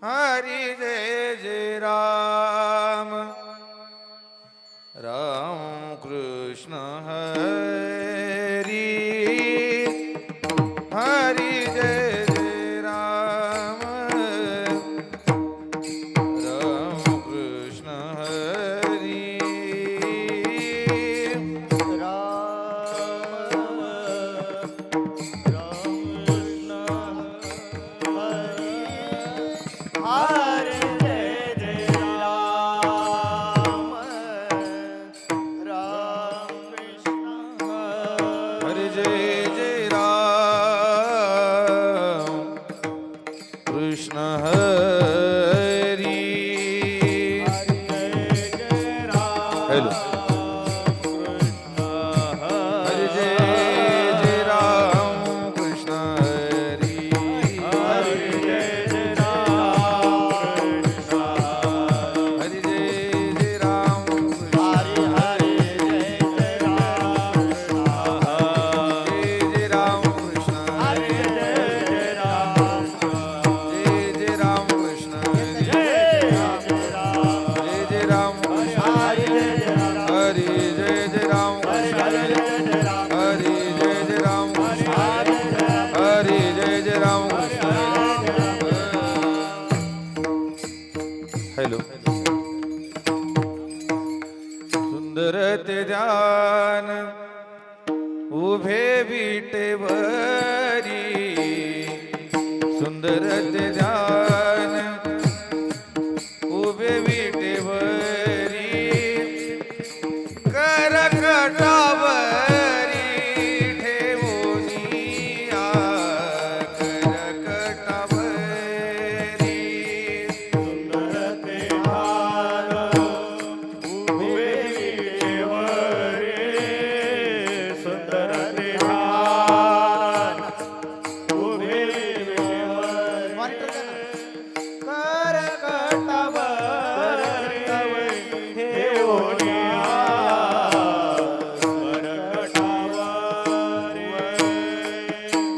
हरी जय जय राम राम कृष्ण हरी हरी जय जय राम राम कृष्ण हरी हरी जय जय Ram Krishna Hari hello Hari जय जय राम कृष्ण हरी हरी जय जय Ram hello सुंदर ते ध्यान उभे विटेवरी सुंदर ते ध्यान उभे विटेवरी करकटावरी ठेवोनिया करकटावरी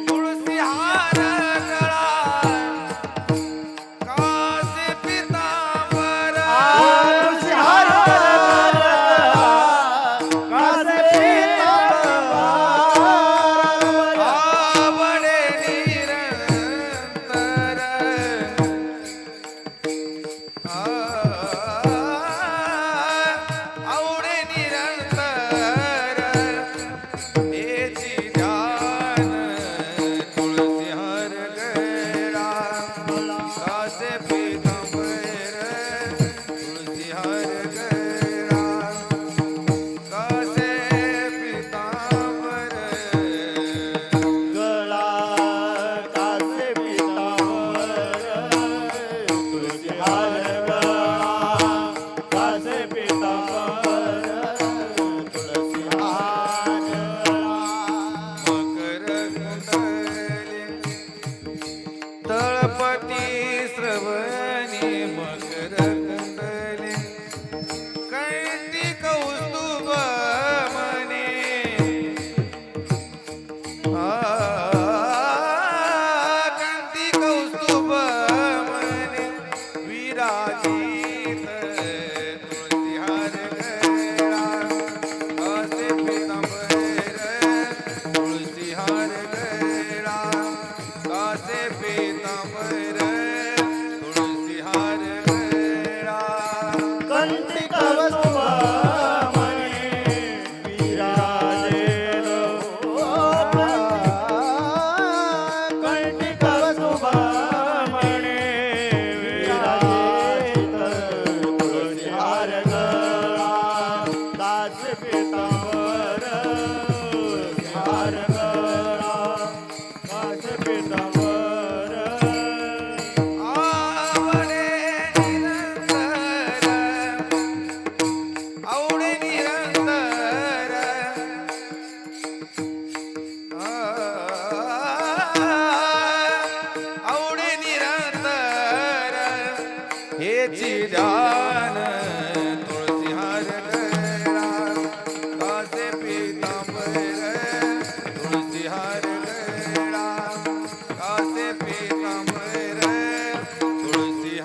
तुळसी हार गळा कासे पितांबर आवडे निरंतर आवडे निरंतर हेची ध्यान तुळसी हार गळा कासे पितांबर तुळसी हार गळा कासे पितांबर मकर कुंडले तळपती श्रवणी मकर कुंडले कैती कौस्तुभ मने कैती कौस्तुभ मने विराजित तुळसी हार गळा कासे पितांबर तुळसी हार गळा कासे पितांबर तुळसी हार गळा आवडे निरंतर आवडे निरंतर आवडे निरंतर हेची ध्यान तुळसी हार गळा कासे पितांबर तुळसी हार गळा कासे पितांबर तुळसी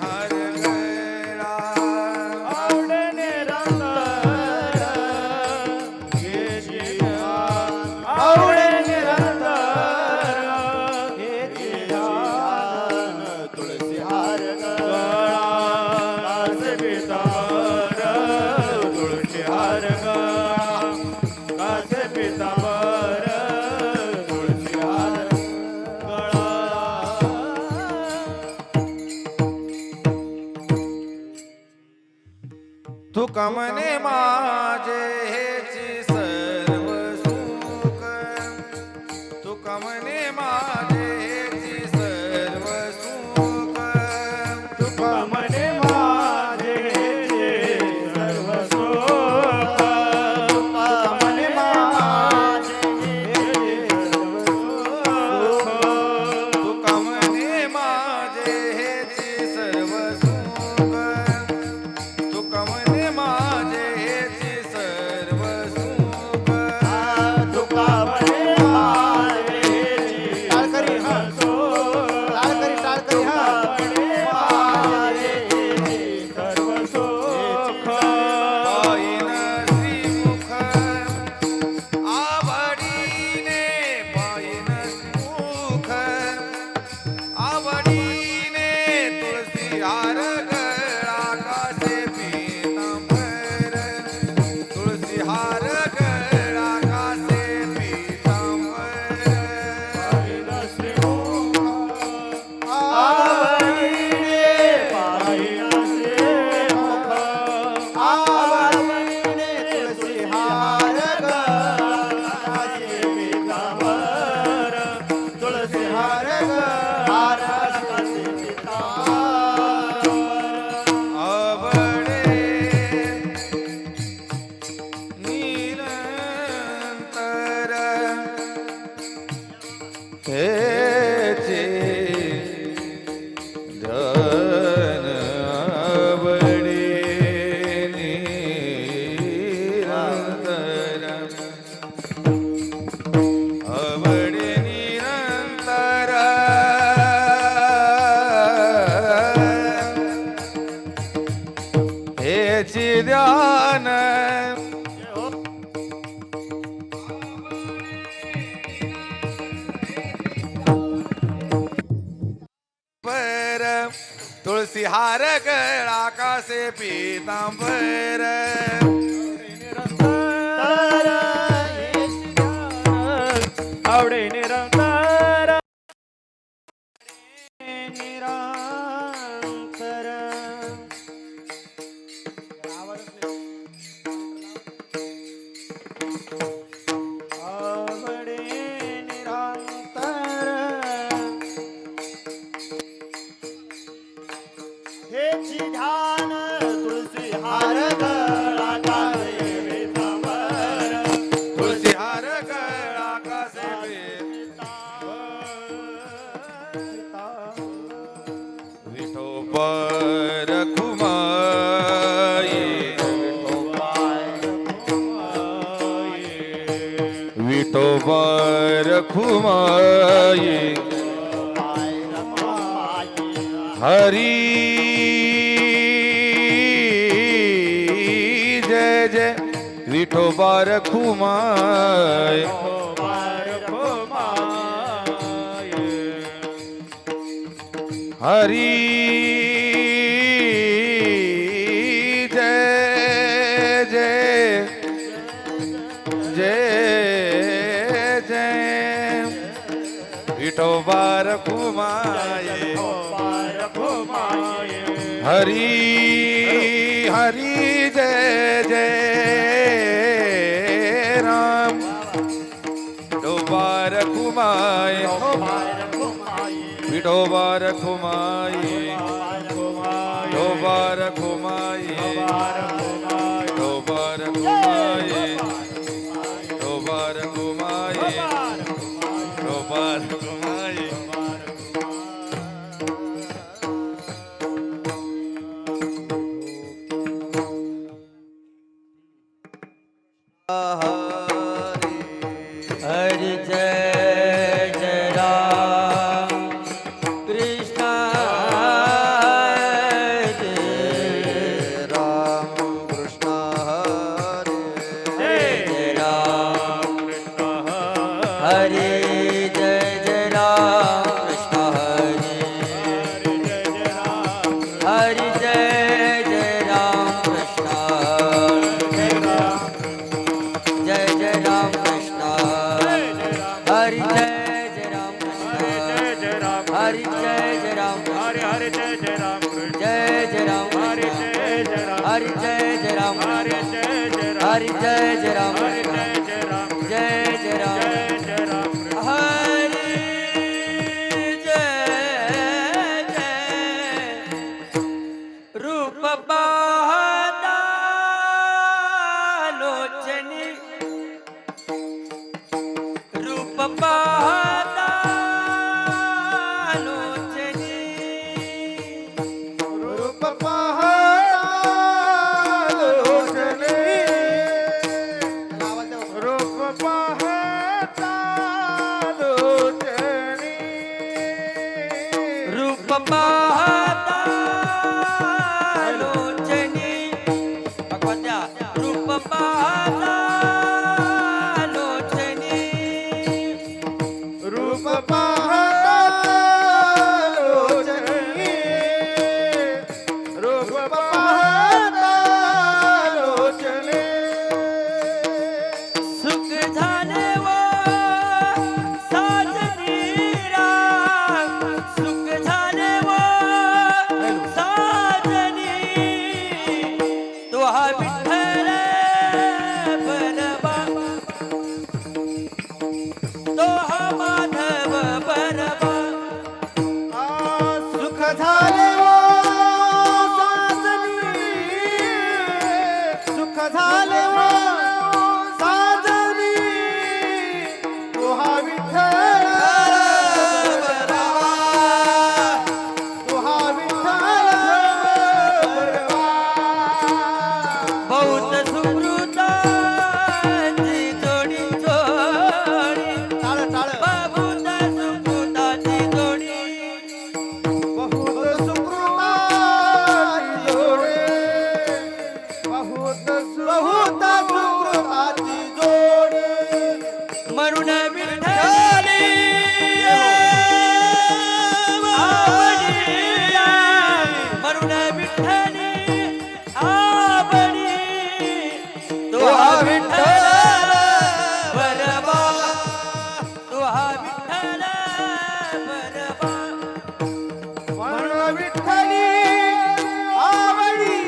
तुका म्हणे माझे हेची सर्व सुख तुका म्हणे माझे हेची सर्व सुख तुका म्हणे माझे सर्व सुख तुका म्हणे माझे सर्व सुख तुका म्हणे माझे हेची सर्व सुख तुका म्हणे माझे हेची सर्व सुख तुका म्हणे माझे टाळ करी हा टाळ करी हा माझे सर्व सुख पायीन श्रीमुख आवडीने पायीन श्रीमुख आवडीने तुळसी हार गळा कासे पीतांबर तुळसी हार गळा कासे पीतांबर आवडे निरंतर हेचे ध्यान आवडे निरंतर आवडे निरंतर हेची ध्यान पर तुळसी हार गळा कासे पीतांबर आवडे निरंतर निरंतर आवडे निरंतर हेची ध्यान तुळसी हार गळा कासे पीतांबर तुळसी हार गळा कासे विठोबर खुमाई विठोबर खुमाई हरी जय जय विठोबार खुमाय हरी जय जय जय जय विठोबार खुमाय हरी हरी जय जय राम विठोबार खुमाय विठोबार खुमाय विठोबार खुमाय विठोबार खुमाय विठोबार खुमाय विठोबार खुमाय हरि जय जय राम कृष्ण जय राम कृष्ण हरे जय राम हरे जय जय राम कृष्ण हरे हरि जय जय राम कृष्ण जय जय राम कृष्ण हरि जय जय राम कृष्ण हरि जय जय राम हरे हरे जय जय राम कृष्ण जय जय राम हरे कृष्ण जय जय राम हरी जय जय राम हरे जय जय राम हरी जय जय राम हरे जय जय राम जय जय राम जय जय राम हरी जय जय रूप पाहता लोचनी रूप पाहता लोचनी रूप पाहता लोचनी रूप पाहता लोचनी रूप पाहता लोचनी भगवत्या रूप पाहता लोचनी रूप पाहता लोचनी रूप पाहता लोचनी सुख झाले व साजनी राम सुख झाले व साजनी तो हा विठ्ठल बरबा तो हा माधव बरबा सुख झाले ओ साजनी सुख झाले ओ साजनी तुहा विठ्ठल बरवा तुहा विठ्ठल बरवा बहुत सुकृताची जोडी जोडी टाळ टाळ बहुत सुकृताची जोडी बहुत सुकृताची जोडे बहुत सुकृताची जोडे म्हणून विठ्ठली आवडी म्हणून विठ्ठली आवडी तो हा विठ्ठल बरबा तो हा विठ्ठल बरबा म्हणून विठ्ठली आवडी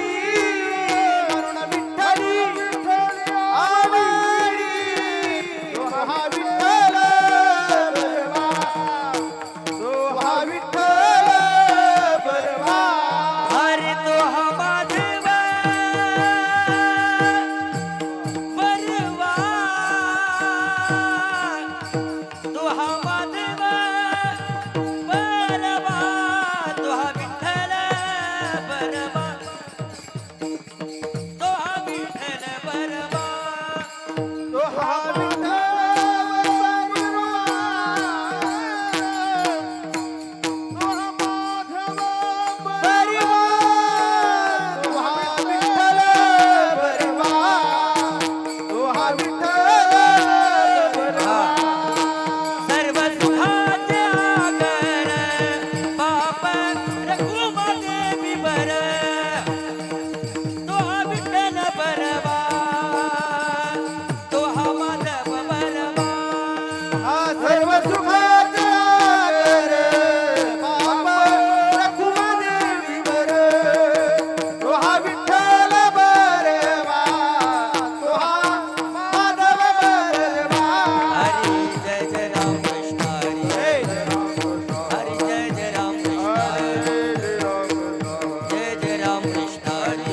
म्हणून विठ्ठली आवडी तो हा विठ्ठल बरवा तो हा विठ्ठल बरवा हरी तो हा माधव बरवा तो हा माधव बरवा तो हा विठ्ठल बरवा तो हा विठ्ठल बरवा तो हा विठ्ठल बरवा तो हा विठ्ठल बरवा सर्व सुखाचे आगर बाप रघुमादेवी बर तो हा विठ्ठल बरवा तो हा माधव बरवा हा सर्व सुखाचा आगर बाप रघुमादेवी बर तो हा विठ्ठल बरवा तो हा माधव बरवा हरी जय जय राम कृष्ण हरी जय जय राम हरी जय जय राम कृष्ण हरी जय जय राम कृष्ण हरी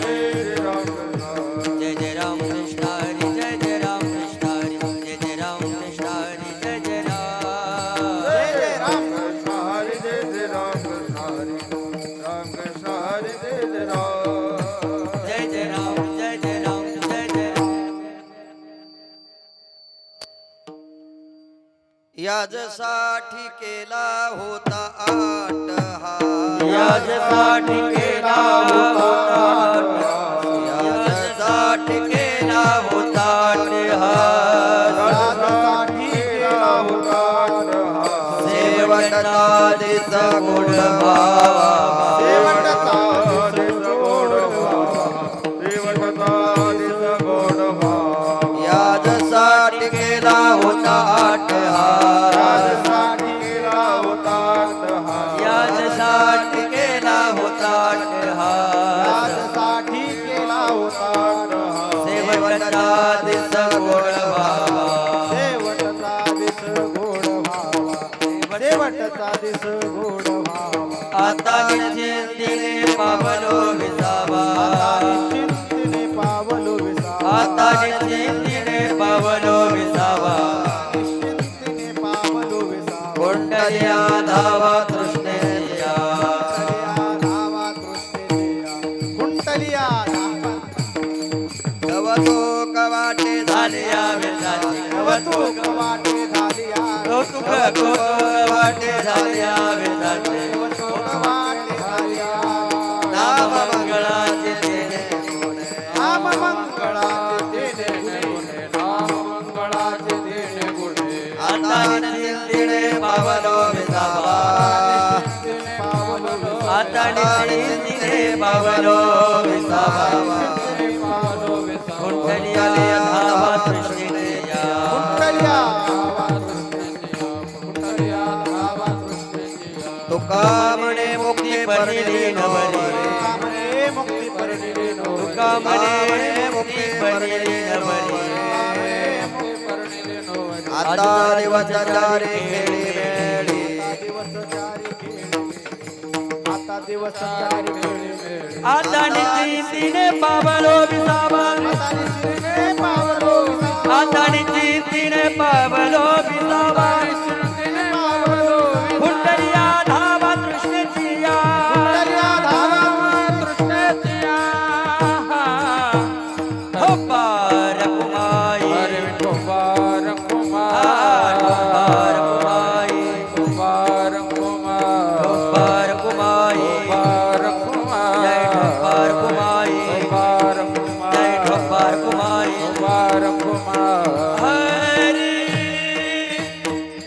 जय जय राम कृष्ण हरी जय जय राम कृष्ण हरी जय जय राम कृष्ण हरी जय जय राम जय जय राम कृष्ण हरी जय जय राम कृष्ण हरी राम कृष्ण हरी जय जय राम जय जय राम जय जय राम जय जय राम याजसाठी केला होता आट हा याजसाठी केला होता याजसाठी केला होता राजासाठी केला होता सेवकताचा गुण भावा सेवकता दिस गोड भावा सेवकता दिस गोड भावा याजसाठी केला होता राजासाठी केला होता याजसाठी केला होता राजासाठी पावलो विसावा निश्चिंतीने पावलो विसावा आता निश्चिंतीने पावलो विसावा निश्चिंतीने पावलो विसावा कुंडलिया धावा तृष्णेया धावा तृष्णेया कुंडलिया धावा कवतो कवाटे झालिया वेदाची कौतुक वाटे झालिया कौतुक वाटे झालिया वेदाचे कौतुक वाटे झालिया नाम मंगळाचे देणे नाम मंगळाचे देणे गुणे नाम मंगळाचे देणे गुणे आता निश्चिंतीने पावलो विसावा पावलो आता निश्चिंतीने पावलो विसावा पावलो विसावा कुंडलिया धावा तृष्णेया कुंडलिया धावा तृष्णेया कुंडलिया धावा तृष्णेया तुका म्हणे मुक्ती परिली नवरी कामने मुक्ती परिणिले नो तुका म्हणे मुक्ती परिली नवरी मुक्ती परिणिले नो आता दिवस चारी खेळी वेळी आता दिवस चारी खेळी वेळी आता निश्चिंतीने पावलो विसावा आता निश्चिंतीने पावलो विसावा आता निश्चिंतीने पावलो विसावा निश्चिंतीने पावलो कुंडलिया धावा तृष्णेचिया कुंडलिया धावा तृष्णेचिया हो पार कुमाई हरे कुमार पार कुमार कुमाई कुमार कुमार पार कुमाई कुमार जय कुमार पार कुमाई कुमार जय कुमार पार कुमाई कुमार कुमार हरी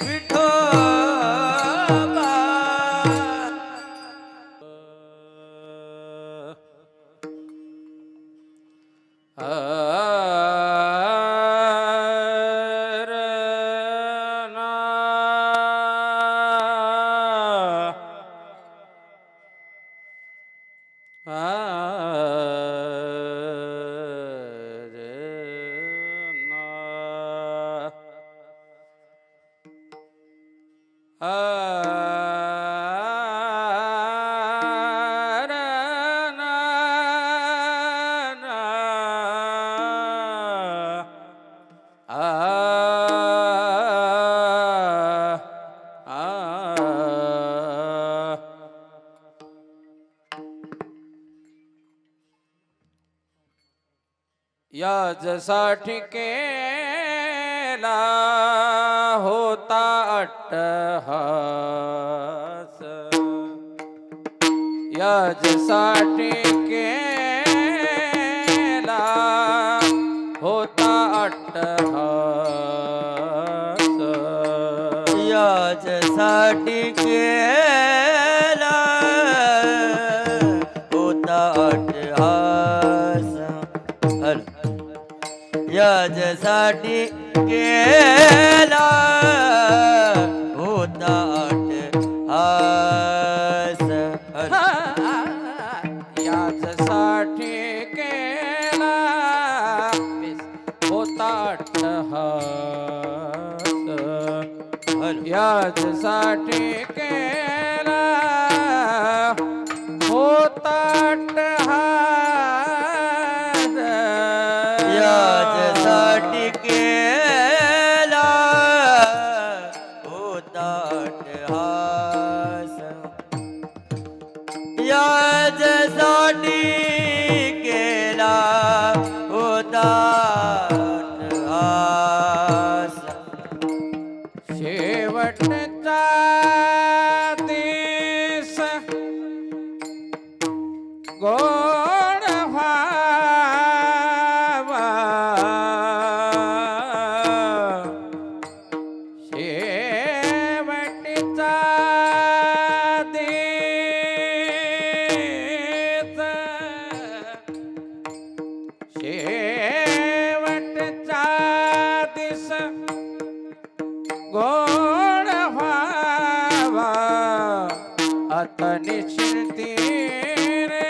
विठोबा याजसाठी केला होता अट्टहास याजसाठी केला होता अट्टहास याच्यासाठी केला होता अट्टहास याच्यासाठी केला होता अट्टहास याजसाठी केला होता अट्टहास याजसाठी केला होता अट्टहास याच्यासाठी केला होता अट्टहास याच्यासाठी केला होता अट्टहास शेवटचा दिस गोड व्हावा शेवटचा दिस शेवटचा दिस गोड व्हावा आता निश्चिंती रे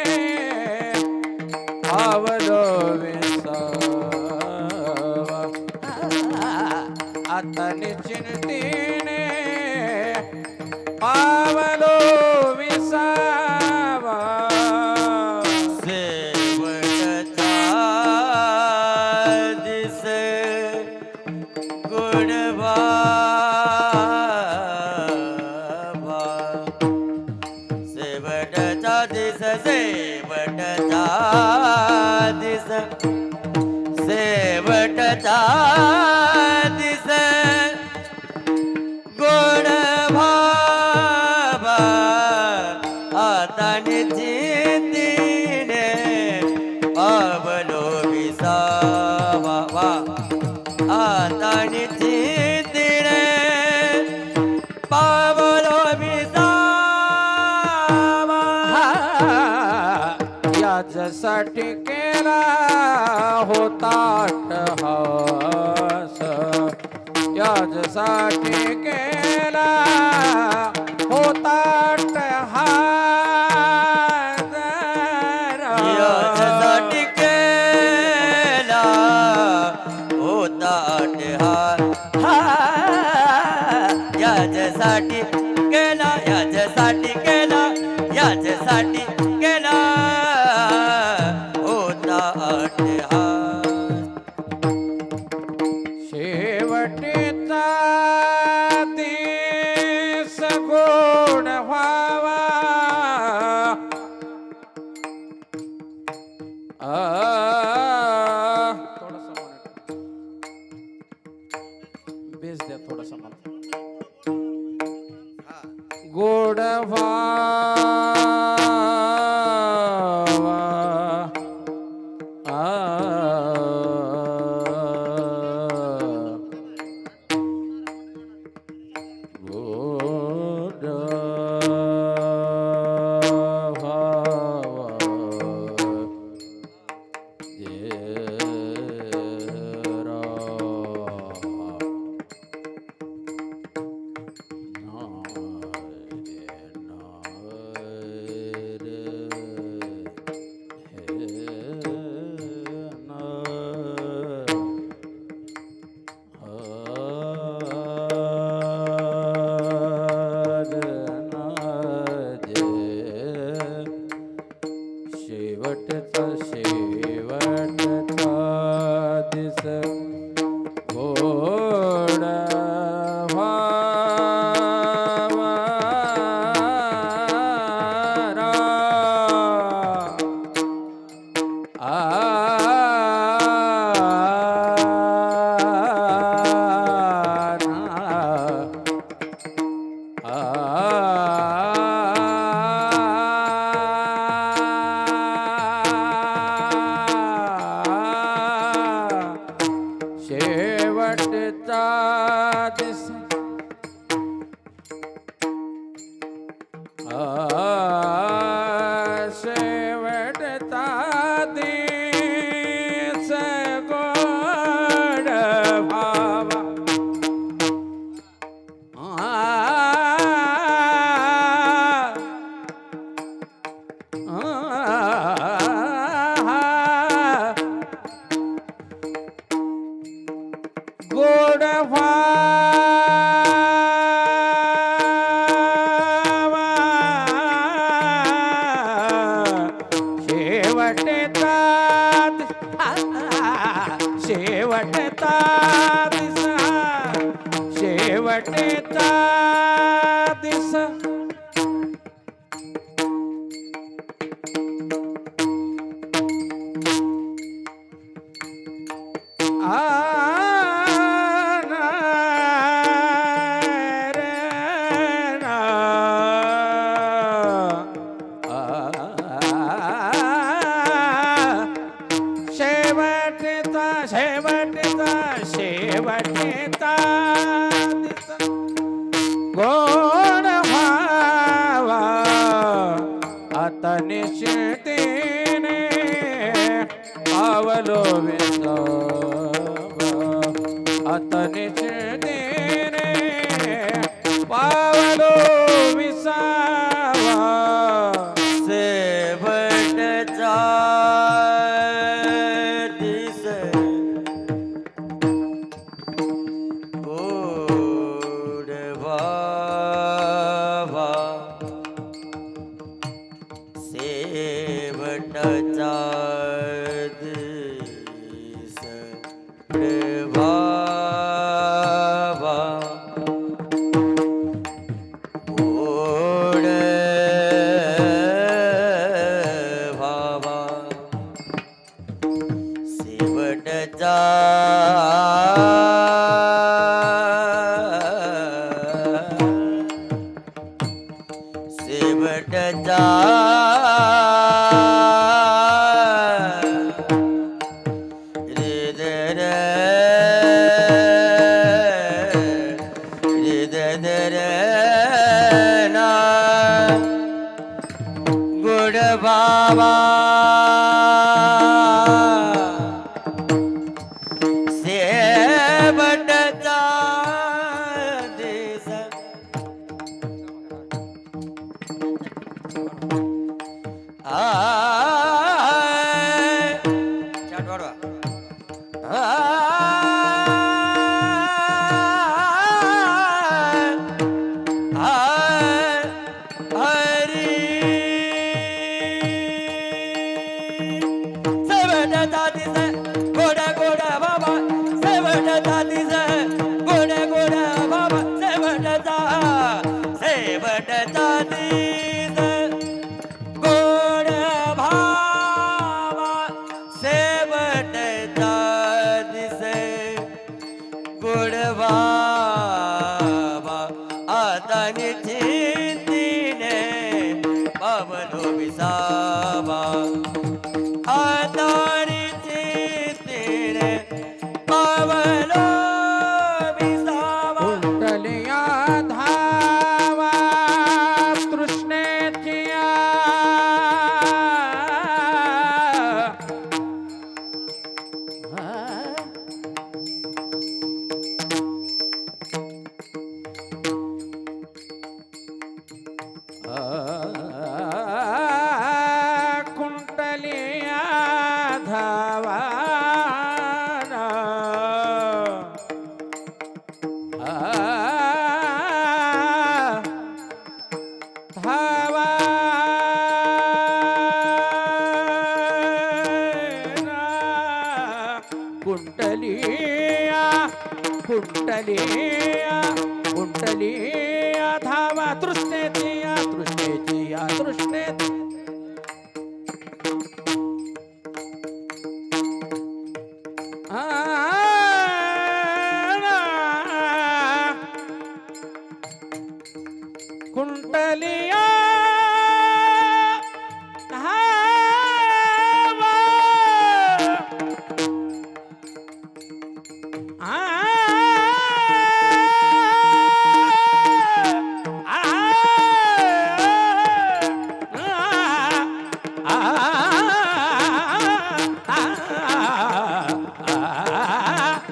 शेवटचा दिस गोडवा शेवटचा दिस शेवटचा दिस शेवटचा दिस गोड भावा आता निश्चितीने पावलो विसावा आता निश्चितीने पावलो विसावा याच्यासाठी केला होता अट्टहास याच्यासाठी केला होता अट्टहास याच्यासाठी केला होता अट्टहास याच्यासाठी केला याच्यासाठी केला याच्यासाठी केला होता अट्टहास शेवटीचा दिस गोड व्हावा बेस द्या थोडासा मला गोड व्हावा गोड व्हावा शेवटचा शेवटचा दिस गोड व्हावा शेवटचा दिस शेवटचा दिस गोड भावा गोड व्हावा शेवटचा शेवटचा दिस शेवटचा दिस शेवटचा शेवटचा दिस गोड व्हावा आता निश्चितीने पावलो विसावा आता निश्चितीने पावलो विसावा शेवटचा दिस गोड व्हावा शेवटचा शेवटचा दिस प्रभावा ओढ भावा शेवटचा शेवटचा हृदय ना गुड बाबा शेवटचा दिस चाट वाढवा हरी शेवटचा दिस गोडा गोडा बाबा शेवटचा दिस गोडा गोडा बाबा शेवटचा दिस गोड भावा शेवटचा दिस गोड भावा आता निश्चितीने पावलो विसावा आता निश्चितीने पावलो विसावा कुंडलिया धावा तृष्णेच्या कुंडलिया धावा धावा कुंडलिया कुंडलिया कुंडलिया धावा तृष्णेची तृष्णेची तृष्णेची कुंडलिया धावा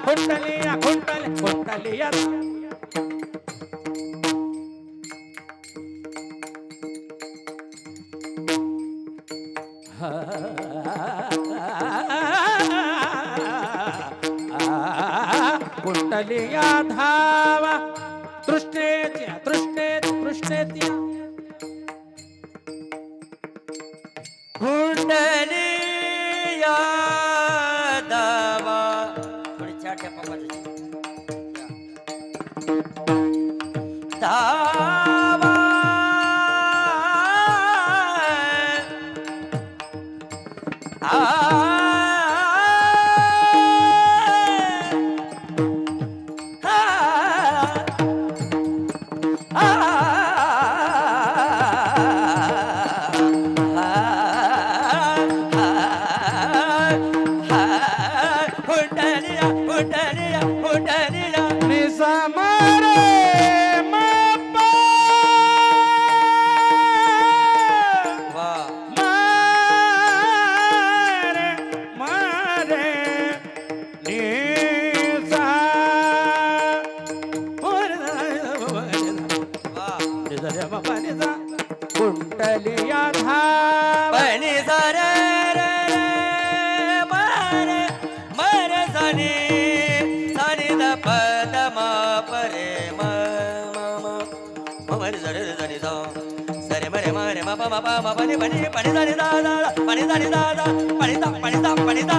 कुंडलिया कुंडलिया कुंडलिया धावा तृष्णेच्या तृष्णेच्या कुंडलिया धावा थोडी छाट द्या पप्पाची धावा कुंडलिया धावा पनि सरे रे मरे मरे सनी सनी द पद म परे म म म मरे सरे सनी द सरे मरे मरे म प म प ma pa ni da ni da da pa ni da ni da da pa ni da pa ni da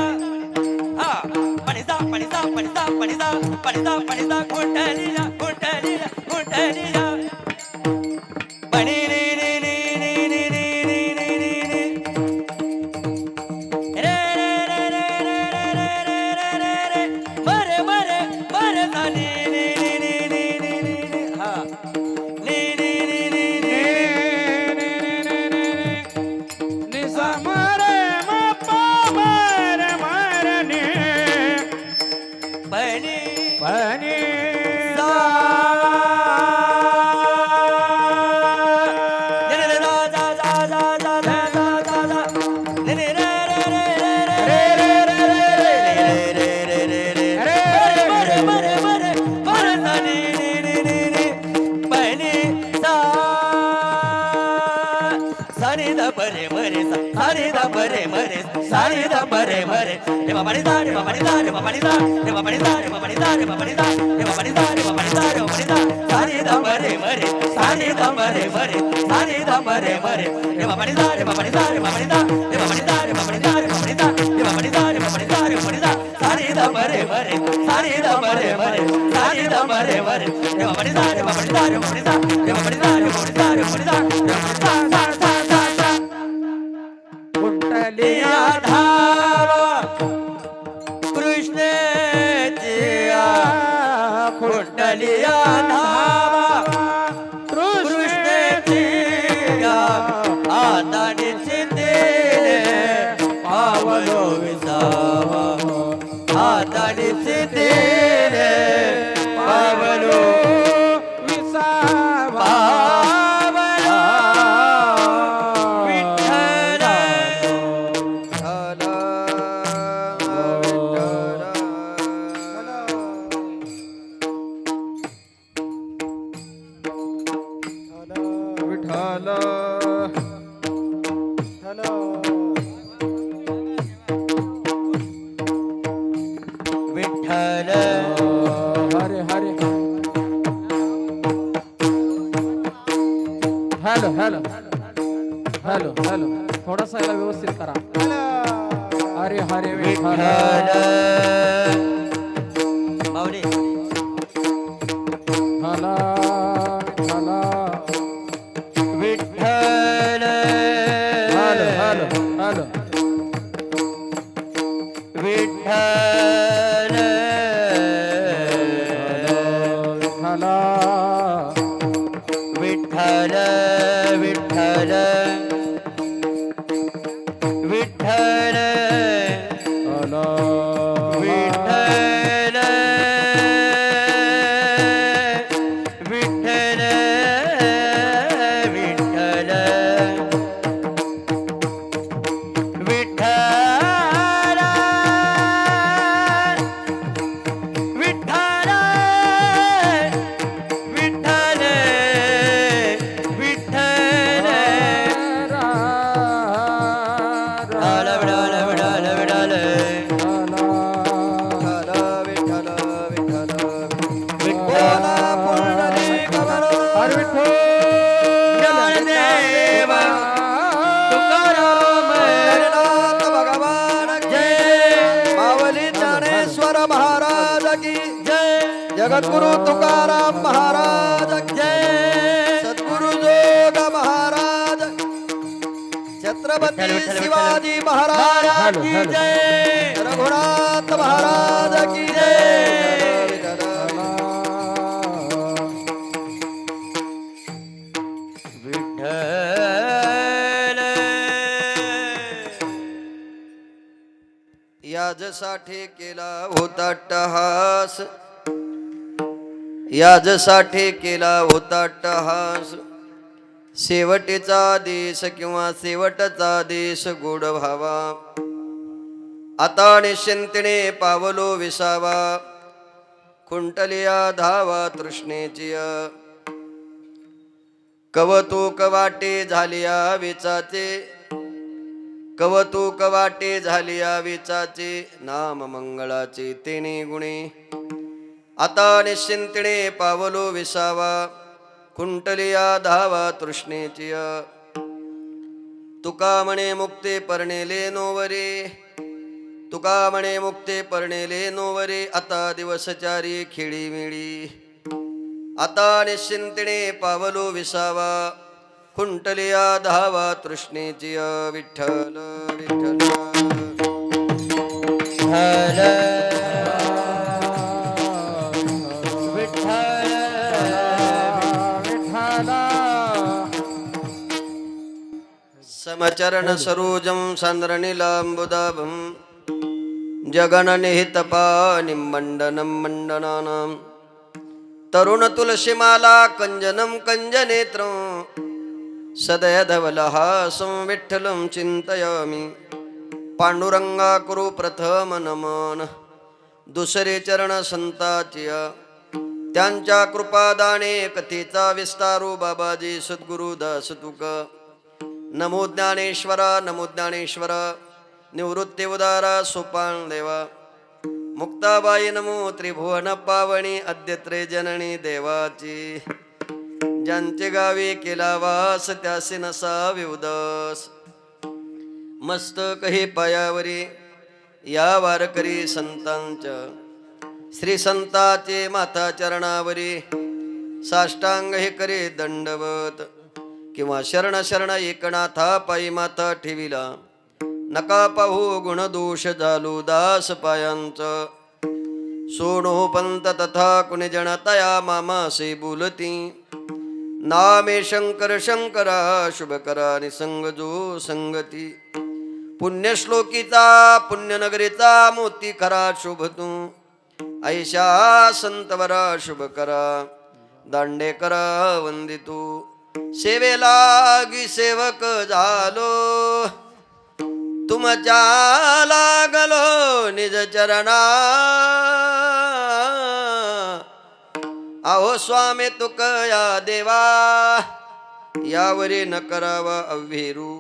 ha pa ni da kuntaliya pa ni ni ni ni ni ni ni ni ni ni ni re re re re re re re re re re mare mare mare da ni ni ni ni ni ni ni ha ni ni ni ni ni ni sa mare ma pa mare mare ni pani pani sa ni ni da da da da da da da da da ni ni re re re re re re re re re re re re mare mare mare mare sa ni ni ni ni ni pani sa sa ni da pare mare sa ni da pare mare sa ni da pare mare re ma pani da re ma pani da re ma pani da re ma pani da re ma pani da re ma pani da re ma pani da re ma pani da re ma pani da sa ni da pare mare sa ni da pare mare sa ni da pare mare re ma pani da re ma pani da re ma pani da re ma pani da re ma pani da re ma pani da re ma pani da re ma pani da re ma pani da sa ni da pare mare sa ni da pare mare sa ni da pare mare re ma pani da re ma pani da re ma pani da re ma pani da re ma pani da re ma pani da sa sa sa sa sa कुंटलिया धावा कृष्णेचिया कुंडलिया धावा कृष्णेचिया आताने चिंतेने पावलो विसावा आताने चिंतेने पावलो विसावा पावलो Vitthal Vitthal Vitthal Hare Hare hello hello hello hello थोडासा याला व्यवस्थित करा हरे हरे विठ्ठल माऊली हला Vitthal Vitthal hello hello hello Vitthal Vitthal Vitthal Vitthal Vitthal हला विठ्ठल विठ्ठल विठ्ठल विठ्ठल विठ्ठल विठ्ठल विठ्ठल विठाल विठाल विठाल विठाल विठ्ठल विठ्ठल विठ्ठल हरे विठ्ठल ज्ञानदेव तुकाराम हरिनाथ भगवान की जय मावली ज्ञानेश्वर महाराज की जय जगद्गुरु तुकाराम महाराज की जय सद्गुरु जोग महाराज छत्रपति विठ्ठल, शिवाजी महाराज महाराज हॅलो, की हॅलो. जय रघुनाथ महाराज की जय विठ्ठल याजसाठी केला होता टहास याजसाठी केला होता टहास शेवटीचा देश किंवा शेवटचा देश गोड व्हावा आता निश्चिंतीने पावलो विसावा खुंटलिया धावा तृष्णेची कवतूक वाटे झालिया विचाचे कवतूक वाटे झालिया विचाचे नाम मंगळाचे तिन्ही गुणे आता निश्चिंतीने पावलो विसावा कुंटलिया धावा तृष्णेची तुका म्हणे मुक्ते परणेले नोवरे, तुका म्हणे मुक्ते परणेले नोवरे. आता दिवसचारी खेळी मिळी, आता निश्चिंतिने पावलो विसावा. कुंटलिया धावा तृष्णेची विठ्ठल विठ्ठल. समचरण सरोजं सान्द्रनीलाम्बुदाभं जगननिहितपानिं मण्डनं मण्डनानां. तरुण तुलसीमाला कंजनं कंजनेत्रं सदयधवलहासं विठ्ठलं चिंतयामि. पांडुरंगा कुरु प्रथम नमन, दुसरे चरण संताचिया. त्यांच्या कृपादाने कथेचा विस्तारू बाबाजी सद्गुरु दास तुका. नमो ज्ञानेश्वरा नमो ज्ञानेश्वरा, निवृत्ती उदारा सोपान देवा. मुक्ताबाई नमो त्रिभुवन पावणी, अद्यत्रे जननी देवाची. ज्यांचे गावी केला वास त्यासी नसावे उदास. मस्तक हे पायावरी या वारकरी संतांच्या, श्री संताचे माथा चरणावरी साष्टांग हे करे दंडवत. किंवा शरण शरण एकनाथा पायी माथा ठेविला. नका पाहू गुण दोष झालो दास पायांचा. सोनो पंत तथा कुणी जन तया मामासे बोलती. नामे शंकर शंकरा शुभकरा निसंग जो संगती. पुण्यश्लोकीचा पुण्यनगरीचा मोती खरा शोभतू. ऐशा संतवरा शुभकरा दांडेकरा वंदितू. सेवेलागी सेवक झालो, तुमच्या लागलो निज चरणा. अहो स्वामी तुकया देवा, यावरी न करावा अव्हेरू.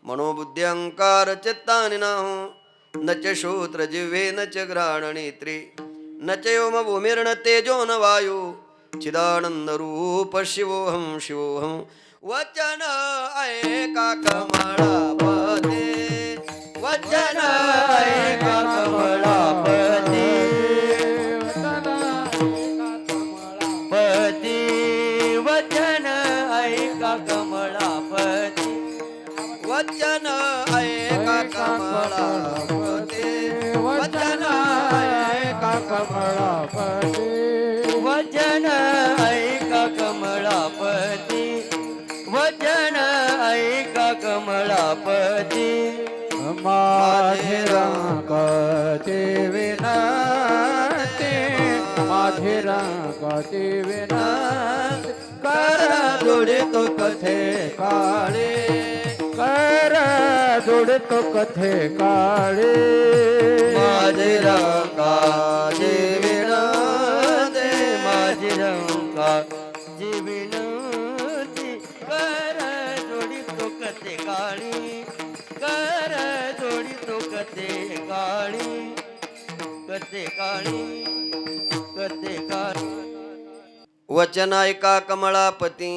मनोबुद्धी अहंकार चित्तानि नाहू. न च श्रोत्र जिह्वे न च घ्राण नेत्रे, न च व्योम भूमिर्न तेजो न वायु. चिदानंद रूप शिवोहम शिवोहम. वचन ऐका कमळापते, वचन ऐका कमळापते. वचन ऐका कमळापती. वचन ऐका कमळापते, वचन ऐका कमळापते. वचन ऐका कमळापती. वचन ऐका कमळापती. माझे रंगाचे विनंती, माझे रंगाचे विनंती. कर जोडितो कथे काळे, कर जोडितो कथे काळे. माझे रंगाचे विनंती, माझी रंगाची विनंती. कर जोडितो कथे काळी, कर जोडितो कथे काळी. कथे काळी, कथे काळी. वचन ऐका कमळापती,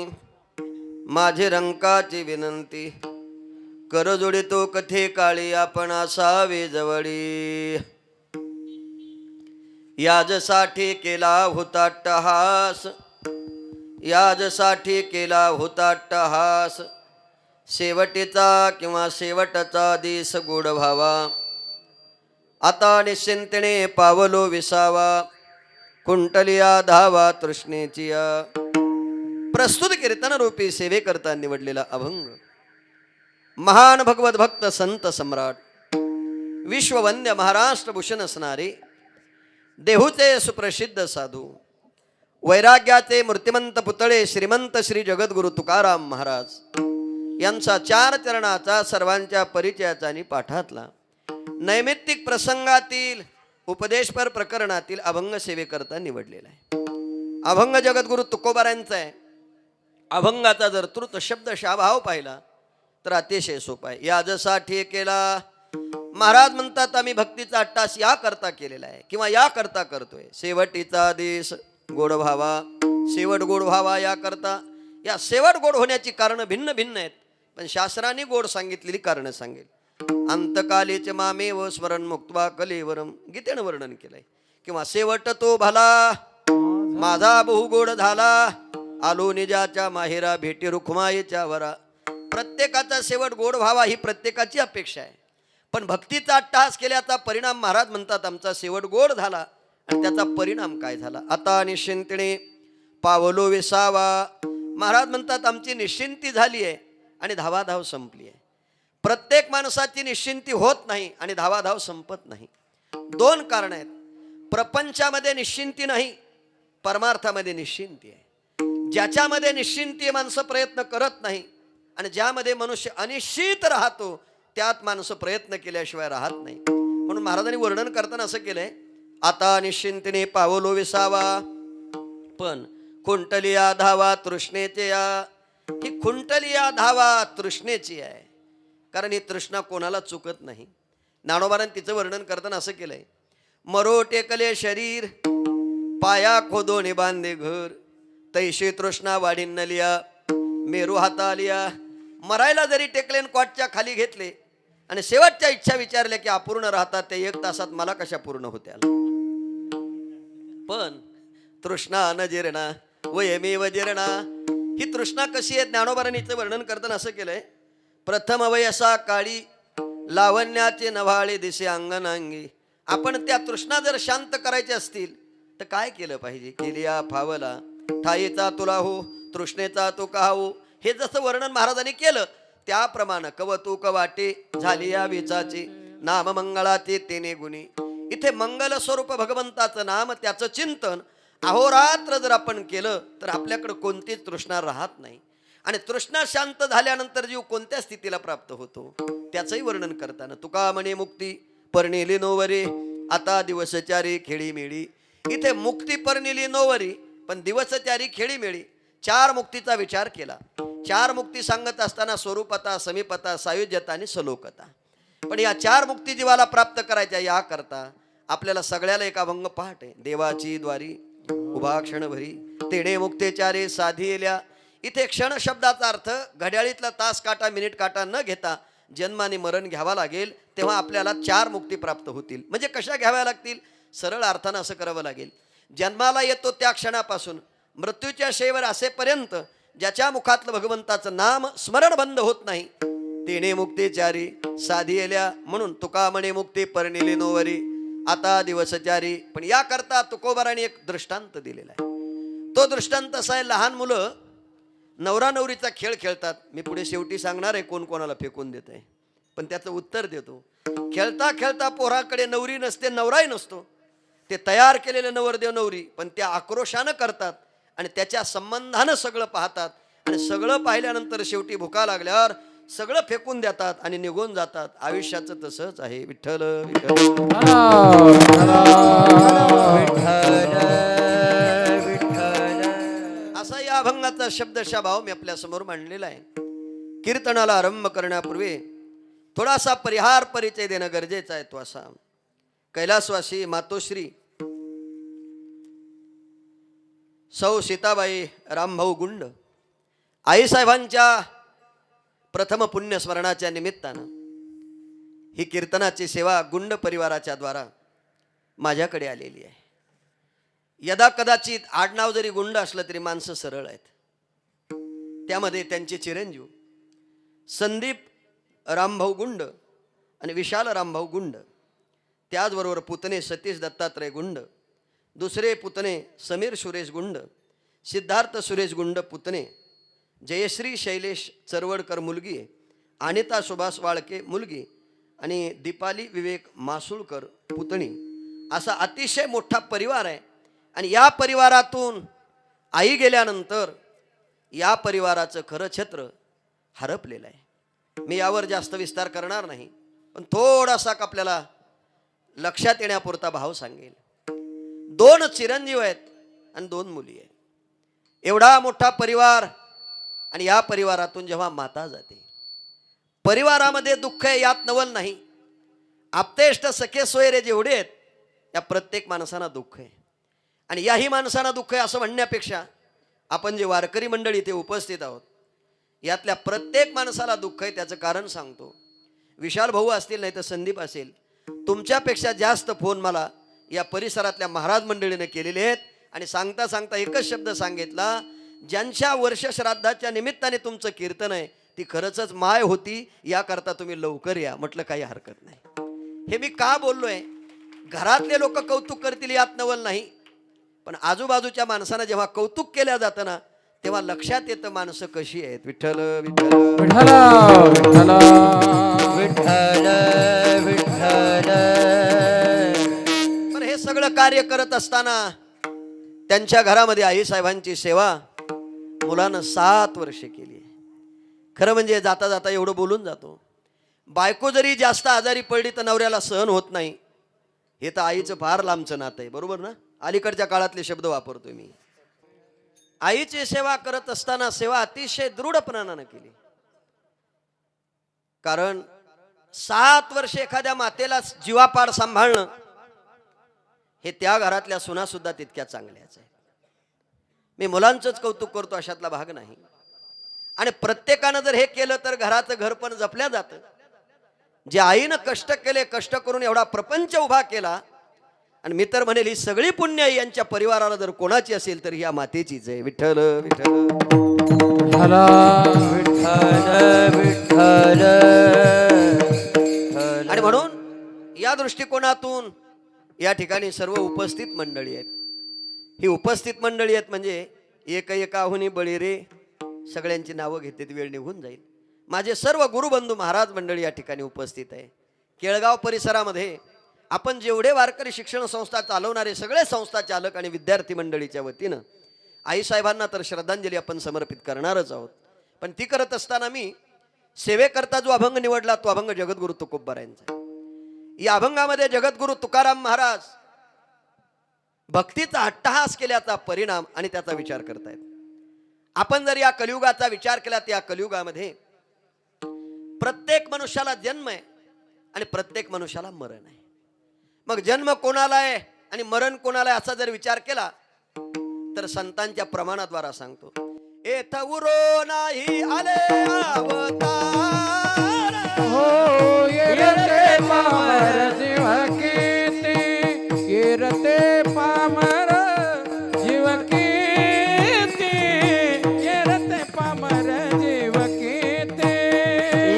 माझे रंकाची विनंती. कर जोडितो कथे काळी, आपण असावे जवळी. याजसाठी केला होता अट्टहास, याजसाठी केला होता अट्टहास. शेवटीचा किंवा शेवटचा दिस गोड व्हावा. आता निश्चिंतेने पावलो विसावा. कुंटलिया धावा तृष्णेची. प्रस्तुत कीर्तन रूपी सेवेकरता निवडलेला अभंग महान भगवत भक्त संत सम्राट विश्ववंद्य महाराष्ट्र भूषण असणारे देहूचे सुप्रसिद्ध साधू वैराग्याचे मूर्तिमंत पुतळे श्रीमंत श्री जगद्गुरु तुकाराम महाराज यांचा 4 चरणाचा सर्वांच्या परिचयाचा आणि पाठातला नैमित्तिक प्रसंगातील उपदेशपर प्रकरणातील अभंग सेवेकरता निवडलेला आहे. अभंग जगद्गुरु तुकोबारांचा आहे. अभंगाचा जर तृत शब्दशः भाव पाहिला तर अतिशय सोपा आहे. याजसाठी केला महाराज म्हणतात आम्ही भक्तीचा अट्टास या करता केलेला आहे किंवा या करता करतोय. शेवटीचा देश गोड व्हावा, शेवट गोड व्हावा या करता. या शेवट गोड होण्याची कारण भिन्न भिन्न आहेत. पण शास्त्राने गोड सांगितलेली कारणं सांगेल. अंतकालीच मामेव स्मरण मुक्त्वा कलेवरम गीतेनं वर्णन केलंय. किंवा शेवट तो भला माझा बहुगोड झाला आलो निजाच्या माहेरा भेटी रुखमाईच्या वरा. प्रत्येकाचा शेवट गोड व्हावा ही प्रत्येकाची अपेक्षा आहे. पण भक्तीचा अट्टहास केल्याचा परिणाम महाराज म्हणतात आमचा शेवट गोड झाला. आणि त्याचा परिणाम काय झाला? आता निश्चिंतीने पावलो विसावा. महाराज म्हणतात आमची निश्चिंती झाली आहे आणि धावाधाव संपली आहे. प्रत्येक माणसाची निश्चिंती होत नाही आणि धावाधाव संपत नाही. दोन कारण आहेत. प्रपंचामध्ये निश्चिंती नाही, परमार्थामध्ये निश्चिंती आहे. ज्याच्यामध्ये निश्चिंती माणसं प्रयत्न करत नाही आणि ज्यामध्ये मनुष्य अनिश्चित राहतो त्यात माणसं प्रयत्न केल्याशिवाय राहत नाही. म्हणून महाराजांनी वर्णन करताना असं केलंय, आता निश्चिंतीने पावलो विसावा पण खुंटलिया धावा तृष्णेचे या. ही खुंटलिया धावा तृष्णेची आहे, कारण ही तृष्णा कोणाला चुकत नाही. ज्ञानोबारांनी तिचं वर्णन करताना असं केलंय, मरो टेकले शरीर पाया खोदोने बांधे घर तैशी तृष्णा वाढीन नलिया मेरू हाता आलिया. मरायला जरी टेकलेन कॉटच्या खाली घेतले आणि शेवटच्या इच्छा विचारल्या की अपूर्ण राहतात ते 1 तासात मला कशा पूर्ण होत्या. पण तृष्णा न जिरणा वयमेव जिरणा. ही तृष्णा कशी आहे? ज्ञानोबारांनीचं वर्णन करताना असं केलंय, प्रथम वयसा काळी लावण्याचे नव्हाळे दिसे अंगनांगी. आपण त्या तृष्णा जर शांत करायच्या असतील तर काय केलं पाहिजे? केलिया फावला ठाईचा तुला हो तृष्णेचा तो काहो. हे जसं वर्णन महाराजांनी केलं त्याप्रमाणे कवतुक वाटे झाली या विचाची नाम मंगळाचे तेने गुणी. इथे मंगल स्वरूप भगवंताचं नाम त्याचं चिंतन अहोरात्र जर आपण केलं तर आपल्याकडे कोणतीच तृष्णा राहत नाही. आणि तृष्णा शांत झाल्यानंतर जीव कोणत्या स्थितीला प्राप्त होतो त्याचंही वर्णन करताना तुका म्हणे मुक्ती परणिली नोवरी आता दिवसचारी खेळी मेळी. इथे मुक्ती परणिली नोवरी पण दिवसचारी खेळी मेळी. 4 मुक्तीचा विचार केला. 4 मुक्ती सांगत असताना स्वरूपता समीपता सायुज्यता आणि सलोकता. पण या 4 मुक्ती जीवाला प्राप्त करायच्या याकरता आपल्याला सगळ्याला एक अभंग पाठ आहे, देवाची द्वारी उभा क्षणभरी तेणे मुक्तेचारे साधी येल्या. इथे क्षण शब्दाचा अर्थ घड्याळीतला तास काटा मिनिट काटा न घेता जन्माने मरण घ्यावा लागेल तेव्हा आपल्याला 4 मुक्ती प्राप्त होतील. म्हणजे कशा घ्याव्या लागतील? सरळ अर्थानं असं करावं लागेल, जन्माला येतो त्या क्षणापासून मृत्यूच्या शेवर असेपर्यंत ज्याच्या मुखातलं भगवंताचं नाम स्मरण बंद होत नाही तेणे मुक्तेचारी साधी येल्या. म्हणून तुका म्हणे मुक्ती परणिली नोवरी आता दिवसचारी. पण याकरता तुकोबाराने एक दृष्टांत दिलेला आहे. तो दृष्टांत असा आहे, लहान मुलं नवरा नवरीचा खेळ खेळतात. मी पुढे शेवटी सांगणार आहे कोण कोणाला फेकून देत आहे, पण त्याचं उत्तर देतो. खेळता खेळता पोराकडे नवरी नसते नवराही नसतो. ते तयार केलेले नवरदेव नवरी पण त्या आक्रोशानं करतात आणि त्याच्या संबंधानं सगळं पाहतात आणि सगळं पाहिल्यानंतर शेवटी भुका लागल्यावर सगळं फेकून देतात आणि निघून जातात. आयुष्याचं तसंच आहे. विठ्ठल विठ्ठल असा या अभंगाचा शब्दशः भाव मी आपल्या समोर मांडलेला आहे. कीर्तनाला आरंभ करण्यापूर्वी थोडासा परिहार परिचय देणं गरजेचं आहे. तो असा, कैलासवासी मातोश्री सौ सीताबाई रामभाऊ गुंड आईसाहेबांच्या प्रथम पुण्यस्मरणाच्या निमित्तानं ही कीर्तनाची सेवा गुंड परिवाराच्या द्वारा माझ्याकडे आलेली आहे. यदा कदाचित आडनाव जरी गुंड असलं तरी माणसं सरळ आहेत. त्यामध्ये त्यांचे चिरंजीव संदीप रामभाऊ गुंड आणि विशाल रामभाऊ गुंड, त्याचबरोबर पुतणे सतीश दत्तात्रय गुंड, दुसरे पुतणे समीर सुरेश गुंड, सिद्धार्थ सुरेश गुंड पुतणे, जयश्री शैलेश चरवडकर मुलगी, अनिता सुभाष वाळके मुलगी आणि दीपाली विवेक मासुळकर पुतणी. असा अतिशय मोठा परिवार आहे. आणि या परिवारातून आई गेल्यानंतर या परिवाराचं खरं छत्र हरपलेलं आहे. मी यावर जास्त विस्तार करणार नाही, पण थोडासा आपल्याला लक्षात येण्यापुरता भाव सांगेल. 2 चिरंजीव आहेत आणि 2 मुली आहेत. एवढा मोठा परिवार आणि या परिवारातून जेव्हा माता जाते, परिवारामध्ये दुःख आहे यात नवल नाही. आप्तेष्ट सखे सोयरे जेवढे आहेत या प्रत्येक माणसाला दुःख आहे. आणि याही माणसांना दुःख आहे असं म्हणण्यापेक्षा आपण जे वारकरी मंडळी इथे उपस्थित आहोत यातल्या प्रत्येक माणसाला दुःख आहे, त्याचं कारण सांगतो. विशाल भाऊ असतील, नाही तर संदीप असेल, तुमच्यापेक्षा जास्त फोन मला या परिसरातल्या महाराज मंडळीने केलेले आहेत. आणि सांगता सांगता एकच शब्द सांगितला, ज्यांच्या वर्षश्राद्धाच्या निमित्ताने तुमचं कीर्तन आहे ती खरंच माय होती, याकरता तुम्ही लवकर या. म्हटलं काही हरकत नाही. हे मी का बोललोय, घरातले लोक कौतुक करतील यात नवल नाही, पण आजूबाजूच्या माणसांना जेव्हा कौतुक केल्या जातं ना, तेव्हा लक्षात येतं माणसं कशी आहेत. विठ्ठल विठ्ठल विठ्ठल विठ्ठल विठ्ठल विठ्ठल. पण हे सगळं कार्य करत असताना त्यांच्या घरामध्ये आईसाहेबांची सेवा मुलानं 7 वर्ष केली. खरं म्हणजे जाता जाता एवढं बोलून जातो, बायको जरी जास्त आजारी पडली तर नवऱ्याला सहन होत नाही. हे तर आईचं फार लांबचं नातं आहे, बरोबर ना? अलीकडच्या काळातले शब्द वापरतोय मी. आईची सेवा करत असताना सेवा अतिशय दृढपणानं केली. कारण 7 वर्ष एखाद्या मातेला जीवापाड सांभाळणं हे त्या घरातल्या सुना सुद्धा तितक्या चांगल्याच आहे. मी मुलांचंच कौतुक करतो, अशातला भाग नाही. आणि प्रत्येकानं जर हे केलं तर घराचं घर पण जपल्या जातं. जे आईनं कष्ट केले, कष्ट करून एवढा प्रपंच उभा केला, आणि मी तर म्हणेल ही सगळी पुण्य यांच्या परिवाराला जर कोणाची असेल तर या मातेचीच आहे. विठ्ठल विठ्ठल विठ्ठल विठ्ठल. आणि म्हणून या दृष्टिकोनातून या ठिकाणी सर्व उपस्थित मंडळी आहेत. ही उपस्थित मंडळी आहेत म्हणजे एक एकाहुनी बळी रे, सगळ्यांची नावं घेते वेळ निघून जाईल. माझे सर्व गुरुबंधू महाराज मंडळी या ठिकाणी उपस्थित आहे. केळगाव परिसरामध्ये आपण जेवढे वारकरी शिक्षण संस्था चालवणारे सगळे संस्था चालक आणि विद्यार्थी मंडळीच्या वतीनं आईसाहेबांना तर श्रद्धांजली आपण समर्पित करणारच आहोत. पण ती करत असताना मी सेवेकरता जो अभंग निवडला तो अभंग जगद्गुरु तुकोबारायांचा. या अभंगामध्ये जगद्गुरु तुकाराम महाराज भक्तीचा अट्टहास केल्याचा परिणाम आणि त्याचा विचार करतायत. आपण जर या कलियुगाचा विचार केला तर या कलियुगामध्ये प्रत्येक मनुष्याला जन्म आहे आणि प्रत्येक मनुष्याला मरण आहे. मग जन्म कोणाला आहे आणि मरण कोणाला आहे असा जर विचार केला तर संतांच्या प्रमाणाद्वारा सांगतो, एथ उरो नाही आले अवतार, हो येरते पामर जीव कीर्ती, येरते पामर जीव कीर्ती, येरते पामर जीव कीर्ती.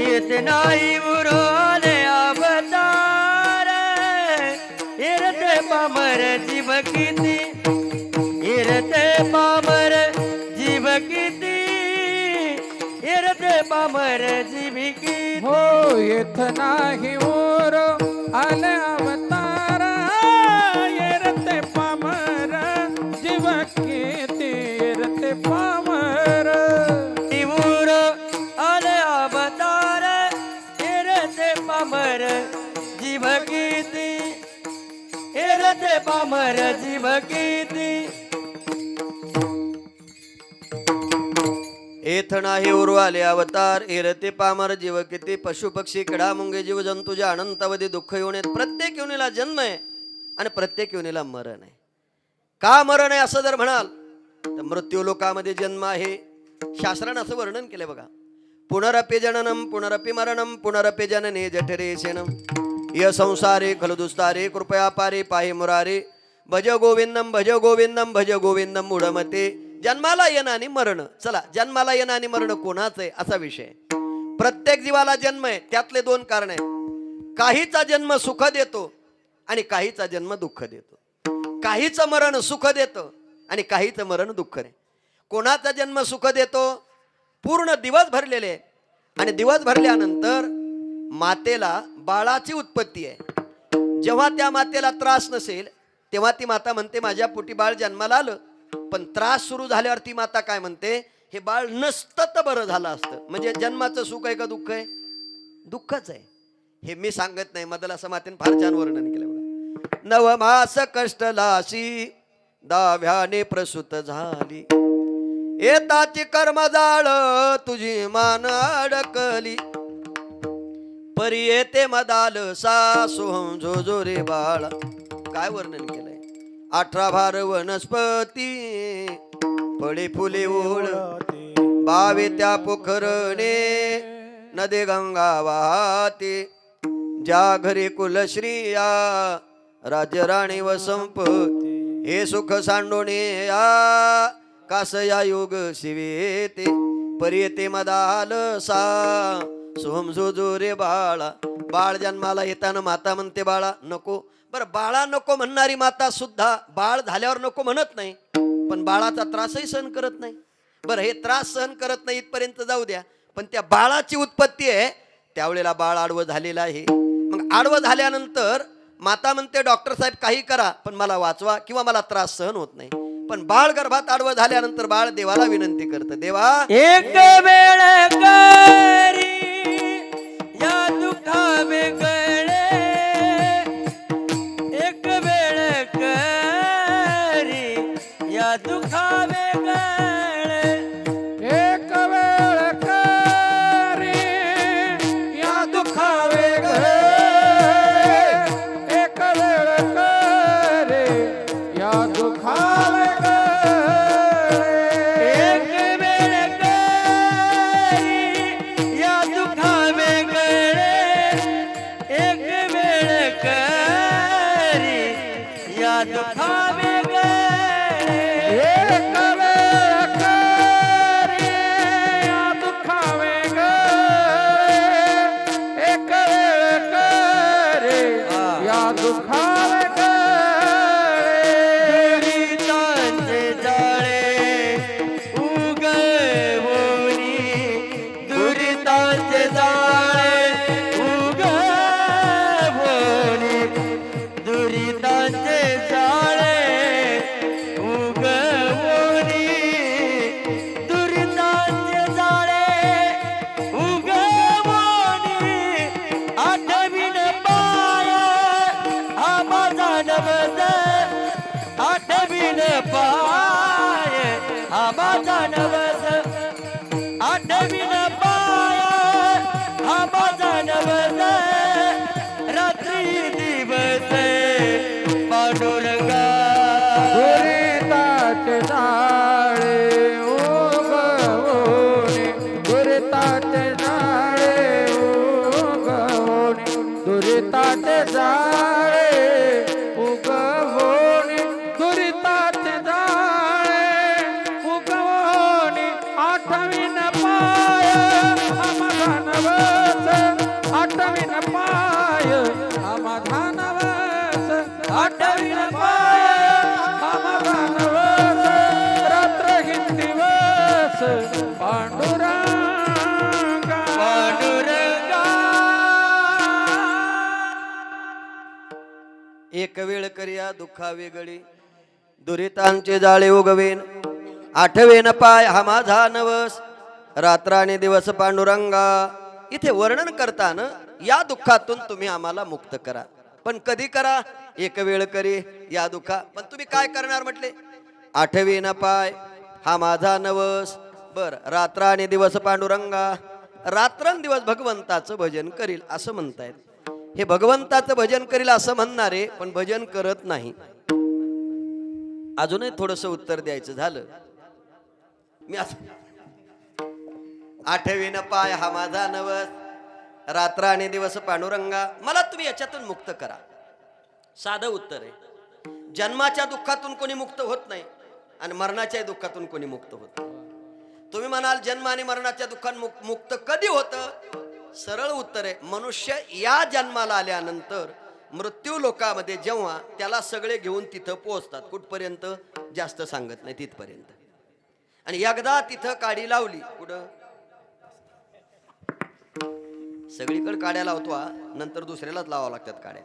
येत नाही उरोले अवतार, येरते पामर जीव किती, येरते पामर जीव किती, येरते पामर जीव किती. हो येथ नाही ओर आले अवतार, येरते पामर जीव कीर्ती, येरते पामर. निवूर आले अवतार, येरते पामर जीव किती, येरते पामर जीव किती. एथ नाही उर्वाले अवतार, एरते पामर जीव किती. पशु पक्षी किडा मुंगे जीव जंतूच्या अनंतावधी दुःख येऊन येत. प्रत्येक योनीला जन्म आहे आणि प्रत्येक योनीला मरण आहे. का मरण आहे असं जर म्हणाल तर मृत्यू लोकामध्ये जन्म आहे. शास्त्रानं असं वर्णन केलंय बघा, पुनरपि जननम पुनरपि मरणम पुनरपि जनने जठरे शेनम, य संसारे खलु दुस्तारे कृपया पारे पाहि मुरारे, भज गोविंदम भज गोविंदम भज गोविंदम मूढमते. जन्माला येणं आणि मरण. चला, जन्माला येणं आणि मरण कोणाचं आहे असा विषय. प्रत्येक जीवाला जन्म आहे, त्यातले 2 कारण आहेत. काहीचा जन्म सुख देतो आणि काहीचा जन्म दुःख देतो. काहीचं मरण सुख देतं आणि काहीचं मरण दुःख नाही. कोणाचा जन्म सुख देतो, पूर्ण दिवस भरलेले आणि दिवस भरल्यानंतर मातेला बाळाची उत्पत्ती आहे. जेव्हा त्या मातेला त्रास नसेल तेव्हा ती माता म्हणते माझ्या पोटी बाळ जन्माला आलं. पण त्रास सुरू झाल्यावर ती माता काय म्हणते, हे बाळ नसतं तर बरं झालं असतं. म्हणजे जन्माचं सुख आहे का दुःख आहे? दुःखच आहे. हे मी सांगत नाही, मदला समातीन फार छान वर्णन केलं बघा. 9 मास कष्ट लाशी दाव्याने प्रसूत झाली, येताची कर्मजाळ तुझी मान अडकली, परी येते मदाल सासोहम झोझो रे बाळा. काय वर्णन केलंय. 18 भार वनस्पती फळे फुले ओळ बावे त्या पोखरणे नदी गंगा वाहते ज्या घरी कुलश्रिया राज्यराणी व संपत्ती हे सुख सांडोणे या कास या योग शिवेते पर्यते मदाल सा सोमजो रे बाळा. बाळ जन्माला येताना माता म्हणते बाळा नको. बरं बाळा नको म्हणणारी माता सुद्धा बाळ झाल्यावर नको म्हणत नाही, पण बाळाचा त्रासही सहन करत नाही. बरं हे त्रास सहन करत नाही इथपर्यंत जाऊ द्या, पण त्या बाळाची उत्पत्ती आहे त्यावेळेला बाळ आडवं झालेलं आहे. मग आडवं झाल्यानंतर माता म्हणते डॉक्टर साहेब काही करा पण मला वाचवा किंवा मला त्रास सहन होत नाही. पण बाळ गर्भात आडवं झाल्यानंतर बाळ देवाला विनंती करतं, देवा एक वेळ करी या दुखा वेगळे, एक वेळ करी या दुखा वेगळे. एक वेळ करी या दुखा वेगळे, एक वेळ करी या दुखा वेगळे. एक वेळ करी या दुखा वेगळे, एक वेळ करी या दुखा वेगळे. एक वेळ करी या दुखा वेगळे, एक वेळ करी या दुखा वेगळे. दुरितांचे जाळे उगवोनी, दुरितांचे जाळे उगवोनी, दुरितांचे जाळे उगवोनी, दुरितांचे जाळे उगवोनी. आठवीन पाय हा माझा नवस, आठवीन पाय हा माझा नवस, आठवीन पाय हा माझा नवस. रात्री दिवस पांडुरंगा, दुरिताचे जाळे उगवणे, दुरिताचे जाळे उगवणे, दुरिताचे जाळे उगवणे, दुरिताचे जाळे उगवणे. आठवीन पाय हा माझा नवस, आठवीन पाय हा माझा नवस, आठवीन पाय हा माझा नवस. रात्र दिवस पांडुरंगा, पांडुरंगा. एक वेळ करिया दुःखा वेगळी, दुरितांचे जाळे उगवेन, आठवेन पाय हा माझा नवस, रात्र आणि दिवस पांडुरंगा. इथे वर्णन करताना या दुःखातून तुम्ही आम्हाला मुक्त करा, पण कधी करा? एक वेळ करी या दुःखा. पण तुम्ही काय करणार म्हटले? आठवेन पाय हा माझा नवस. बर, रात्र आणि दिवस पांडुरंगा, रात्रंदिवस भगवंताचं भजन करील असं म्हणतायत. हे भगवंताचं भजन करील असं म्हणणारे पण भजन करत नाही. अजूनही थोडस उत्तर द्यायचं झालं मी असं, आठवीन पाय हा माझा नवस, रात्र आणि दिवस पांडुरंगा, मला तुम्ही याच्यातून मुक्त करा. साधं उत्तर आहे. जन्माच्या दुःखातून कोणी मुक्त होत नाही आणि मरणाच्या दुःखातून कोणी मुक्त होत नाही. तुम्ही म्हणाल जन्म आणि मरणाच्या दुःखात मुक्त कधी होतं? सरळ उत्तर आहे, मनुष्य या जन्माला आल्यानंतर मृत्यू लोकामध्ये जेव्हा त्याला सगळे घेऊन तिथं पोहोचतात. कुठपर्यंत? जास्त सांगत नाही, तिथपर्यंत. आणि एकदा तिथं काडी लावली, कुठं? सगळीकडे काड्या लावतो हा, नंतर दुसऱ्यालाच लावावं लागतात काड्या.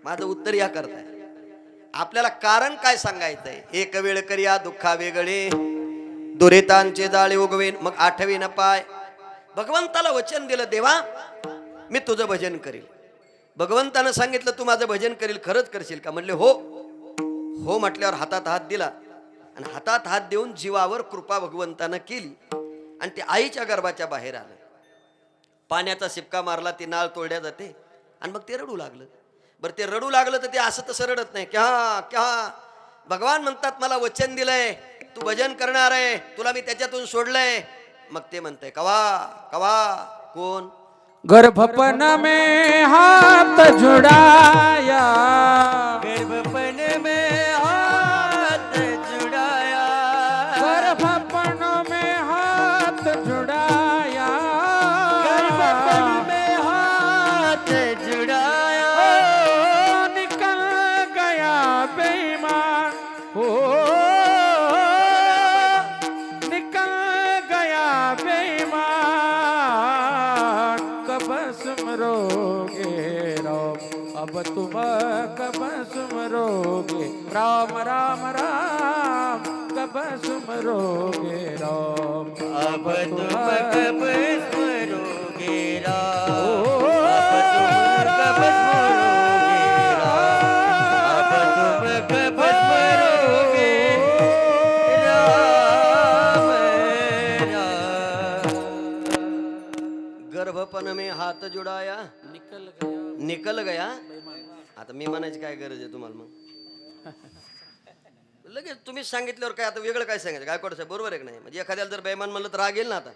माझं उत्तर या करताय. आपल्याला कारण काय सांगायचंय? एक वेळ करिया दुःखा वेगळे, दुरितांचे जाळे उगवेन, मग आठवीन पाय. भगवंताला वचन दिलं, देवा मी तुझं भजन करील. भगवंतानं सांगितलं तू माझं भजन करील, खरंच करशील का? म्हणले हो. हो म्हटल्यावर हातात हात दिला आणि हातात हात देऊन जीवावर कृपा भगवंतानं केली आणि ते आईच्या गर्भाच्या बाहेर आलं. पाण्याचा शिपका मारला, ती नाळ तोडल्या जाते आणि मग ते रडू लागलं. बरं, ते रडू लागलं तर ते असं तसं रडत नाही, क्या क्या. भगवान म्हणतात मला वचन दिलंय तू भजन करणार आहे, तुला मी त्याच्यातून सोडलंय. मग ते म्हणतंय कवा कवा कोण? गर्भपन में हाथ जुड़ाया, गर्भपन में हाथ जुड़ाया, गर्भपन में हाथ जुड़ाया, गर्भपन में हाथ जुड़ाया, ओ, निकल गया बेईमान, हो निकल गया बेईमान, कब सुमरोगे राम, अब तुम कब सुमरोगे राम राम राम, कब सुमरोगे राम, अब तुम कब स्मरोगे राम, ओ, अब तुम कब स्मरोगे राम, राम। गर्भपन में हात जुडाया, निकल गया. आता मी म्हणायची काय गरज आहे तुम्हाला? मग लगेच तुम्ही सांगितल्यावर काय आता वेगळं काय सांगायचं? गायकवाड साहेब बरोबर आहे की नाही? म्हणजे एखाद्याला जर बेईमान म्हणलं तर राग येईल ना. आता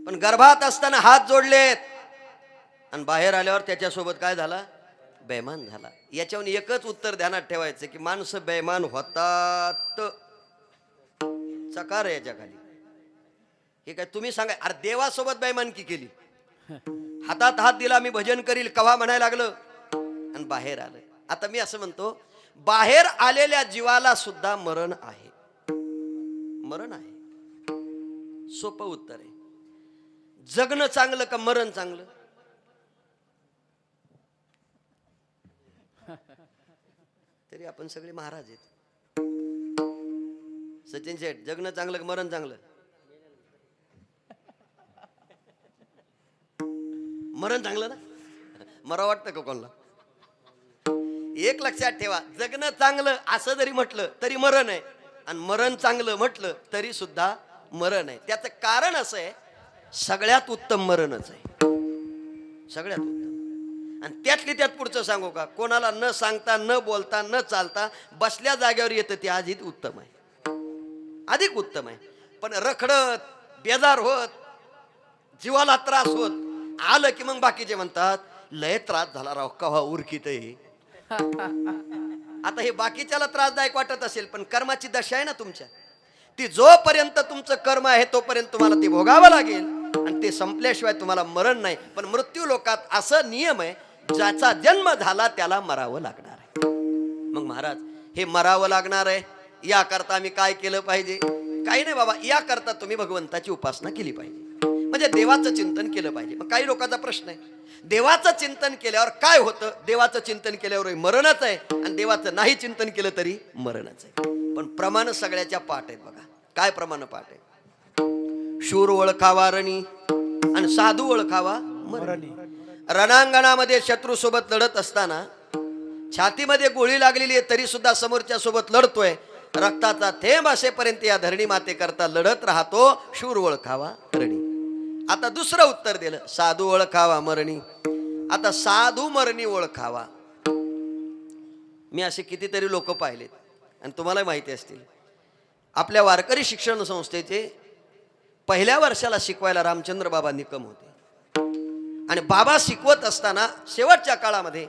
पण गर्भात असताना हात जोडलेत आणि बाहेर आल्यावर त्याच्यासोबत काय झाला? बेईमान झाला. याच्यावर एकच उत्तर ध्यानात ठेवायचं की माणसं बेईमान होतात. चकार आहे याच्या खाली. हे काय तुम्ही सांगा? अरे देवासोबत बेईमानकी केली, हातात हात दिला, मी भजन करील कवा म्हणायला लागलं आणि बाहेर आलं. आता मी असं म्हणतो, बाहेर आलेल्या जीवाला सुद्धा मरण आहे. मरण आहे. सोपं उत्तर आहे. जगणं चांगलं का मरण चांगलं? तरी आपण सगळे महाराज आहेत. सचिन शेठ, जगणं चांगलं का मरण चांगलं? मरण चांगलं ना. मरा वाटतं का कोणाला? एक लक्षात ठेवा, जगणं चांगलं असं जरी म्हटलं तरी मरण आहे, आणि मरण चांगलं म्हटलं तरी सुद्धा मरण आहे. त्याचं कारण असं आहे, सगळ्यात उत्तम मरणच आहे. सगळ्यात उत्तम. आणि त्यातली त्यात पुढचं सांगू का? कोणाला न सांगता, न बोलता, न चालता बसल्या जागेवर येतं ते अधिक उत्तम आहे. अधिक उत्तम आहे. पण रखडत, बेजार होत, जीवाला त्रास होत आलं की मग बाकीचे म्हणतात लय त्रास झाला राव, कव्हा उरकीत आहे. आता हे बाकीच्याला त्रासदायक वाटत असेल, पण कर्माची दशा आहे ना तुमच्या, ती जोपर्यंत तुमचं कर्म आहे तोपर्यंत तुम्हाला ते भोगावं लागेल, आणि ते संपल्याशिवाय तुम्हाला मरण नाही. पण मृत्यू लोकात असं नियम आहे, ज्याचा जन्म झाला त्याला मरावं लागणार आहे. मग महाराज, हे मरावं लागणार आहे, याकरता आम्ही काय केलं पाहिजे? काही नाही बाबा, याकरता तुम्ही भगवंताची उपासना केली पाहिजे, म्हणजे देवाचं चिंतन केलं पाहिजे. मग काही लोकांचा प्रश्न आहे, देवाचं चिंतन केल्यावर काय होतं? देवाचं चिंतन केल्यावर मरणच आहे, आणि देवाचं नाही चिंतन केलं तरी मरणच आहे. पण प्रमाण सगळ्याच्या पाठ आहेत बघा. काय प्रमाण पाठ आहे? शूर ओळखावा रणी, आणि साधू ओळखावा मरणी. रणांगणामध्ये शत्रू सोबत लढत असताना छातीमध्ये गोळी लागलेली आहे तरी सुद्धा समोरच्या सोबत लढतोय. रक्ताचा थेंब असेपर्यंत या धरणी माते करता लढत राहतो. शूर ओळखावा रणी. आता दुसरं उत्तर दिलं, साधू ओळखावा मरणी. आता साधू मरणी ओळखावा. मी असे कितीतरी लोक पाहिलेत, आणि तुम्हाला माहिती असतील. आपल्या वारकरी शिक्षण संस्थेचे पहिल्या वर्षाला शिकवायला रामचंद्र बाबा निकम होते, आणि बाबा शिकवत असताना शेवटच्या काळामध्ये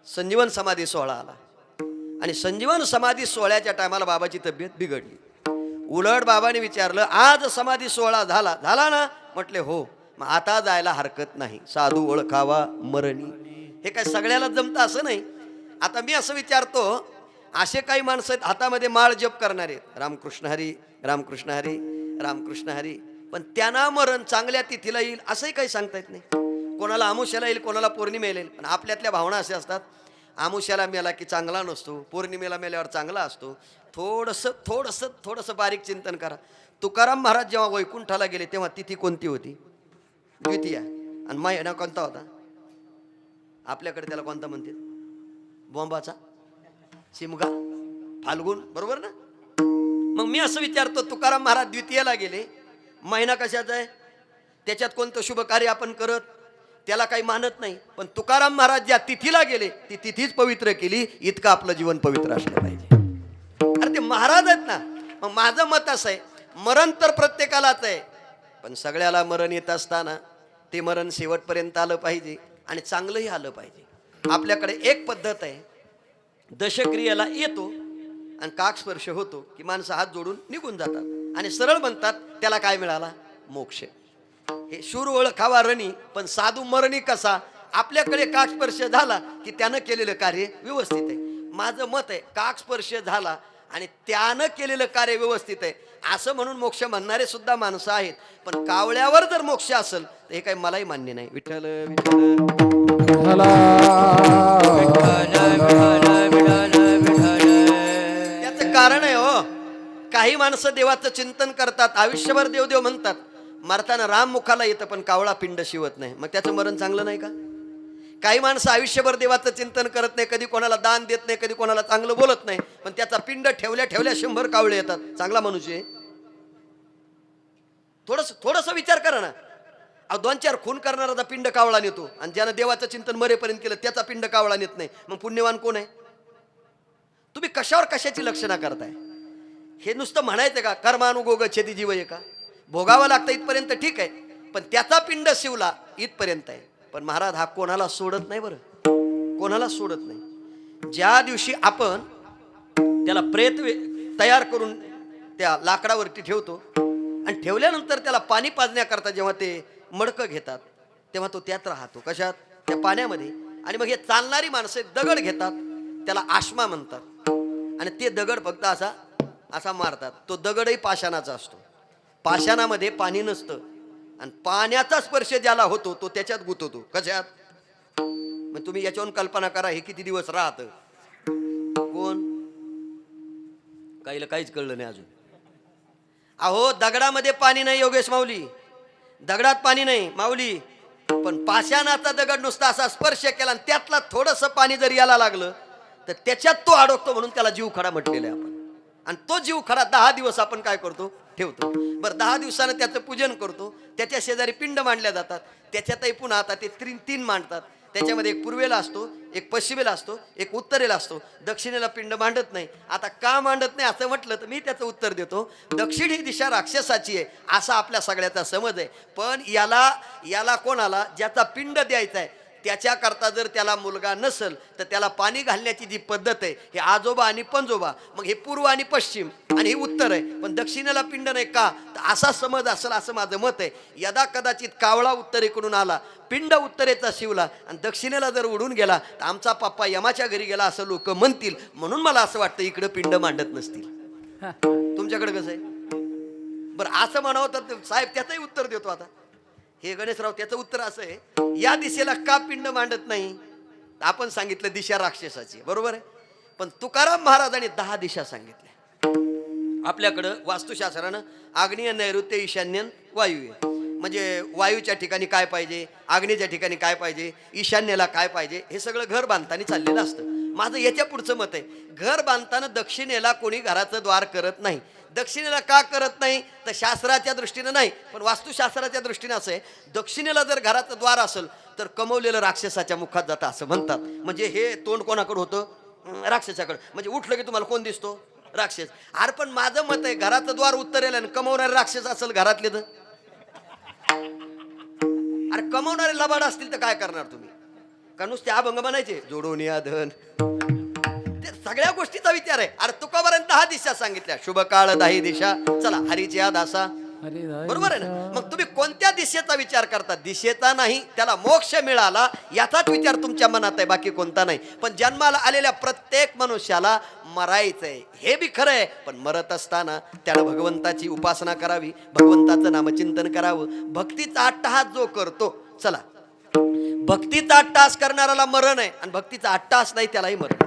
संजीवन समाधी सोहळा आला, आणि संजीवन समाधी सोहळ्याच्या टायमाला बाबाची तब्येत बिघडली. उलट बाबाने विचारलं, आज समाधी सोहळा झाला ना? म्हटले हो. मग आता जायला हरकत नाही. साधू ओळखावा मरणी. हे काय सगळ्याला जमतं असं नाही. आता मी असं विचारतो, असे काही माणसं आहेत हातामध्ये माळ जप करणारे, रामकृष्ण हरी रामकृष्ण हरी रामकृष्ण हरी, पण त्यांना मरण चांगल्या तिथीला येईल असंही काही सांगता येत नाही. कोणाला अमावस्याला येईल, कोणाला पौर्णिमेला येईल. पण आपल्यातल्या भावना अशा असतात, अमावस्याला मेला की चांगला नसतो, पौर्णिमेला मेल्यावर चांगला असतो. थोडंसं थोडंसं थोडंसं बारीक चिंतन करा. तुकाराम महाराज जेव्हा वैकुंठाला गेले तेव्हा तिथी कोणती होती? द्वितीया. आणि महिना कोणता होता? आपल्याकडे त्याला कोणता म्हणते? बोंबाचा, शिमगा, फाल्गुन, बरोबर ना? मग मी असं विचारतो, तुकाराम महाराज द्वितीयेला गेले, महिना कशाचा आहे? त्याच्यात कोणतं शुभ कार्य आपण करत त्याला काही मानत नाही. पण तुकाराम महाराज ज्या तिथीला गेले ती तिथीच पवित्र केली. इतकं आपलं जीवन पवित्र असलं पाहिजे. अरे ते महाराज आहेत ना, मग माझं मत असं आहे, मरण तर प्रत्येकालाच आहे, पण सगळ्याला मरण येत असताना ते मरण शेवटपर्यंत आलं पाहिजे आणि चांगलंही आलं पाहिजे. आपल्याकडे एक पद्धत आहे, दशक्रियेला येतो आणि काकस्पर्श होतो की माणसं हात जोडून निघून जातात आणि सरळ म्हणतात त्याला काय मिळाला? मोक्ष. हे शूर ओळखावा रणी, पण साधू मरणी कसा? आपल्याकडे काकस्पर्श झाला की त्यानं केलेलं कार्य व्यवस्थित आहे. माझं मत आहे, काकस्पर्श झाला आणि त्यानं केलेलं कार्य व्यवस्थित आहे असं म्हणून मोक्ष म्हणणारे सुद्धा माणसं आहेत, पण कावळ्यावर जर मोक्ष असेल तर हे काही मलाही मान्य नाही. विठ्ठल विठ्ठल विठ्ठला. त्याचं कारण आहे हो, काही माणसं देवाचं चिंतन करतात, आयुष्यभर देवदेव म्हणतात, मरताना राम मुखाला येतं पण कावळा पिंड शिवत नाही, मग त्याचं मरण चांगलं नाही का? काही माणसं आयुष्यभर देवाचं चिंतन करत नाही, कधी कोणाला दान देत नाही, कधी कोणाला चांगलं बोलत नाही, पण त्याचा पिंड ठेवल्या ठेवल्या 100 कावळे येतात. चांगला मनुष्य आहे? थोडस विचार करा ना. 2-4 खून करणारा पिंड कावळा नेतो आणि ज्यानं देवाचं चिंतन मरेपर्यंत केलं त्याचा पिंड कावळा नेत नाही, मग पुण्यवान कोण आहे? तुम्ही कशावर कशाची लक्षणा करताय? हे नुसतं म्हणायचं का कर्मानुगोग छेदी जीव आहे का? भोगावं लागतं इथपर्यंत ठीक आहे, पण त्याचा पिंड शिवला इथपर्यंत आहे. पण महाराज हा कोणाला सोडत नाही, बरं, कोणाला सोडत नाही. ज्या दिवशी आपण त्याला प्रेत तयार करून त्या लाकडावरती ठेवतो आणि ठेवल्यानंतर त्याला पाणी पाजण्याकरता जेव्हा ते मडकं घेतात तेव्हा तो त्यात राहतो. कशात? त्या पाण्यामध्ये. आणि मग हे चालणारी माणसं दगड घेतात, त्याला आश्मा म्हणतात, आणि ते दगड फक्त असा असा मारतात. तो दगडही पाषाणाचा असतो, पाषाणामध्ये पाणी नसतं आणि पाण्याचा स्पर्श ज्याला होतो तो त्याच्यात गुंतवतो. कशात? मग तुम्ही याच्यावरून कल्पना करा हे किती दिवस राहतं. कोण? काहीला काहीच कळलं नाही अजून. अहो दगडामध्ये पाणी नाही योगेश माऊली, दगडात पाणी नाही माऊली, पण पाषाणाचा दगड नुसता असा स्पर्श केला आणि त्यातला थोडंसं पाणी जर यायला लागलं तर त्याच्यात तो अडकतो, म्हणून त्याला जीवखडा म्हटलेला आहे आपण. आणि तो जीवखडा 10 दिवस आपण काय करतो? ठेवतो. बरं 10 दिवसानं त्याचं पूजन करतो, त्याच्या शेजारी पिंड मांडल्या जातात, त्याच्यातही पुन्हा आता ते 3 मांडतात. त्याच्यामध्ये एक पूर्वेला असतो, एक पश्चिमेला असतो, एक उत्तरेला असतो. दक्षिणेला पिंड मांडत नाही. आता का मांडत नाही असं म्हटलं तर मी त्याचं उत्तर देतो. दक्षिण ही दिशा राक्षसाची आहे असा आपल्या सगळ्याचा समज आहे, पण याला कोणाला? ज्याचा पिंड द्यायचा आहे त्याच्याकरता जर त्याला मुलगा नसेल तर त्याला पाणी घालण्याची जी पद्धत आहे हे आजोबा आणि पंजोबा, मग हे पूर्व आणि पश्चिम आणि हे उत्तर आहे, पण दक्षिणेला पिंड नाही का? तर असा समज असेल असं माझं मत आहे. यदा कदाचित कावळा उत्तरेकडून आला, पिंड उत्तरेचा शिवला आणि दक्षिणेला जर उडून गेला तर आमचा पप्पा यमाच्या घरी गेला असं लोक म्हणतील, म्हणून मला असं वाटतं इकडं पिंड मांडत नसतील. तुमच्याकडे कसं आहे? बरं असं म्हणावं तर साहेब त्याचंही उत्तर देतो. आता हे गणेशराव त्याचं उत्तर असं आहे, या दिशेला का पिंड मांडत नाही? आपण सांगितलं दिशा राक्षसाची, बरोबर आहे, पण तुकाराम महाराजांनी 10 दिशा सांगितल्या. आपल्याकडं वास्तुशास्त्रानं आग्नेय, नैऋत्य, ईशान्य, वायू आहे. म्हणजे वायूच्या ठिकाणी काय पाहिजे, आग्नेयच्या ठिकाणी काय पाहिजे, ईशान्येला काय पाहिजे, हे सगळं घर बांधताना चाललेलं असतं. माझं याच्या पुढचं मत आहे, घर बांधताना दक्षिणेला कोणी घराचं द्वार करत नाही. दक्षिणेला का करत नाही तर शास्त्राच्या दृष्टीनं नाही, पण वास्तुशास्त्राच्या दृष्टीनं असं आहे, दक्षिणेला जर घराचं द्वार असेल तर कमवलेलं राक्षसाच्या मुखात जातं असं म्हणतात. म्हणजे हे तोंड कोणाकडे होतं? राक्षसाकडे. म्हणजे उठलं की तुम्हाला कोण दिसतो? राक्षस. अरे पण माझं मत आहे, घराचं द्वार उत्तरेला आणि कमवणारे राक्षस असेल घरातले तर, अरे कमवणारे लबाड असतील तर काय करणार तुम्ही? का नुसते अभंग म्हणायचे जोडून या धन? सगळ्या गोष्टीचा विचार आहे. अरे तुकापर्यंत 10 दिशा सांगितल्या, शुभ काळ 10 दिशा, चला हरीची या दासा, बरोबर आहे ना? मग तुम्ही कोणत्या दिशेचा विचार करता? दिशेचा नाही, त्याला मोक्ष मिळाला याचाच विचार तुमच्या मनात आहे, बाकी कोणता नाही. पण जन्माला आलेल्या प्रत्येक मनुष्याला मरायचंय हे बी खरं आहे, पण मरत असताना त्याला भगवंताची उपासना करावी, भगवंताचं नामचिंतन करावं. भक्तीचा अट्टहास जो करतो, चला भक्तीचा अट्टहास करणाऱ्याला मरण आहे आणि भक्तीचा अट्टहास नाही त्यालाही मरण.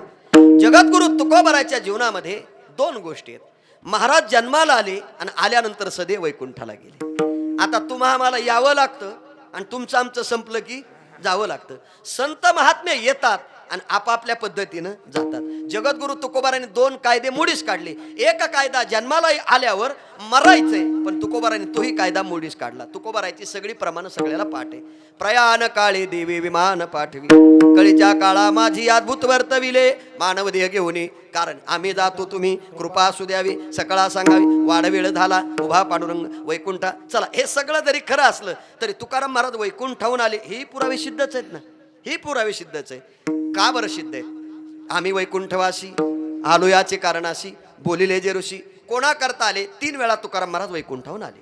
जगद्गुरु तुकोबाराच्या जीवनामध्ये 2 गोष्टी आहेत. महाराज जन्माला आले आणि आल्यानंतर सदैव वैकुंठाला गेले. आता तुम्हा आम्हाला यावं लागतं आणि तुमचं आमचं संपलं की जावं लागतं. संत महात्मे येतात आणि आपापल्या पद्धतीनं जातात. जगद्गुरु तुकोबारांनी 2 कायदे मोडीस काढले. एक कायदा जन्माला आल्यावर मरायचंय, पण तुकोबारांनी तोही कायदा मोडीस काढला. तुकोबाराची सगळी प्रमाण सगळ्याला पाठ आहे. प्रयाण काळी देवी विमान पाठवी, कळीच्या काळा माझी अद्भुत वर्तविले, मानव देह घेऊन कारण आम्ही जातो तुम्ही कृपा असू द्यावी, सकळा सांगावी, वाडवेळ झाला उभा पांडुरंग वैकुंठा. चला, हे सगळं जरी खरं असलं तरी तुकाराम महाराज वैकुंठाहून आले ही पुरावे सिद्धच आहेत ना. ही पुरावे सिद्धच आहे. का बरं सिद्ध आहेत? आम्ही वैकुंठवासी आलो याचे कारणाशी, बोलिले जे ऋषी कोणा करता आले. 3 वेळा तुकाराम महाराज वैकुंठाहून आले.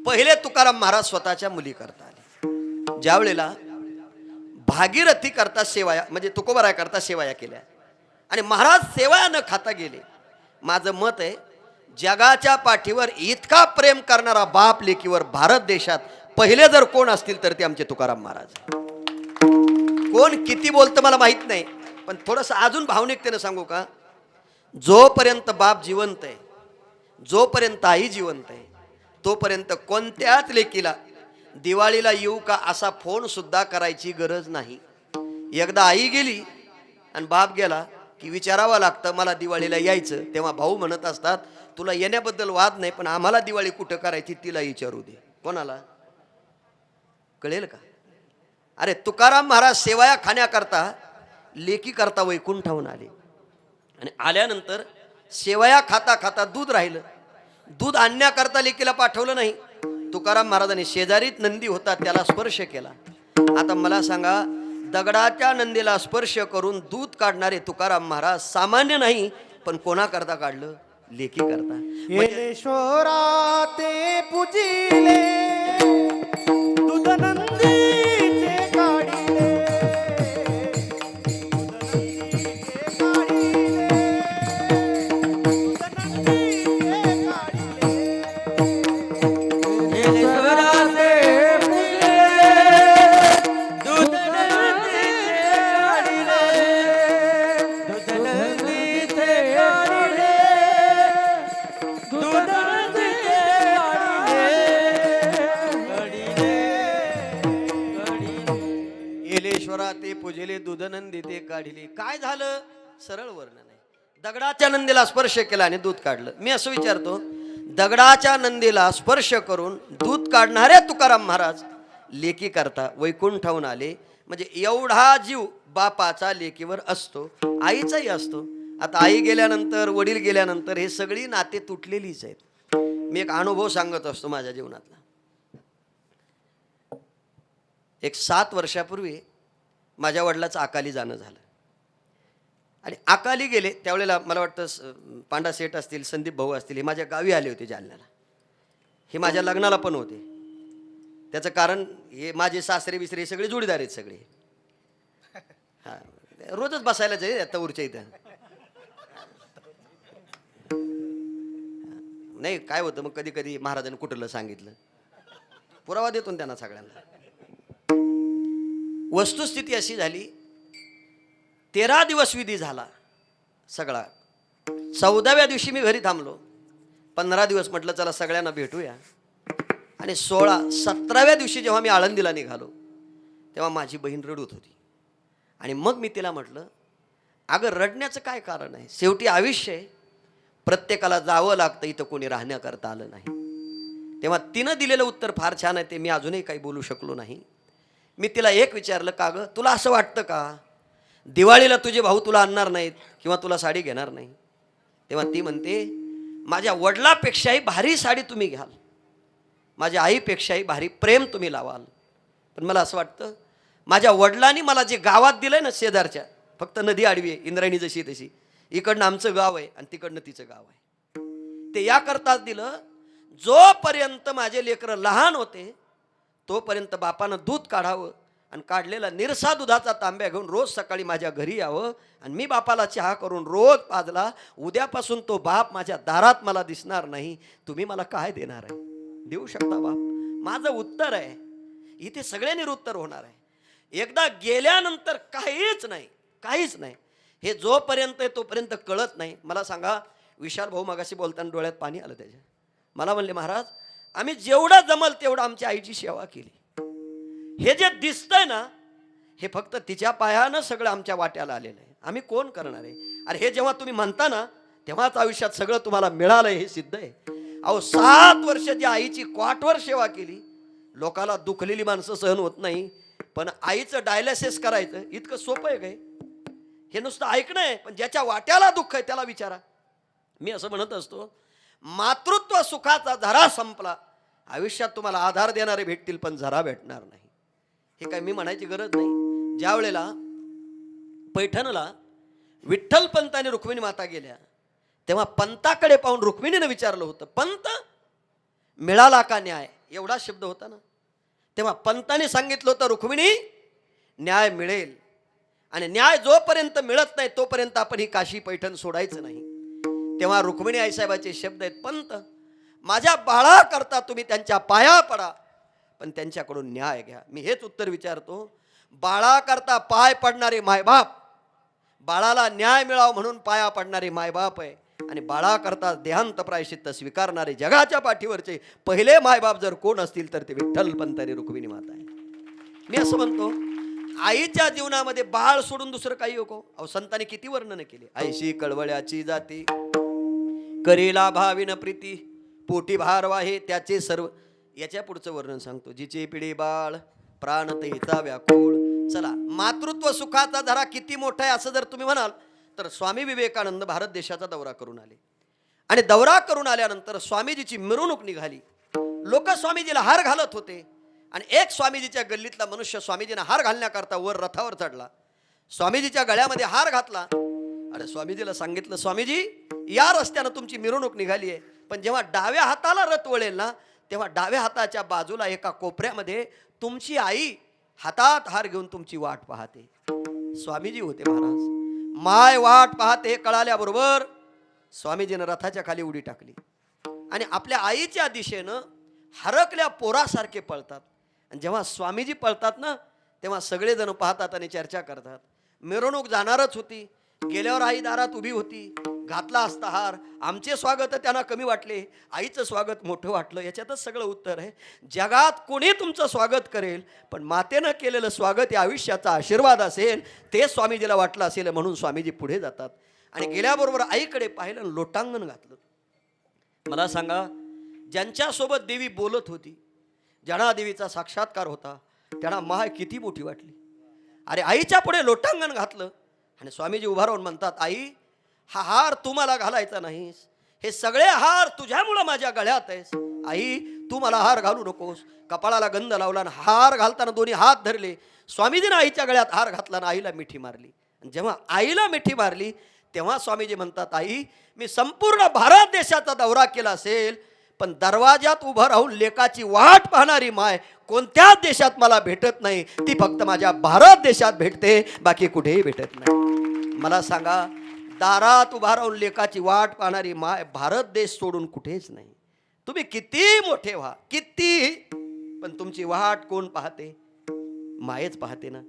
पहिले तुकाराम महाराज स्वतःच्या मुली करता आले. ज्या वेळेला भागीरथी करता सेवाया म्हणजे तुकोबाराय करता सेवाया केल्या आणि महाराज सेवाया न खाता गेले. माझं मत आहे, जगाच्या पाठीवर इतका प्रेम करणारा बाप लेकीवर भारत देशात पहिले जर कोण असतील तर ते आमचे तुकाराम महाराज. कोण किती बोलतं मला माहित नाही, पण थोडंसं अजून भावनिकतेनं सांगू का. जोपर्यंत बाप जिवंत आहे, जोपर्यंत आई जिवंत आहे, तोपर्यंत कोणत्याच लेकीला दिवाळीला येऊ का असा फोन सुद्धा करायची गरज नाही. एकदा आई गेली आणि बाप गेला की विचारावं लागतं मला दिवाळीला यायचं. तेव्हा भाऊ म्हणत असतात तुला येण्याबद्दल वाद नाही, पण आम्हाला दिवाळी कुठं करायची तिला विचारू दे. कोणाला कळेल का? अरे तुकाराम महाराज सेवाया खाण्याकरता लेकी करता वैकुंठाहून आले आणि आल्यानंतर सेवाया खाता खाता दूध राहिलं. दूध आणण्याकरता लेकीला पाठवलं नाही. तुकाराम महाराजांनी शेजारीत नंदी होता त्याला स्पर्श केला. आता मला सांगा, दगडाच्या नंदीला स्पर्श करून दूध काढणारे तुकाराम महाराज सामान्य नाही, पण कोणा करता काढलं? लेकी करता. येलेश्वरा ते पूजिले दूध नंदीचे काढिले, ते पूजले दूधनंदी ते काढिले. काय झालं? सरळ वर्णन आहे. दगडाच्या नंदीला स्पर्श केला आणि दूध काढलं. मी असं विचारतो, दगडाच्या नंदीला स्पर्श करून दूध काढणाऱ्या तुकाराम महाराज लेकी करता वैकुंठाहून आले. म्हणजे एवढा जीव बापाचा लेकीवर असतो, आईचाही असतो. आता आई गेल्यानंतर, वडील गेल्यानंतर हे सगळी नाते तुटलेलीच आहेत. मी एक अनुभव सांगत असतो माझ्या जीवनातला. एक 7 वर्षापूर्वी माझ्या वडिलाचं अकाली जाणं झालं आणि अकाली गेले त्यावेळेला मला वाटतं पांडा सेठ असतील, संदीप भाऊ असतील, हे माझ्या गावी आले होते जालन्याला. हे माझ्या लग्नाला पण होते. त्याचं कारण हे माझे सासरे बिसरे हे सगळे जोडीदार आहेत सगळे. हां, रोजच बसायला जाईल आता उरच्या इथं. नाही काय होतं मग, कधी कधी महाराजांनी कुठलं सांगितलं पुरावा देतो ना त्यांना सगळ्यांना. वस्तुस्थिती अशी झाली, 13 दिवस विधी झाला सगळा. 14व्या दिवशी मी घरी थांबलो. 15 दिवस म्हटलं चला सगळ्यांना भेटूया. आणि 17व्या दिवशी जेव्हा मी आळंदीला निघालो तेव्हा माझी बहीण रडत होती. आणि मग मी तिला म्हटलं, अगं रडण्याचं काय कारण आहे? शेवटी आयुष्य आहे, प्रत्येकाला जावं लागतं, इथं कोणी राहण्याकरता आलं नाही. तेव्हा तिनं दिलेलं उत्तर फार छान आहे, ते मी अजूनही काही बोलू शकलो नाही. मी तिला एक विचारलं, का गं तुला असं वाटतं का दिवाळीला तुझे भाऊ तुला आणणार नाहीत किंवा तुला साडी घेणार नाही? तेव्हा ती म्हणते, माझ्या वडिलापेक्षाही भारी साडी तुम्ही घ्याल, माझ्या आईपेक्षाही भारी प्रेम तुम्ही लावाल, पण मला असं वाटतं माझ्या वडिलांनी मला जे गावात दिलंय ना शेजारच्या, फक्त नदी आडवी आहे, इंद्रायणी जशी तशी, इकडनं आमचं गाव आहे आणि तिकडनं तिचं गाव आहे, ते याकरताच दिलं जोपर्यंत माझे लेकरं लहान होते तोपर्यंत बापानं दूध काढावं आणि काढलेला निरसा दुधाचा तांब्या घेऊन रोज सकाळी माझ्या घरी यावं आणि मी बापाला चहा करून रोज पाजला. उद्यापासून तो बाप माझ्या दारात मला दिसणार नाही, तुम्ही मला काय देणार आहे? देऊ शकता बाप? माझं उत्तर आहे, इथे सगळे निरुत्तर होणार आहे. एकदा गेल्यानंतर काहीच नाही, काहीच नाही. हे जोपर्यंत आहे तोपर्यंत कळत नाही. मला सांगा, विशाल भाऊ मगाशी बोलताना डोळ्यात पाणी आलं त्याच्या. मला म्हणले, महाराज आम्ही जेवढं जमल तेवढं आमच्या आईची सेवा केली. हे जे दिसतंय ना, हे फक्त तिच्या पायानं सगळं आमच्या वाट्याला आलेलं आहे. आम्ही कोण करणार आहे? अरे हे जेव्हा तुम्ही म्हणता ना, तेव्हाच आयुष्यात सगळं तुम्हाला मिळालंय हे सिद्ध आहे. अहो 7 वर्ष जी आईची क्वाटवर सेवा केली, लोकाला दुखलेली माणसं सहन होत नाही, पण आईचं डायलिसिस करायचं इतकं सोपं आहे काय? हे नुसतं ऐकणं आहे, पण ज्याच्या वाट्याला दुःख आहे त्याला विचारा. मी असं म्हणत असतो, मातृत्व सुखाचा झरा संपला, आयुष्यात तुम्हाला आधार देणारे भेटतील पण झरा भेटणार नाही. हे काय मी म्हणायची गरज नाही. ज्या वेळेला पैठणला विठ्ठल पंत आणि रुक्मिणी माता गेल्या, तेव्हा पंताकडे पाहून रुक्मिणीने विचारलं होतं, पंत मिळाला का न्याय? एवढा शब्द होता ना. तेव्हा पंताने सांगितलं होतं, रुक्मिणी न्याय मिळेल, आणि न्याय जोपर्यंत मिळत नाही तोपर्यंत आपण ही काशी पैठण सोडायचं नाही. तेव्हा रुक्मिणी आईसाहेबाचे शब्द आहेत, पंत माझ्या बाळाकरता तुम्ही त्यांच्या पाया पडा, पण त्यांच्याकडून न्याय घ्या. मी हेच उत्तर विचारतो, बाळाकरता पाय पडणारे मायबाप, बाळाला न्याय मिळावा म्हणून पाया पडणारे मायबाप आहे, आणि बाळाकरता देहांत प्रायश्चित्त स्वीकारणारे जगाच्या पाठीवरचे पहिले मायबाप जर कोण असतील तर ते विठ्ठल पंत आणि रुक्मिणी माता आहे. मी असं म्हणतो, आईच्या जीवनामध्ये बाळ सोडून दुसरं काही नको. अहो संतांनी किती वर्णन केले. आईशी कळवळ्याची जाती, करीला भाविन प्रीती, पोटी भार वाहे त्याचे सर्व. याच्या पुढचं वर्णन सांगतो, जिचे पिढी बाळ प्राणतेचा व्याकुळ. चला, मातृत्व सुखाचा झरा किती मोठा आहे असं जर तुम्ही म्हणाल तर स्वामी विवेकानंद भारत देशाचा दौरा करून आले, आणि दौरा करून आल्यानंतर स्वामीजीची मिरवणूक निघाली. लोक स्वामीजीला हार घालत होते, आणि एक स्वामीजीच्या गल्लीतला मनुष्य स्वामीजींना हार घालण्याकरता वर रथावर चढला, स्वामीजीच्या गळ्यामध्ये हार घातला. अरे स्वामीजीला सांगितलं, स्वामीजी या रस्त्यानं तुमची मिरवणूक निघाली आहे, पण जेव्हा डाव्या हाताला रथ वळेल ना, तेव्हा डाव्या हाताच्या बाजूला एका कोपऱ्यामध्ये तुमची आई हातात हार घेऊन तुमची वाट पाहते. स्वामीजी होते महाराज. माय वाट पाहते हे कळाल्याबरोबर स्वामीजीनं रथाच्या खाली उडी टाकली, आणि आपल्या आईच्या दिशेनं हरकल्या पोरासारखे पळतात. आणि जेव्हा स्वामीजी पळतात ना, तेव्हा सगळेजण पाहतात आणि चर्चा करतात. मिरवणूक जाणारच होती, गेल्यावर आई दारात उभी होती, घातला असता हार. आमचे स्वागत त्यांना कमी वाटले, आईचं स्वागत मोठं वाटलं. याच्यातच सगळं उत्तर आहे. जगात कोणी तुमचं स्वागत करेल, पण मातेनं केलेलं स्वागत हे आयुष्याचा आशीर्वाद असेल, ते स्वामीजीला वाटलं असेल, म्हणून स्वामीजी पुढे जातात. आणि गेल्याबरोबर आईकडे पाहिलं, लोटांगण घातलं. मला सांगा, ज्यांच्यासोबत देवी बोलत होती, ज्यांना देवीचा साक्षात्कार होता, त्यांना माय किती मोठी वाटली. अरे आईच्या पुढे लोटांगण घातलं, आणि स्वामीजी उभा राहून म्हणतात, आई हा हार तू मला घालायचा नाहीस, हे सगळे हार तुझ्यामुळं माझ्या गळ्यात आहेस. आई तू मला हार घालू नकोस. कपाळाला गंध लावला, हार घालताना दोन्ही हात धरले. स्वामीजीने आईच्या गळ्यात हार घातला आणि आईला मिठी मारली. जेव्हा आईला मिठी मारली तेव्हा स्वामीजी म्हणतात, आई मी संपूर्ण भारत देशाचा दौरा केला असेल, पण दरवाजात उभं राहून लेकाची वाट पाहणारी माय कोणत्याच देशात मला भेटत नाही. ती फक्त माझ्या भारत देशात भेटते, बाकी कुठेही भेटत नाही. मला सांगा, दारात उभा राहून लेकाची वाट पाहणारी माय भारत देश सोडून कुठेच नाही. तुम्ही किती मोठे व्हा, किती, पण तुमची वाट कोण पाहते? मायच पाहते ना.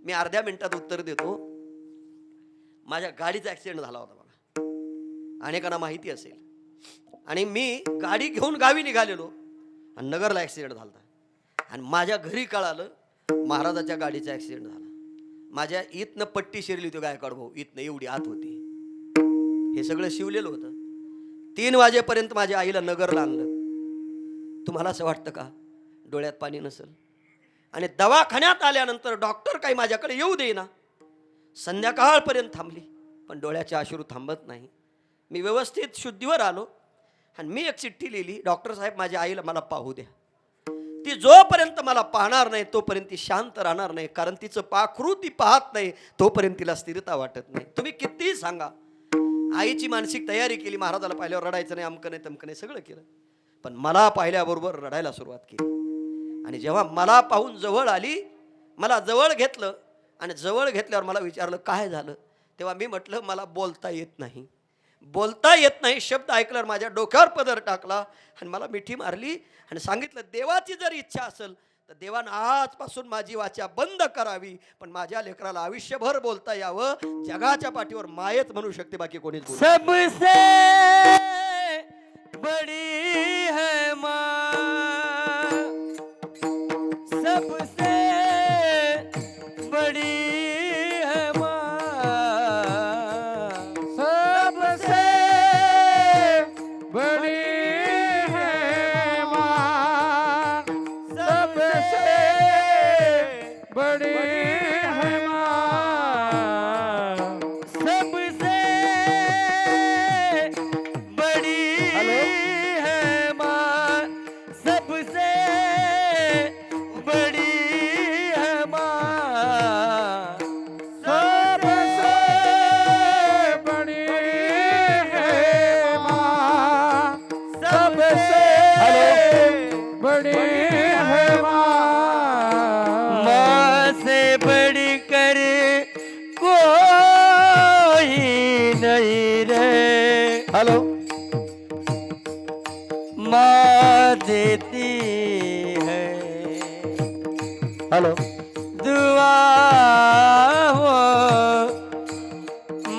मी अर्ध्या मिनिटात उत्तर देतो. माझ्या गाडीचा ॲक्सिडेंट झाला होता बघा, अनेकांना माहिती असेल. आणि मी गाडी घेऊन गावी निघालेलो, आणि नगरला ॲक्सिडेंट झाला. आणि माझ्या घरी कळालं महाराजाच्या गाडीचा ॲक्सिडेंट झाला. माझ्या इथनं पट्टी शिरली होती, गायकवाड भाऊ इथनं एवढी आत होती. हे सगळं शिवलेलं होतं. 3 वाजेपर्यंत माझ्या आईला नगरला आणलं. तुम्हाला असं वाटतं का डोळ्यात पाणी नसेल? आणि दवाखान्यात आल्यानंतर डॉक्टर काही माझ्याकडे येऊ देईना. संध्याकाळपर्यंत थांबली, पण डोळ्याचे अश्रू थांबत नाही. मी व्यवस्थित शुद्धीवर आलो, आणि मी एक चिठ्ठी लिहिली, डॉक्टर साहेब माझ्या आईला मला पाहू द्या. ती जोपर्यंत मला पाहणार नाही तोपर्यंत ती शांत राहणार नाही, कारण तिचं पाखरू ती पाहत नाही तोपर्यंत तिला स्थिरता वाटत नाही. तुम्ही कितीही सांगा. आईची मानसिक तयारी केली, महाराजाला पाहिल्यावर रडायचं नाही, अमकं नाही तमकं नाही सगळं केलं, पण मला पाहिल्याबरोबर रडायला सुरुवात केली. आणि जेव्हा मला पाहून जवळ आली, मला जवळ घेतलं, आणि जवळ घेतल्यावर मला विचारलं काय झालं. तेव्हा मी म्हटलं मला बोलता येत नाही. बोलता येत नाही शब्द ऐकल्यावर माझ्या डोक्यावर पदर टाकला, आणि मला मिठी मारली, आणि सांगितलं देवाची जर इच्छा असेल तर देवानं आजपासून माझी वाचा बंद करावी, पण माझ्या लेकराला आयुष्यभर बोलता यावं. जगाच्या पाठीवर मायच म्हणू शकते, बाकी कोणीच बोलू शकत नाही. सबसे बड़ी है माँ, सबसे बड़ी हॅलो माँ देती है हॅलो दुआ वो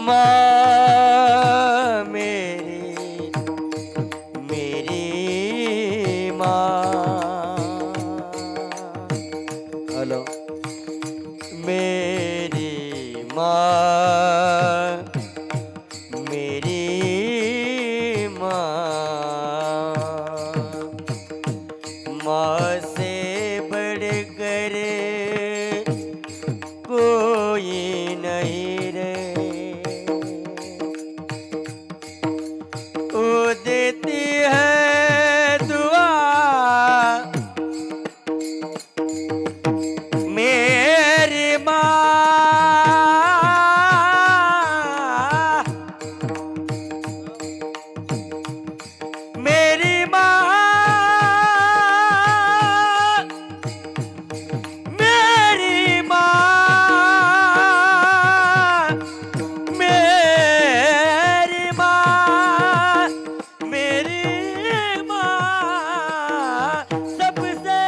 माँ मेरी मेरी माँ हॅलो मेरी माँ मेरी माँ माँ से बढ़कर कोई नहीं रे वो देती है दुआ मेरी माँ मेरी माँ मेरी माँ मेरी माँ मेरी माँ सबसे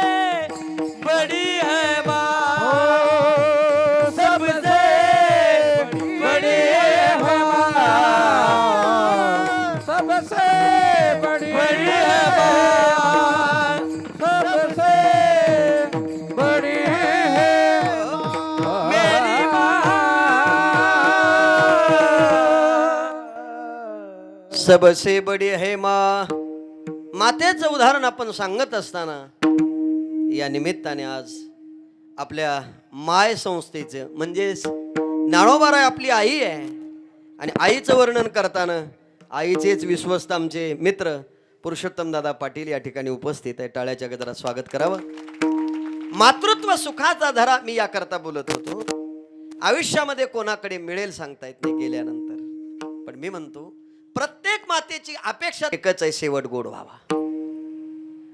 बड़ी है माँ सबसे बड़ी है माँ सबसे बड़ी बड़ी है माँ सबसे बड़ी है मेरी माँ सबसे बडी आहे माँ. मातेचं उदाहरण आपण सांगत असताना या निमित्ताने आज आपल्या माय संस्थेचं म्हणजेच ज्ञानोबाराय आपली आई आहे आणि आईचं वर्णन करताना आईचेच विश्वस्त आमचे मित्र पुरुषोत्तम दादा पाटील या ठिकाणी उपस्थित आहे. टाळ्याच्या गजरात स्वागत करावं. मातृत्व सुखाचा धरा मी याकरता बोलत होतो. आयुष्यामध्ये कोणाकडे मिळेल सांगता येत नाही गेल्यानंतर, पण मी म्हणतो प्रत्येक मातेची अपेक्षा एकच आहे, शेवट गोड व्हावा.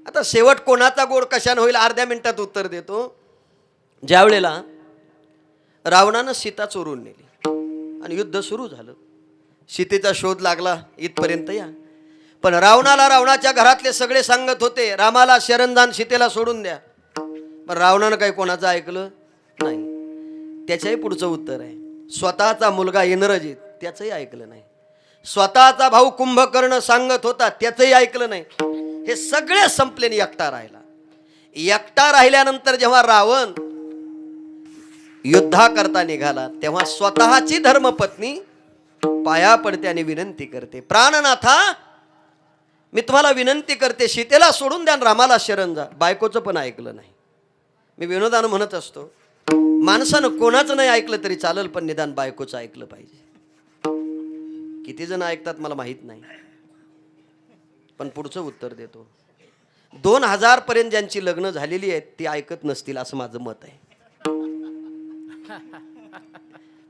आता शेवट कोणाचा गोड कशाने होईल अर्ध्या मिनिटात उत्तर देतो. ज्या वेळेला रावणानं सीता चोरून नेली आणि युद्ध सुरू झालं, सीतेचा शोध लागला इथपर्यंत या, पण रावणाला रावणाच्या घरातले सगळे सांगत होते रामाला शरणदान सीतेला सोडून द्या, पण रावणानं काही कोणाचं ऐकलं नाही. त्याच्याही पुढचं उत्तर आहे, स्वतःचा मुलगा इंद्रजित त्याचंही ऐकलं नाही, स्वतःचा भाऊ कुंभकर्ण सांगत होता त्याचंही ऐकलं नाही. हे सगळे संपलेने एकटा राहिला. एकटा राहिल्यानंतर जेव्हा रावण युद्धा करता निघाला तेव्हा स्वतःची धर्मपत्नी पाया पडते आणि विनंती करते, प्राणनाथा मी तुम्हाला विनंती करते सीतेला सोडून द्या, रामाला शरण जा. बायकोचं पण ऐकलं नाही. मी विनोदानं म्हणत असतो माणसानं कोणाचं नाही ऐकलं तरी चालेल, पण निदान बायकोचं ऐकलं पाहिजे. किती जण ऐकतात मला माहित नाही, पण पुढचं उत्तर देतो. 2000 पर्यंत ज्यांची लग्न झालेली आहेत ती ऐकत नसतील असं माझं मत आहे,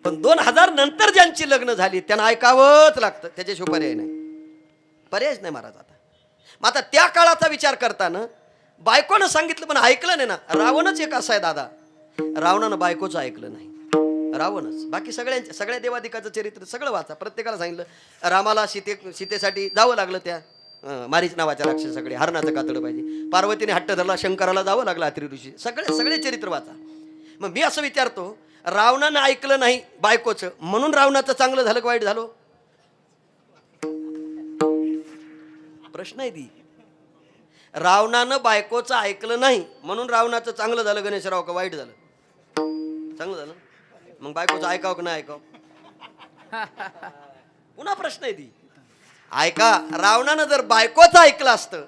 पण 2000 नंतर ज्यांची लग्न झाली त्यांना ऐकावंच लागतं, त्याच्याशिवाय पर्याय नाही. पर्यायच नाही महाराज. मग आता त्या काळाचा विचार करताना बायकोनं सांगितलं पण ऐकलं नाही ना. रावणच एक असा आहे दादा, रावणानं बायकोचं ऐकलं नाही, रावणच. बाकी सगळ्या देवादिकाचं चरित्र सगळं वाचा, प्रत्येकाला सांगितलं रामाला सीतेसाठी जावं लागलं त्या मारीच नावाच्या राक्षसाकडे, हरणाचं कातडं पाहिजे. पार्वतीने हट्ट धरला, शंकराला जावं लागलं अत्रि ऋषी. सगळे चरित्र वाचा. मग मी असं विचारतो, रावणानं ऐकलं नाही बायकोचं म्हणून रावणाचं चांगलं झालं का वाईट झालं? प्रश्न आहे ती. रावणानं बायकोचं ऐकलं नाही म्हणून रावणाचं चांगलं झालं गणेशराव का वाईट झालं? चांगलं झालं. मग बायकोचं ऐकावं का नाही ऐकावं? पुन्हा प्रश्न आहे ती. ऐका, रावणानं जर बायकोचं ऐकलं असतं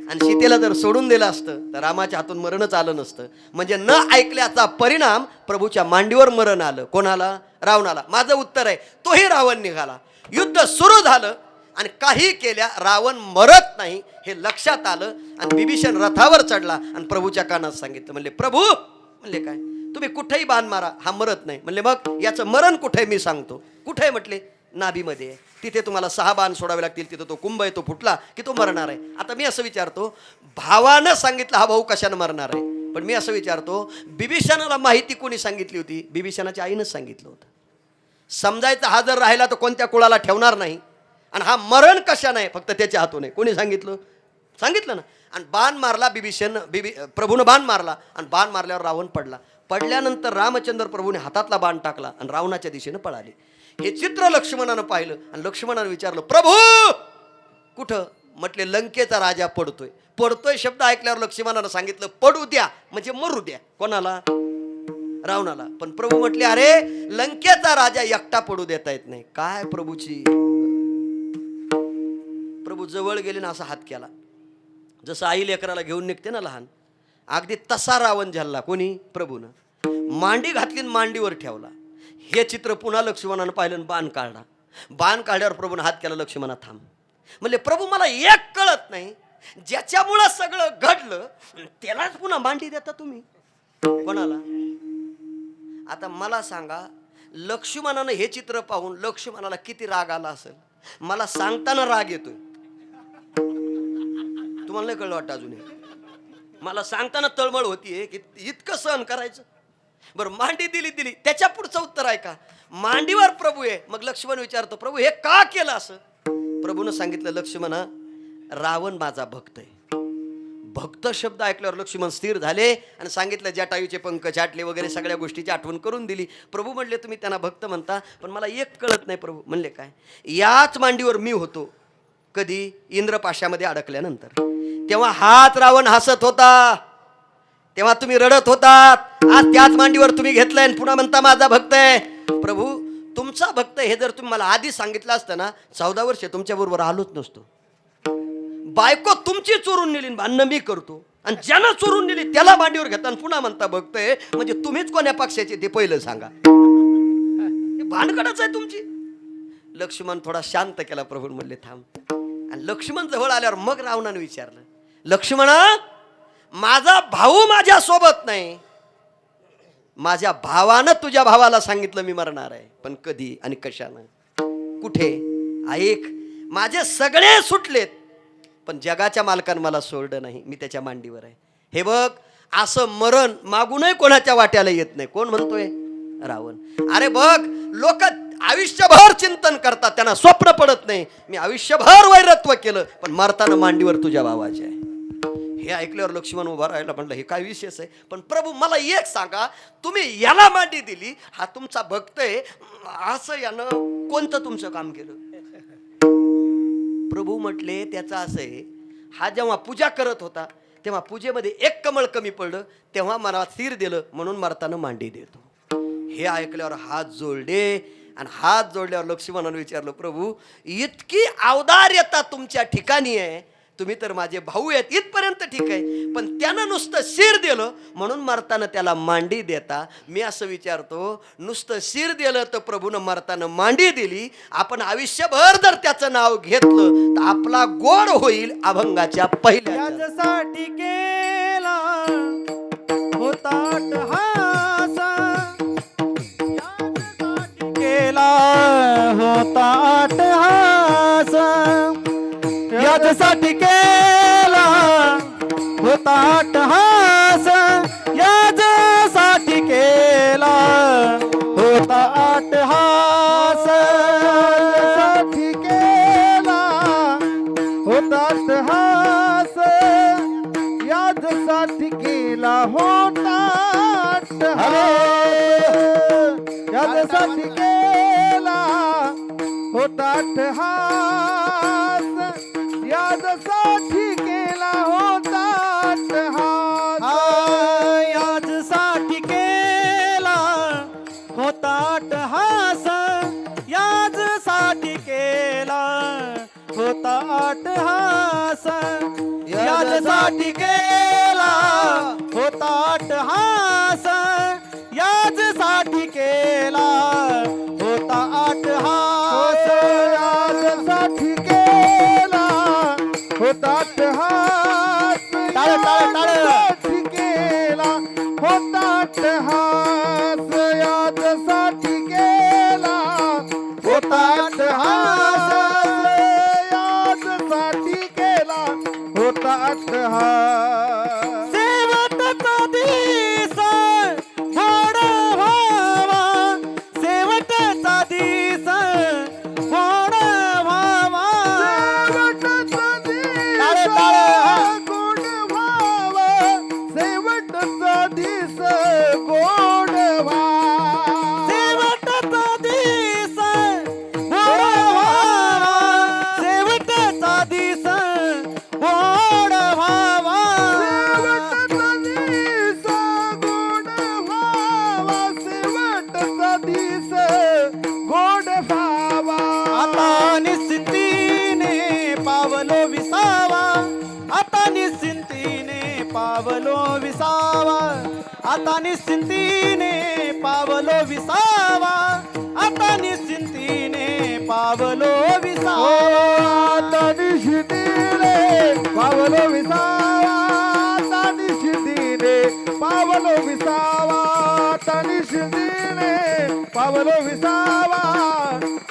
आणि सीतेला जर सोडून दिलं असतं तर रामाच्या हातून मरणच आलं नसतं. म्हणजे न ऐकल्याचा परिणाम प्रभूच्या मांडीवर मरण आलं. कोणाला? रावणाला. माझं उत्तर आहे तोही रावण निघाला, युद्ध सुरू झालं आणि काही केल्या रावण मरत नाही हे लक्षात आलं आणि बिभीषण रथावर चढला आणि प्रभूच्या कानात सांगितलं. म्हणले प्रभू, म्हणले काय तुम्ही कुठेही बाण मारा हा मरत नाही. म्हणले मग याचं मरण कुठे मी सांगतो. कुठे? म्हटले नाभीमध्ये आहे, तिथे तुम्हाला 6 बाण सोडावे लागतील, तिथं तो कुंभ आहे तो फुटला की तो मरणार आहे. आता मी असं विचारतो, भावानं सांगितलं हा भाऊ कशानं मरणार आहे, पण मी असं विचारतो बिभीषणाला माहिती कोणी सांगितली होती? बिभीषणाच्या आईनंच सांगितलं होतं. समजायचं हा जर राहिला तर कोणत्या कुळाला ठेवणार नाही आणि हा मरण कशा नाही, फक्त त्याच्या हातून आहे. कोणी सांगितलं? सांगितलं ना. आणि बाण मारला प्रभूनं बाण मारला आणि बाण मारल्यावर रावण पडला. पडल्यानंतर रामचंद्र प्रभूने हातातला बाण टाकला आणि रावणाच्या दिशेनं पळाले. हे चित्र लक्ष्मणानं पाहिलं आणि लक्ष्मणानं विचारलं, प्रभू कुठं? म्हटले लंकेचा राजा पडतोय. पडतोय शब्द ऐकल्यावर लक्ष्मणानं सांगितलं, पडू द्या म्हणजे मरू द्या. कोणाला? रावणाला. पण प्रभू म्हटले, अरे लंकेचा राजा एकटा पडू देता येत नाही. काय प्रभूची? प्रभू जवळ गेले ना असा हात केला, जसं आई लेकराला घेऊन निघते ना लहान, अगदी तसा रावण झाला. कोणी? प्रभूनं. मांडी घातली, मांडीवर ठेवला. हे चित्र पुन्हा लक्ष्मणानं पाहिलं, बाण काढला. बाण काढल्यावर प्रभूनं हात केला, लक्ष्मणा थांब. म्हणले, प्रभू मला एक कळत नाही, ज्याच्यामुळं सगळं घडलं त्यालाच पुन्हा मांडी देता तुम्ही? कोणाला? आता मला सांगा, लक्ष्मणानं हे चित्र पाहून लक्ष्मणाला किती राग आला असेल. मला सांगताना राग येतोय, तुम्हाला नाही कळलं वाटतं अजूनही. मला सांगताना तळमळ होतीये की इतकं सहन करायचं. बरं, मांडी दिली, त्याच्या पुढचं उत्तर आहे का? मांडीवर प्रभू आहे. मग लक्ष्मण विचारतो, प्रभू हे का केलं असं? प्रभूनं सांगितलं, लक्ष्मणा रावण माझा भक्त आहे. भक्त शब्द ऐकल्यावर लक्ष्मण स्थिर झाले आणि सांगितलं, जटायूचे पंख छाटले वगैरे सगळ्या गोष्टीची आठवण करून दिली. प्रभू म्हणले, तुम्ही त्यांना भक्त म्हणता, पण मला एक कळत नाही. प्रभू म्हणले, काय? याच मांडीवर मी होतो. कधी? इंद्रपाशामध्ये अडकल्यानंतर. तेव्हा हाच रावण हसत होता, तेव्हा तुम्ही रडत होतात. आज त्याच मांडीवर तुम्ही घेतलंय आणि पुन्हा म्हणता माझा भक्त आहे. प्रभू तुमचा भक्त हे जर तुम्ही मला आधी सांगितलं असतं ना, 14 वर्ष तुमच्या बरोबर आलोच नसतो. बायको तुमची चोरून नेली, भांडणं मी करतो, आणि ज्यानं चोरून नेली त्याला मांडीवर घेता आणि पुन्हा म्हणता भक्त आहे. म्हणजे तुम्हीच कोण्या पक्षाचे ते पहिलं सांगा. भानगडच आहे तुमची. लक्ष्मण थोडा शांत केला. प्रभू म्हणले थांब. आणि लक्ष्मण जवळ आल्यावर मग रावणानं विचारलं, लक्ष्मणा माझा भाऊ माझ्या सोबत नाही, माझ्या भावानं तुझ्या भावाला सांगितलं मी मरणार आहे, पण कधी आणि कशानं? कुठे? ऐक, माझे सगळे सुटलेत, पण जगाच्या मालकानं मला सोडलं नाही, मी त्याच्या मांडीवर आहे. हे बघ, असं मरण मागूनही कोणाच्या वाट्याला येत नाही. कोण म्हणतोय? रावण. अरे बघ, लोक आयुष्यभर चिंतन करतात, त्यांना स्वप्न पडत नाही. मी आयुष्यभर वैरत्व केलं, पण मरताना मांडीवर तुझ्या भावाचे आहे. हे ऐकल्यावर लक्ष्मण उभा राहिला. म्हटलं हे काय विशेष आहे? पण प्रभू मला एक सांगा, तुम्ही याला मांडी दिली, हा तुमचा भक्त आहे, असं यानं कोणतं तुमचं काम केलं? प्रभू म्हटले त्याचं असं आहे, हा जेव्हा पूजा करत होता तेव्हा पूजेमध्ये एक कमळ कमी पडलं, तेव्हा मला स्थिर दिलं, म्हणून मरताना मांडी देतो. हे ऐकल्यावर हात जोडले. आणि हात जोडल्यावर लक्ष्मणानं विचारलं, प्रभू इतकी औदार्यता तुमच्या ठिकाणी आहे, तुम्ही तर माझे भाऊ आहेत इथपर्यंत ठीक आहे, पण त्यानं नुसतं शिर दिलं म्हणून मरताना त्याला मांडी देता. मी असं विचारतो, नुसतं शिर दिलं तर प्रभूनं मरताना मांडी दिली, आपण आयुष्यभर जर त्याचं नाव घेतलं तर आपला गोड होईल अभंगाच्या पहिल्या. याच्यासाठी केला होता अट्टहास, याच्यासाठी केला होता अट्टहास, याच्यासाठी केला होता अट्टहास, याच्यासाठी केला होता अट्टहास, याच्यासाठी केला होता अट्टहास, याच्यासाठी केला होता अट्टहास, याच्यासाठी केला होता अट्टहास, याच्यासाठी केला होता अट्टहास, याच्यासाठी केला होता अट्टहास, याच्यासाठी केला होता अट्टहास, याच्यासाठी केला होता अट्टहास, याच्यासाठी केला होता अट्टहास, याच्यासाठी केला होता अट्टहास, याच्यासाठी केला होता अट्टहास, याच्यासाठी केला होता अट्टहास, याच्यासाठी केला होता अट्टहास. शेवटचा दिवस गोड व्हावा, शेवटचा दिवस गोड व्हावा, आता निश्चिंतीने पावलो विसावा, आता निश्चिंतीने पावलो विसावा, आता निशितीने पावलो विसावा, आता निशितीने पावलो विसावा, आता निशितीने पावलो विसावा,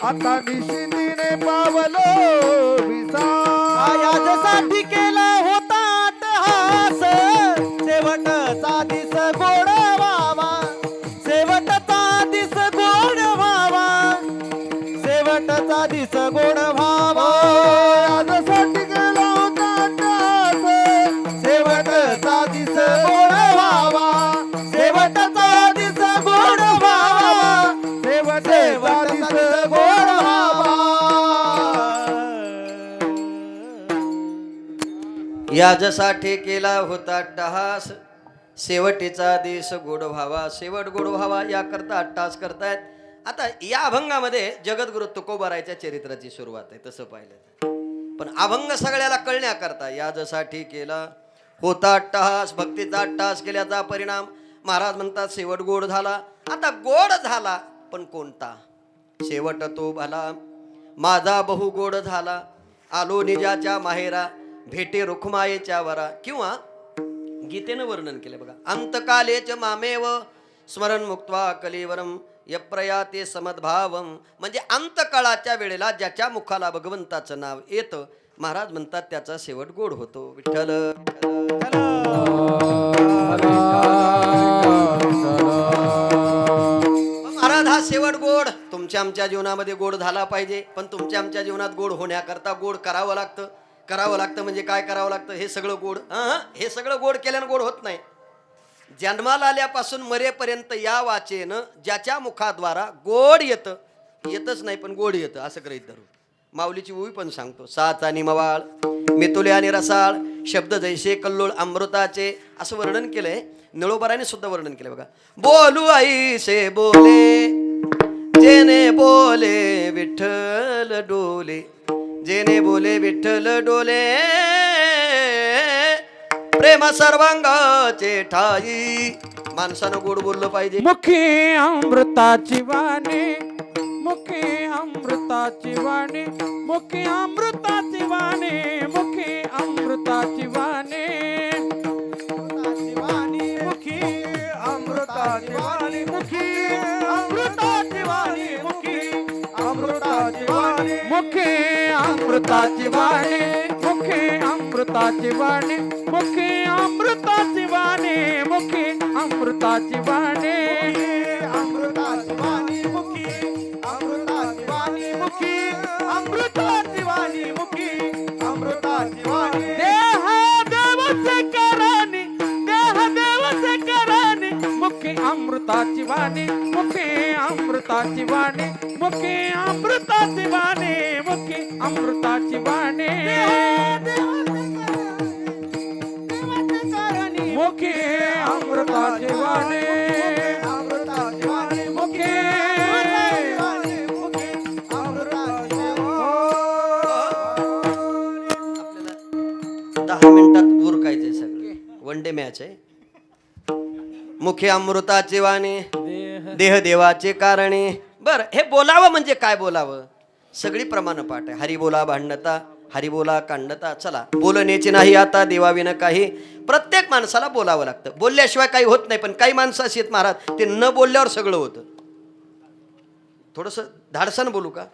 आता निशितीने पावलो विसावा. याच्यासाठी केला होता अट्टहास, शेवटचा दिस गोड व्हावा, शेवटचा दिस गोड व्हावा, शेवटचा दिस गोड व्हावा. याच्यासाठी गेला होता अट्टहास, शेवटचा दिस गोड व्हावा, शेवटचा दिस गोड व्हावा, शेवटचा दिस गोड व्हावा. याजसाठी केला होता अट्टहास, शेवटीचा दिस गोड व्हावा. शेवट गोड व्हावा याकरता अट्टहास करतायत. आता या अभंगामध्ये जगद्गुरु तुकोबारायच्या चरित्राची सुरुवात आहे तसं पाहिलं तर. पण अभंग सगळ्याला कळण्याकरता याजसाठी केला होता अट्टहास, भक्तीचा अट्टहास केल्याचा परिणाम महाराज म्हणतात शेवट गोड झाला. आता गोड झाला पण कोणता? शेवट तो भला माझा बहु गोड झाला, आलो निजाच्या माहेरा भेटे रुखमायेच्या वरा. किंवा गीतेनं वर्णन केलं बघा, अंतकालेच मामेव स्मरण मुक्त्वा कलेवरम यप्रयाते समद्भावम. म्हणजे अंतकाळाच्या वेळेला ज्याच्या मुखाला भगवंताचं नाव येतं महाराज म्हणतात त्याचा शेवट गोड होतो. विठ्ठल महाराज हा शेवट गोड तुमच्या आमच्या जीवनामध्ये गोड झाला पाहिजे. पण तुमच्या आमच्या जीवनात गोड होण्याकरता गोड करावं लागतं. करावं लागतं म्हणजे काय करावं लागतं? हे सगळं गोड हे सगळं गोड केल्यानं गोड होत नाही. जन्माला आल्यापासून मरेपर्यंत या वाचेनं ज्याच्या मुखाद्वारा गोड येतं, येतच नाही पण गोड येतं असं गृहीत धरू. माऊलीची उभी पण सांगतो, साच आणि मवाळ मितुले आणि रसाळ शब्द जैसे कल्लोळ अमृताचे असं वर्णन केलंय. निळोबराने सुद्धा वर्णन केलंय बघा. बोलू आई से बोले जेने बोले विठ्ठल डोले, जेने बोले विठ्ठल डोले प्रेम सर्वांगाचे ठाई. माणसानं गोड बोललं पाहिजे. मुखी अमृताची वाणी, मुखी अमृताची वाणी, मुखी अमृताची वाणी, मुखी अमृताची वाणी, मुखी अमृताची वाणी, मुखी अमृताची वाणी, मुखी अमृताची वाणी, मुखी अमृताची वाणी, मुखी अमृताची वाणी, मुखी अमृताची वाणी, मुखी अमृताची वाणी, अमृताची वाणी, मुखी अमृताची वाणी, मुखी अमृताची वाणी, मुखी अमृताची वाणी. देह देवचे करानी, देह देवचे करानी, मुखी अमृताची वाणी, मुखी अमृताची वाणी, मुखी अमृताची वाणी, मुखी अमृताची वाणी, मुखी अमृताची वाणी, अमृताची वाणी, मुखी मुखी अमृताची आपल्याला 10 मिनिटात उरकायचंय सगळं. वन डे मॅच आहे. मुखे अमृताचे वाणी, देह देवाचे कारणे. बर, हे बोलावं म्हणजे काय बोलावं? सगळी प्रमाण पाठ आहे. हरी बोला भांडता, हरी बोला कांडता. चला, बोलण्याचे नाही आता देवाविन काही. प्रत्येक माणसाला बोलावं लागतं. बोलल्याशिवाय काही होत नाही. पण काही माणसं अशी आहेत महाराज, ते न बोलल्यावर सगळं होतं. थोडंसं धाडसानं बोलू का?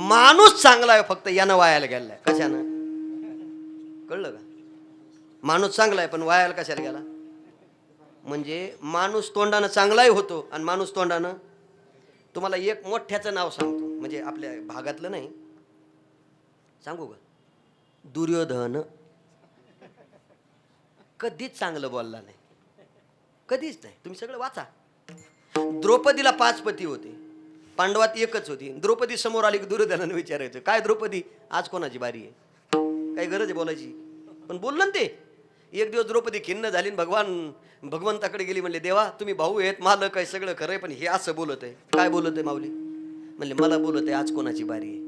माणूस चांगला आहे, फक्त यानं वायाला गेलाय. कशानं? कळलं का? माणूस चांगला आहे पण वायाला कशाला गेला? म्हणजे माणूस तोंडानं चांगलाही होतो आणि माणूस तोंडानं. तुम्हाला एक मोठ्याचं नाव सांगतो, म्हणजे आपल्या भागातलं नाही, सांगू का? दुर्योधन कधीच चांगलं बोलला नाही, कधीच नाही. तुम्ही सगळं वाचा. द्रौपदीला 5 पती होते, पांडवात एकच होती. द्रौपदी समोर आली की दुर्योधनानं विचारायचं, काय द्रौपदी आज कोणाची बारी आहे? काही गरज आहे बोलायची? पण बोललं ना ते. एक दिवस द्रौपदी खिन्न झाली, भगवंताकडे गेली, म्हणले देवा तुम्ही भाऊ आहेत, मालक आहे, सगळं खरं आहे, पण हे असं बोलत आहे. काय बोलत आहे माऊली? म्हणले मला बोलत आहे आज कोणाची बारी आहे.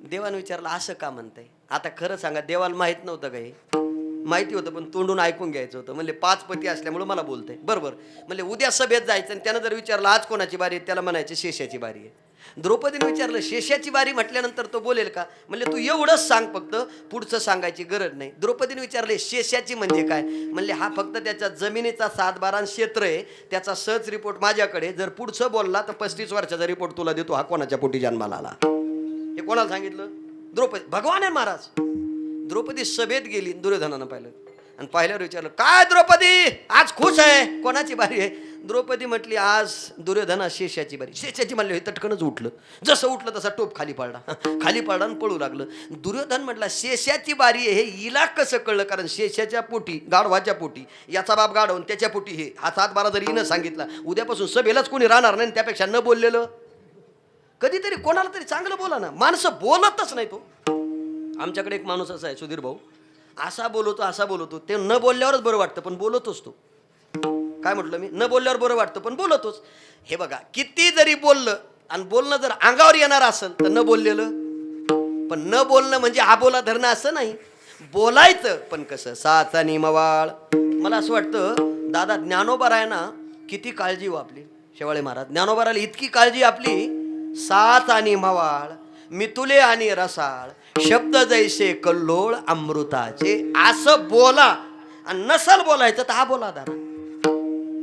देवानं विचारलं असं का म्हणताय? आता खरं सांगा, देवाला माहित नव्हतं का हे? माहिती होतं पण तोंडून ऐकून घ्यायचं होतं. म्हणले 5 पती असल्यामुळे मला बोलतंय. बरोबर. म्हणले उद्या सभेत जायचं आणि त्यानं जर विचारलं आज कोणाची बारी आहे, त्याला म्हणायचं शेषाची बारी आहे. द्रौपदीने विचारलं शेषाची बारी म्हटल्यानंतर तो बोलेल का? म्हणले तू एवढंच सांग, फक्त पुढचं सांगायची गरज नाही. द्रौपदीने विचारले शेषाची म्हणजे काय? म्हणले हा फक्त त्याच्या जमिनीचा 7-12 क्षेत्र आहे, त्याचा सर्च रिपोर्ट माझ्याकडे. जर पुढचं बोलला तर 35 वर्षाचा रिपोर्ट तुला देतो, हा कोणाच्या पोटी जन्माला आला. हे कोणाला सांगितलं? द्रौपदी. भगवान आहे महाराज. द्रौपदी सभेत गेली, दुर्योधनानं पाहिलं आणि पाहिल्यावर विचारलं काय द्रौपदी आज खुश आहे, कोणाची बारी आहे? द्रौपदी म्हटली आज दुर्योधना शेषाची बारी. शेषाची म्हणले हे तटकनच उठलं. जसं उठलं तसा टोप खाली पडला. खाली पडला आणि पळू लागलं. दुर्योधन म्हटला शेषाची बारी आहे हे हिला कसं कळलं? कारण शेषाच्या पोटी, गाढवाच्या पोटी याचा बाप गाढव, त्याच्या पोटी हे. हा 7-12 जरी हिनं सांगितला, उद्यापासून सभेलाच कोणी राहणार नाही. त्यापेक्षा न बोललेलं कधीतरी कोणाला तरी चांगलं बोला ना. माणसं बोलतच नाही. तो आमच्याकडे एक माणूस असा आहे सुधीर भाऊ, असा बोलतो ते न बोलल्यावरच बरं वाटतं पण बोलतोच तो. काय म्हटलं मी? न बोलल्यावर बरं वाटतं पण बोलतोच. हे बघा किती जरी बोललं आणि बोलणं जर अंगावर येणार असेल तर न बोललेलं. पण न बोलणं म्हणजे आबोला धरणं असं नाही. बोलायचं पण कसं? साच आणि मवाळ. मला असं वाटतं दादा ज्ञानोबा रायना किती काळजी आपली. शेवाळे महाराज ज्ञानोबाराला इतकी काळजी आपली. साच आणि मवाळ मितुले आणि रसाळ शब्द जैसे कल्लोळ अमृताचे. असं बोला आणि नसल बोलायचं तर आबोला धरा.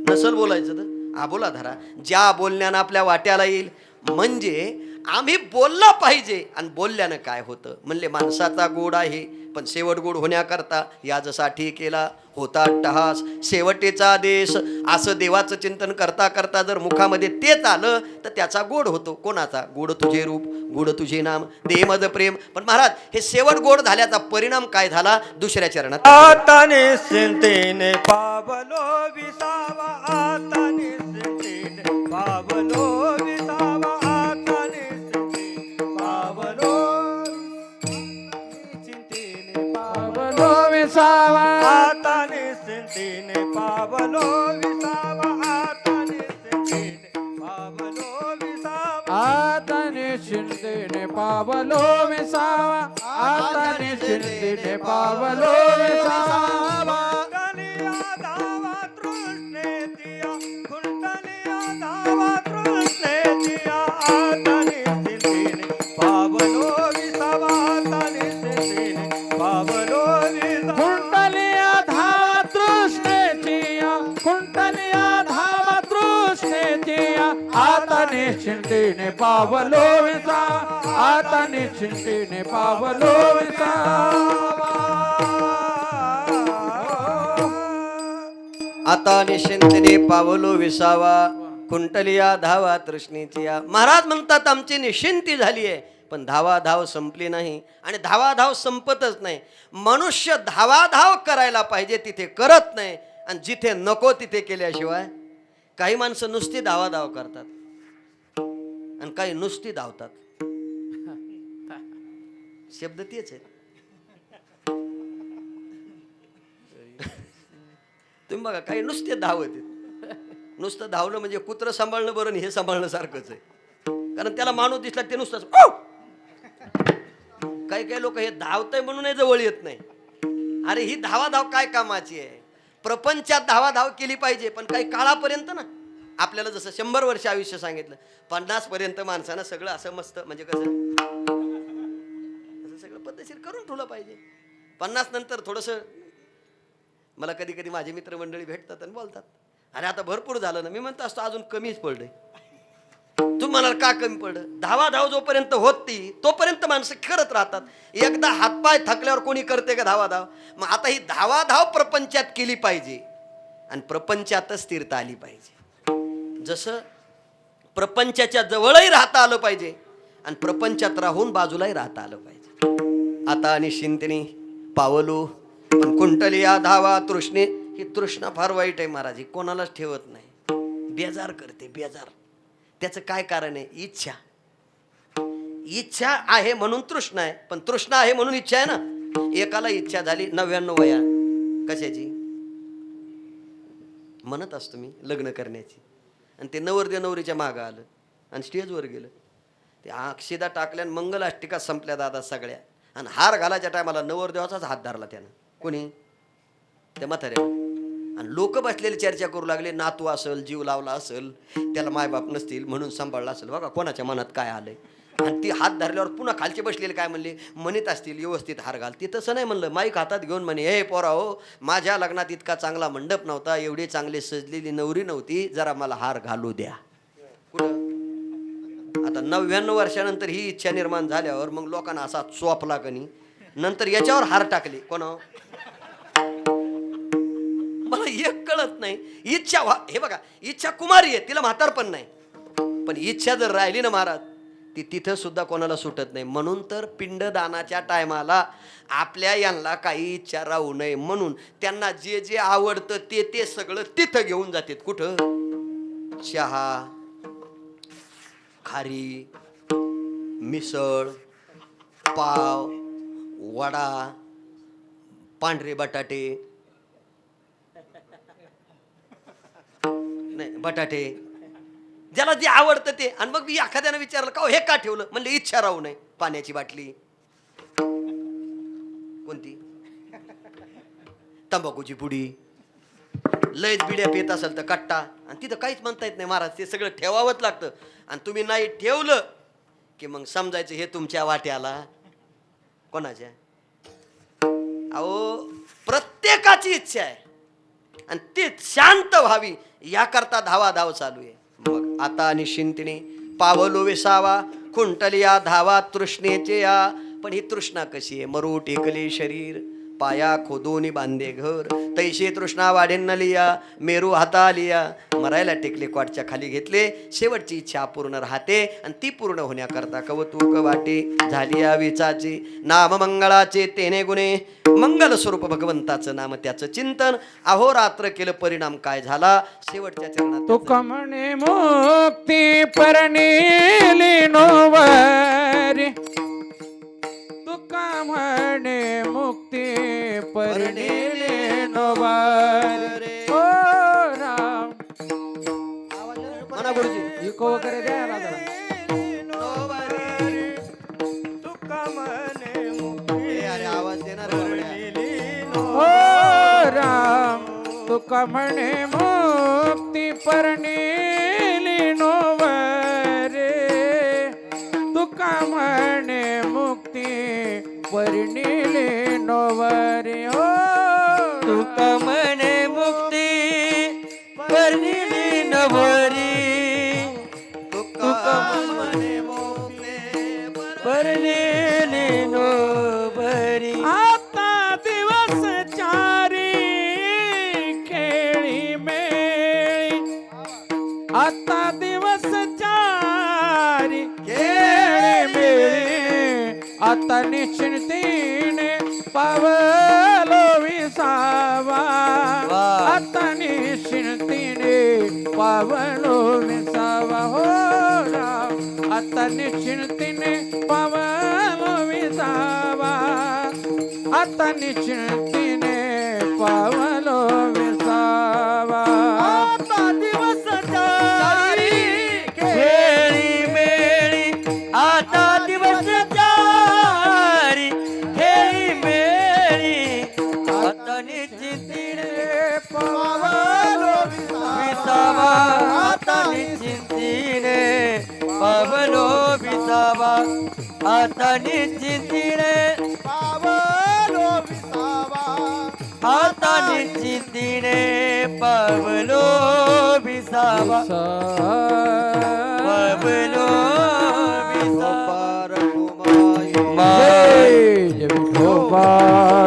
नसल बोलायचं तर आबोला धरा. ज्या बोलण्यानं आपल्या वाट्याला येईल. म्हणजे आम्ही बोलला पाहिजे. आणि बोलल्यानं काय होतं म्हणले माणसाचा गोड आहे पण शेवट गोड होण्याकरता याजसाठी केला होता अट्टहास शेवटेचा देश. असं देवाचं चिंतन करता करता जर मुखामध्ये तेच आलं तर त्याचा गोड होतो. कोणाचा? गोड तुझे रूप, गोड तुझे नाम, दे मज प्रेम. पण महाराज हे शेवट गोड झाल्याचा परिणाम काय झाला? दुसऱ्या चरणात आता निश्चिंतेने पावलो विसावा. आता निश्चिंतेने पावलो विसावा. आता निश्चिंतेने पावलो चिंतेने पावलो विसावा. आता निश्चिंतेने पावलो विसावा. आता निश्चिंतेने पावलो विसावा. आता निश्चिंतेने पावलो विसावा. आता निश्चिंतेने पावलो विसावा. कुंटलिया धावा तृष्णेतिया. कुंटलिया धावा तृष्णेतिया. आता निश्चिंतेने पावलो विसावा. आता निश्चिंतेने पावलो विसावा. कुंटलिया धावा तृष्णेचिया. कुंटलिया धावा तृष्णेचिया. आता निश्चिंतेने पावलो विसावा. आता निश्चिंतेने पावलो विसावा. आता निश्चिंतेने पावलो विसावा. कुंटलिया धावा तृष्णेचिया. महाराज म्हणतात आमची निश्चिंती झाली आहे पण धावाधाव संपली नाही आणि धावाधाव संपतच नाही. मनुष्य धावाधाव करायला पाहिजे तिथे करत नाही आणि जिथे नको तिथे केल्याशिवाय. काही माणसं नुसती धावाधाव करतात आणि काही नुसती धावतात. शब्द तेच आहे. तुम्ही बघा काही नुसते धावत आहेत. नुसतं धावलं म्हणजे कुत्रं सांभाळणं बरं आणि हे सांभाळणं सारखंच आहे. कारण त्याला माणूस दिसला ते नुसतंच काही काही लोक हे धावतंय म्हणून जवळ येत नाही. अरे ही धावाधाव काय कामाची आहे? प्रपंचात धावाधाव केली पाहिजे पण काही काळापर्यंत ना. आपल्याला जसं 100 वर्ष आयुष्य सांगितलं 50 पर्यंत माणसानं सगळं असं मस्त म्हणजे कसं सगळं पद्धतशीर करून ठेवलं पाहिजे. 50 नंतर थोडंसं मला कधी कधी माझे मित्रमंडळी भेटतात आणि बोलतात अरे आता भरपूर झालं ना. मी म्हणतो असतो अजून कमीच पडलंय. तू म्हणाल का कमी पडलं? धावाधाव जोपर्यंत होती तोपर्यंत माणसं करत राहतात. एकदा हातपाय थकल्यावर कोणी करते का धावाधाव? मग आता ही धावाधाव प्रपंचात केली पाहिजे आणि प्रपंचातच स्थिरता आली पाहिजे. जसं प्रपंचाच्या जवळही राहता आलं पाहिजे आणि प्रपंचात राहून बाजूलाही राहता आलं पाहिजे. आता निश्चिंतेने पावलो पण कुंटलिया धावा तृष्णे. ही तृष्णा फार वाईट आहे महाराज. ही कोणालाच ठेवत नाही. बेजार करते बेजार. त्याचं काय कारण आहे? इच्छा. इच्छा आहे म्हणून तृष्णा आहे पण तृष्णा आहे म्हणून इच्छा आहे ना. एकाला इच्छा झाली 99 वया कशाची म्हणत असतो मी लग्न करण्याची आणि ते नवरदेव नवरीच्या मागं आलं आणि स्टेजवर गेलं. ते अक्षिदा टाकल्या आणि मंगलाष्टिका संपल्या दादा सगळ्या आणि हार घालायच्या टायमाला नवरदेवाचाच हात धरला त्यानं. कोणी? त्या म्हाताऱ्या. आणि लोक बसलेले चर्चा करू लागले, नातू असेल, जीव लावला असेल, त्याला मायबाप नसतील म्हणून सांभाळला असेल. बघा कोणाच्या मनात काय आलंय. आणि ती हात धरल्यावर पुन्हा खालचे बसलेले काय म्हणले, म्हणत असतील व्यवस्थित हार घाल. ती तसं नाही म्हणलं, माईक हातात घेऊन म्हणे, हे पोरा हो, माझ्या लग्नात इतका चांगला मंडप नव्हता, एवढी चांगली सजलेली नवरी नव्हती, जरा मला हार घालू द्या. कुठं आता 99 वर्षानंतर ही इच्छा निर्माण झाल्यावर मग लोकांना असा चोपला कनी, नंतर याच्यावर हार टाकले कोणा. मला एक कळत नाही, इच्छा हे बघा, इच्छा कुमारी आहे, तिला म्हातारपण नाही, पण इच्छा जर राहिली ना महाराज, ती तिथं सुद्धा कोणाला सुटत नाही. म्हणून तर पिंडदानाच्या टायमाला आपल्या यांना काही इच्छा राहू नये म्हणून त्यांना जे जे आवडतं ते सगळं तिथं घेऊन जातात. कुठं? चहा, खारी, मिसळ, पाव, वडा, पांढरे बटाटे, नाही बटाटे, ज्याला जे आवडतं ते. आणि मग मी एखाद्यानं विचारलं का हे का ठेवलं, म्हणले इच्छा राहू नये. पाण्याची बाटली कोणती, तंबाखूची पुडी, लयच बिड्या पेत असेल तर कट्टा. आणि तिथं काहीच म्हणता येत नाही महाराज, ते सगळं ठेवावंच लागतं. आणि तुम्ही नाही ठेवलं की मग समजायचं हे तुमच्या वाट्याला कोणाच्या. अहो प्रत्येकाची इच्छा आहे आणि ती शांत व्हावी याकरता धावाधाव चालू आहे. मग आता निश्चिंतीने पावलो विसावा, खुंटलिया धावा तृष्णेचे या. पण ही तृष्णा कशी आहे, मरू टेकले शरीर, पाया खोदून बांधे घर, तैशी तृष्णा वाढेन लिया, मेरू हाता लिया. मरायला टेकले, क्वाटच्या खाली घेतले, शेवटची इच्छा अपूर्ण राहते आणि ती पूर्ण होण्याकरता कवतुक वाटे झाली या विचाची. नाम मंगळाचे तेने गुणे, मंगल स्वरूप भगवंताचं नाम त्याचं चिंतन, अहोरात्र केलं परिणाम काय झाला, शेवटच्या चरणात तुका म्हणे मुक्ती परनेली नोवारी, तुका म्हणे मुक्ती परनेली नोवारी. ओ राम, म्हणा गुरुजी. इको वगैरे द्या ना जरा. तुका म्हणे अरे आवाज देणार बाबड्या. ओ राम, तुका म्हणे मुक्ती परनेली नोवारी, तुका म्हणे मुक्ती परनेली नोवारी. ओ तुका म्हणे मुक्ती परनिली नवरी, तुका म्हणे मोक्ते परनिली नवरी. आता दिवस चारी खेळी मेळी, आता दिवस चारी खेळी मेळी, आता निश्चिंतीने पावलो विसावा, आता निश्चिंतीने पावलो विसावा. हो राम, आता निश्चिंतीने पावलो विसावा, आता निश्चिंतीने पावलो विसावा. आता दिवस चारी खेळी मेळी, आता दिवस चारी खेळी मेळी, आता निश्चिंतीने पावलो विसावा, आता निश्चिंतीने पावलो विसावा, आता निश्चिंतीने पावलो विसावा, आता निश्चिंतीने पावलो विसावा, पावलो विसावा. जय विठोबा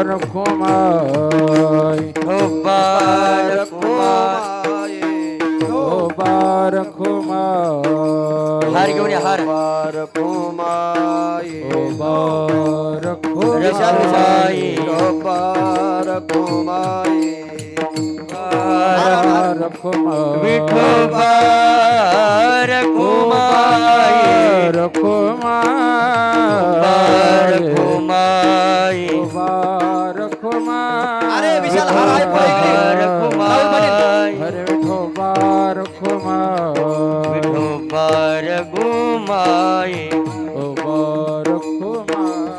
रखुमाई, गोपाल कुमार रखुमाई, हार घेऊन या, हार. रखुमाई, विठोबा रखुमाई, रखुमाई. अरे विशाल हार आहे पुढे इकडे. रखुमाई, हरे विठोबा रखुमाई, विठोबा रखुमाई, रखुमाई,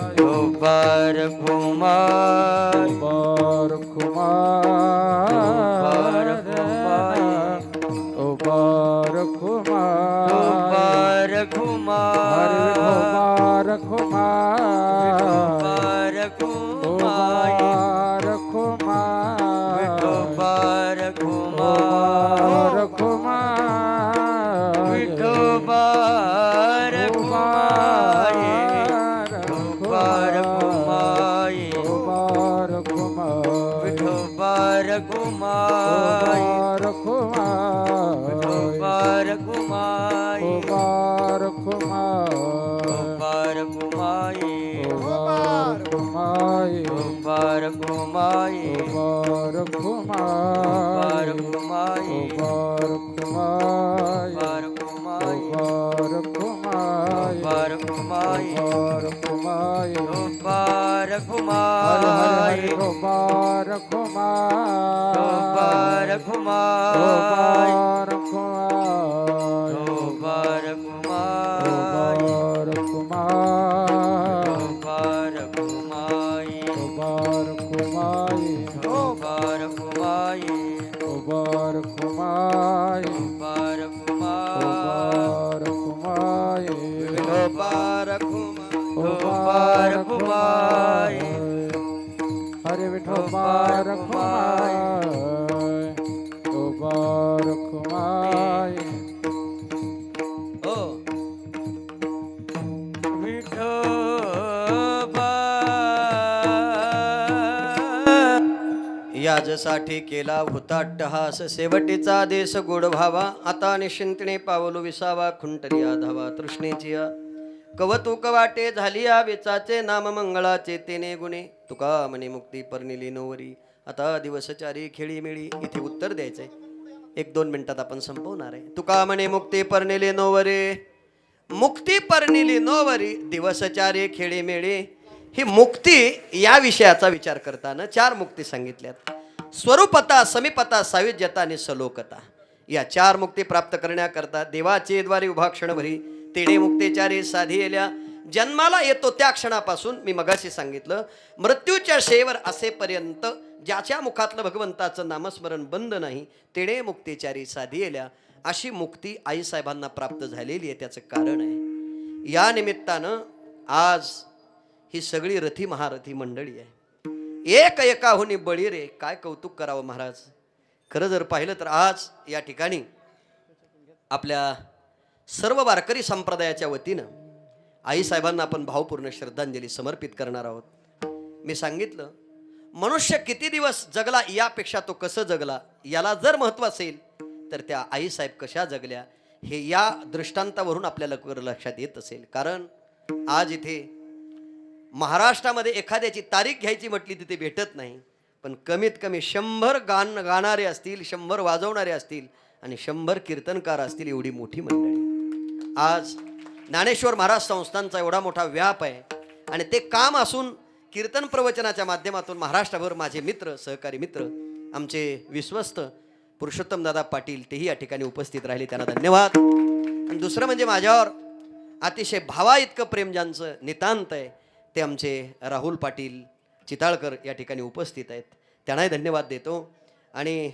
विठोबा रखुमाई. रखुमाई. हरे विठोबा रखुमाय ओबा रखुमाय हो याजसाठी केला होता अट्टहास शेवटीचा देश गोड व्हावा आता निश्चिंतने पावलो विसावा खुंटली धावा तृष्णेची कवतुक वाटे झाली या वेचाचे नाम मंगळाचे तेने गुणे तुका म्हणे मुक्ती परनिली नोवरी आता दिवसचारी खेळी मिळी इथे उत्तर द्यायचंय 1-2 मिनिटात आपण संपवणार आहे तुका म्हणे मुक्ती परनिली नोवरे मुक्ती परनिली नोवरी दिवसचारी खेळी मिळी ही मुक्ती या विषयाचा विचार करताना 4 मुक्ती सांगितल्यात स्वरूपता समीपता सायुज्यता आणि सलोकता या 4 मुक्ती प्राप्त करण्याकरता देवाचे द्वारे उभा क्षणभरी तेणे मुक्तेचारी साधी येल्या जन्माला येतो त्या क्षणापासून मी मगाशी सांगितलं मृत्यूच्या शेवर असेपर्यंत ज्याच्या मुखातलं भगवंताचं नामस्मरण बंद नाही तेणे मुक्तेचारी साधी येल्या अशी मुक्ती आईसाहेबांना प्राप्त झालेली आहे त्याचं कारण आहे या निमित्तानं आज ही सगळी रथी महारथी मंडळी आहे एक एकाहुनी बळी रे काय कौतुक करावं महाराज खरं जर पाहिलं तर आज या ठिकाणी आपल्या सर्व वारकरी संप्रदायाच्या वतीनं आईसाहेबांना आपण भावपूर्ण श्रद्धांजली समर्पित करणार आहोत मी सांगितलं मनुष्य किती दिवस जगला यापेक्षा तो कसं जगला याला जर महत्त्व असेल तर त्या आईसाहेब कशा जगल्या हे या दृष्टांतावरून आपल्याला लक्षात येत असेल कारण आज इथे महाराष्ट्रामध्ये एखाद्याची तारीख घ्यायची म्हटली तिथे भेटत नाही पण कमीत कमी 100 गाणारे असतील 100 वाजवणारे असतील आणि 100 कीर्तनकार असतील एवढी मोठी मंडळी आज ज्ञानेश्वर महाराज संस्थांचा एवढा मोठा व्याप आहे आणि ते काम असून कीर्तन प्रवचनाच्या माध्यमातून महाराष्ट्रभर माझे मित्र सहकारी मित्र आमचे विश्वस्त पुरुषोत्तम दादा पाटील तेही या ठिकाणी उपस्थित राहिले त्यांना धन्यवाद आणि दुसरं म्हणजे माझ्यावर अतिशय भावा इतकं प्रेम ज्यांचं नितांत आहे ते आमचे राहुल पाटील चिताळकर या ठिकाणी उपस्थित आहेत त्यांनाही धन्यवाद देतो आणि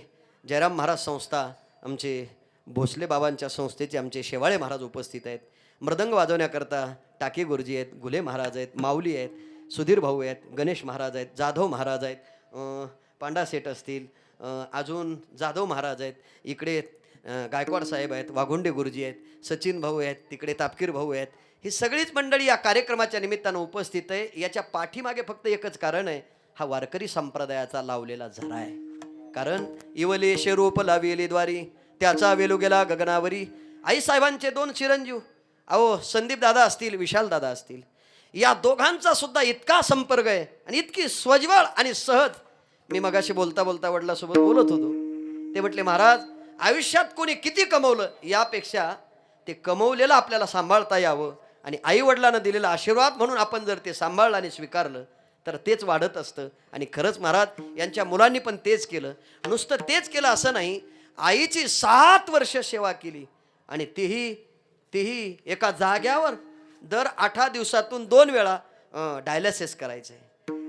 जयराम महाराज संस्था आमचे भोसले बाबांच्या संस्थेचे आमचे शेवाळे महाराज उपस्थित आहेत मृदंग वाजवण्याकरता टाके गुरुजी आहेत गुले महाराज आहेत माऊली आहेत सुधीर भाऊ आहेत गणेश महाराज आहेत जाधव महाराज आहेत पांडा सेठ असतील अजून जाधव महाराज आहेत इकडे गायकवाड साहेब आहेत वाघोंडे गुरुजी आहेत सचिन भाऊ आहेत तिकडे तापकीर भाऊ आहेत ही सगळीच मंडळी या कार्यक्रमाच्या निमित्तानं उपस्थित आहे याच्या पाठीमागे फक्त एकच कारण आहे हा वारकरी संप्रदायाचा लावलेला झरा आहे कारण इवले शेरूप लाविले द्वारी त्याचा वेलू गेला गगनावरी आईसाहेबांचे 2 चिरंजीव अहो संदीप दादा असतील विशाल दादा असतील या दोघांचा सुद्धा इतका संपर्क आहे आणि इतकी स्वज्वळ आणि सहज मी मगाशी बोलता बोलता वडिलांसोबत बोलत होतो ते म्हटले महाराज आयुष्यात कोणी किती कमवलं यापेक्षा ते कमवलेलं आपल्याला सांभाळता यावं आणि आई वडिलांना दिलेला आशीर्वाद म्हणून आपण जर ते सांभाळलं आणि स्वीकारलं तर तेच वाढत असतं आणि खरंच महाराज यांच्या मुलांनी पण तेच केलं नुसतं तेच केलं असं नाही आईची 7 वर्ष सेवा केली आणि तेही एका जाग्यावर दर 8 दिवसातून 2 वेळा डायलासिस करायचं आहे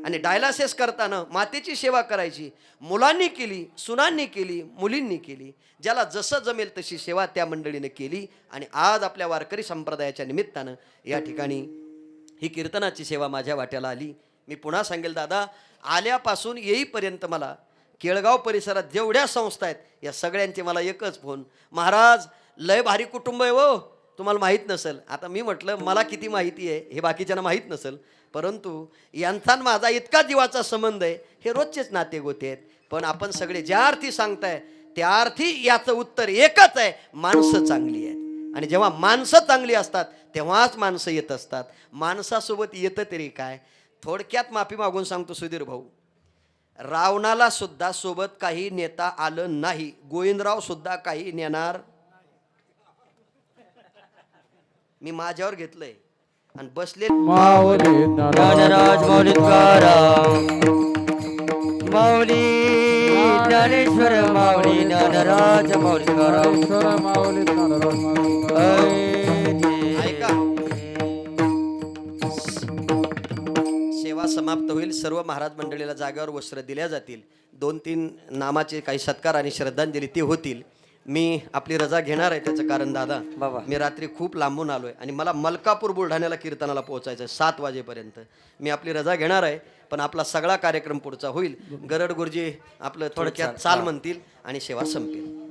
आणि डायलासिस करताना मातेची सेवा करायची मुलांनी केली सुनांनी केली मुलींनी केली ज्याला जसं जमेल तशी सेवा त्या मंडळीने केली आणि आज आपल्या वारकरी संप्रदायाच्या निमित्तानं या ठिकाणी ही कीर्तनाची सेवा माझ्या वाट्याला आली. मी पुन्हा सांगेल दादा, आल्यापासून येईपर्यंत मला केळगाव परिसरात जेवढ्या संस्था आहेत या सगळ्यांचे मला एकच फोन, महाराज लय भारी कुटुंब आहे हो, तुम्हाला माहीत नसेल. आता मी म्हटलं मला किती माहिती आहे हे बाकीच्यांना माहीत नसेल, परंतु यांचा आणि माझा इतका जीवाचा संबंध आहे, हे रोजचेच नाते गोते आहेत. पण आपण सगळे ज्या अर्थी सांगताय त्या अर्थी याचं उत्तर एकच आहे, माणसं चांगली आहेत. आणि जेव्हा माणसं चांगली असतात तेव्हाच माणसं येत असतात. माणसासोबत येतं तरी काय. थोडक्यात माफी मागून सांगतो सुधीर भाऊ, रावणाला सुद्धा सोबत काही नेता आलं नाही, गोविंदराव सुद्धा काही नेणार. मी माझ्यावर घेतलंय आणि बसले माऊली ज्ञानराज माऊली तुकाराम माऊली ज्ञानेश्वर माऊली ज्ञानराज माऊली तुकाराम. माऊली ऐका, सेवा समाप्त होईल. सर्व महाराज मंडळीला जागेवर वस्त्र दिल्या जातील. 2-3 नामाचे काही सत्कार आणि श्रद्धांजली ते होतील. मी आपली रजा घेणार आहे. त्याचं कारण दादा, बाबा. मी रात्री खूप लांबून आलोय आणि मला मलकापूर बुलढाण्याला कीर्तनाला पोहोचायचं आहे 7 वाजेपर्यंत. मी आपली रजा घेणार आहे, पण आपला सगळा कार्यक्रम पुढचा होईल. गरड गुरुजी आपलं थोडक्यात चाल म्हणतील आणि सेवा संपेल.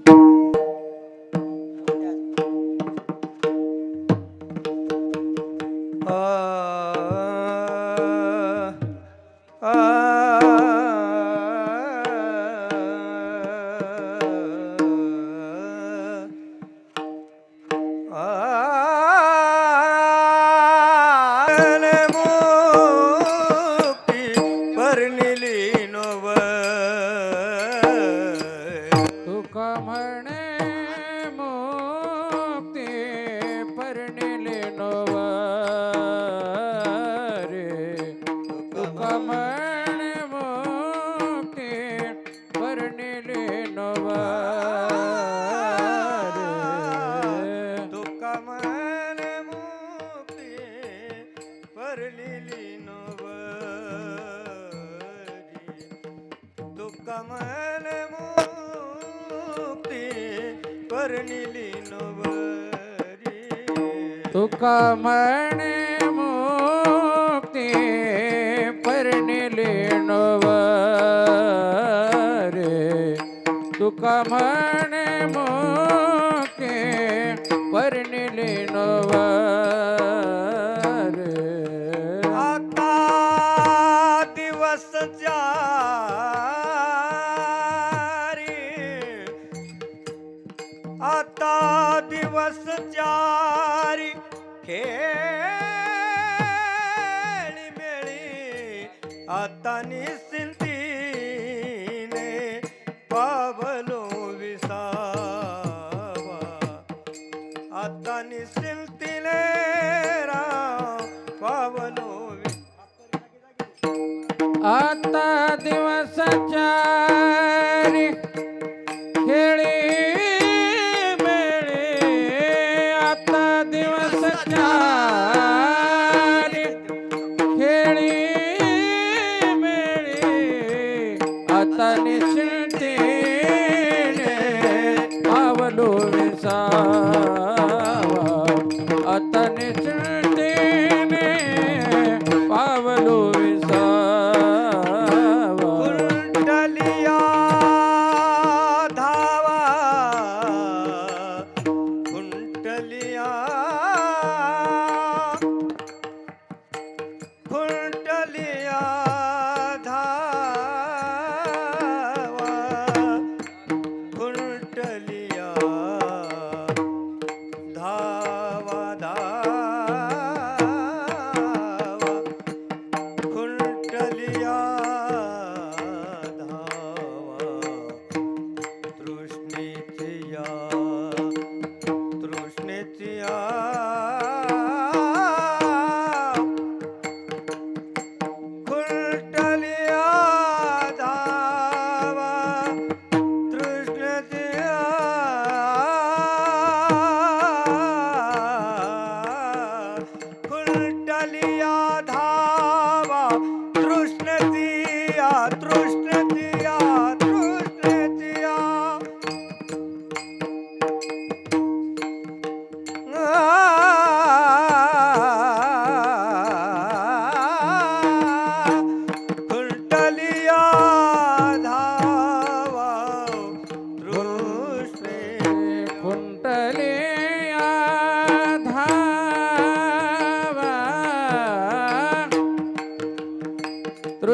तुका म्हणे मुक्ती परनिले नोवा रे. तुका म्हणे मुक्ती परनिले नोवा रे. तुका म्हणे मुक्ती परलिली नवरी. तुका म्हणे मुक्ती परलिली नवरी. तुका म्हणे मुक्ती परनिले नोवा रे. तुका म्हणे मुक्ती परनिले नोवा रे. आता दिवस आता दिवस चारी खेळी मेळी. आता निसिंतीने पावलो विसावा. आता निसिंतीने राव पावलो आता दिवस चारी खेळी मेळे. आता दिवस चारी खेळी मेळे. आता निश्चिंतीने पावलो विसावा. आता निश्चिंतीने पावलो विसावा. कुंडलिया धावा. कुंडलिया कुंडलिया धावा. कुंडलिया धावा धावा. कुंडलिया धावा. तृष्णेच्या तृष्णेच्या कुंडलिया धावा. तृष्णेच्या कुंडलिया धावा. तृष्णेच्या तृष्णेच्या तृष्णेच्या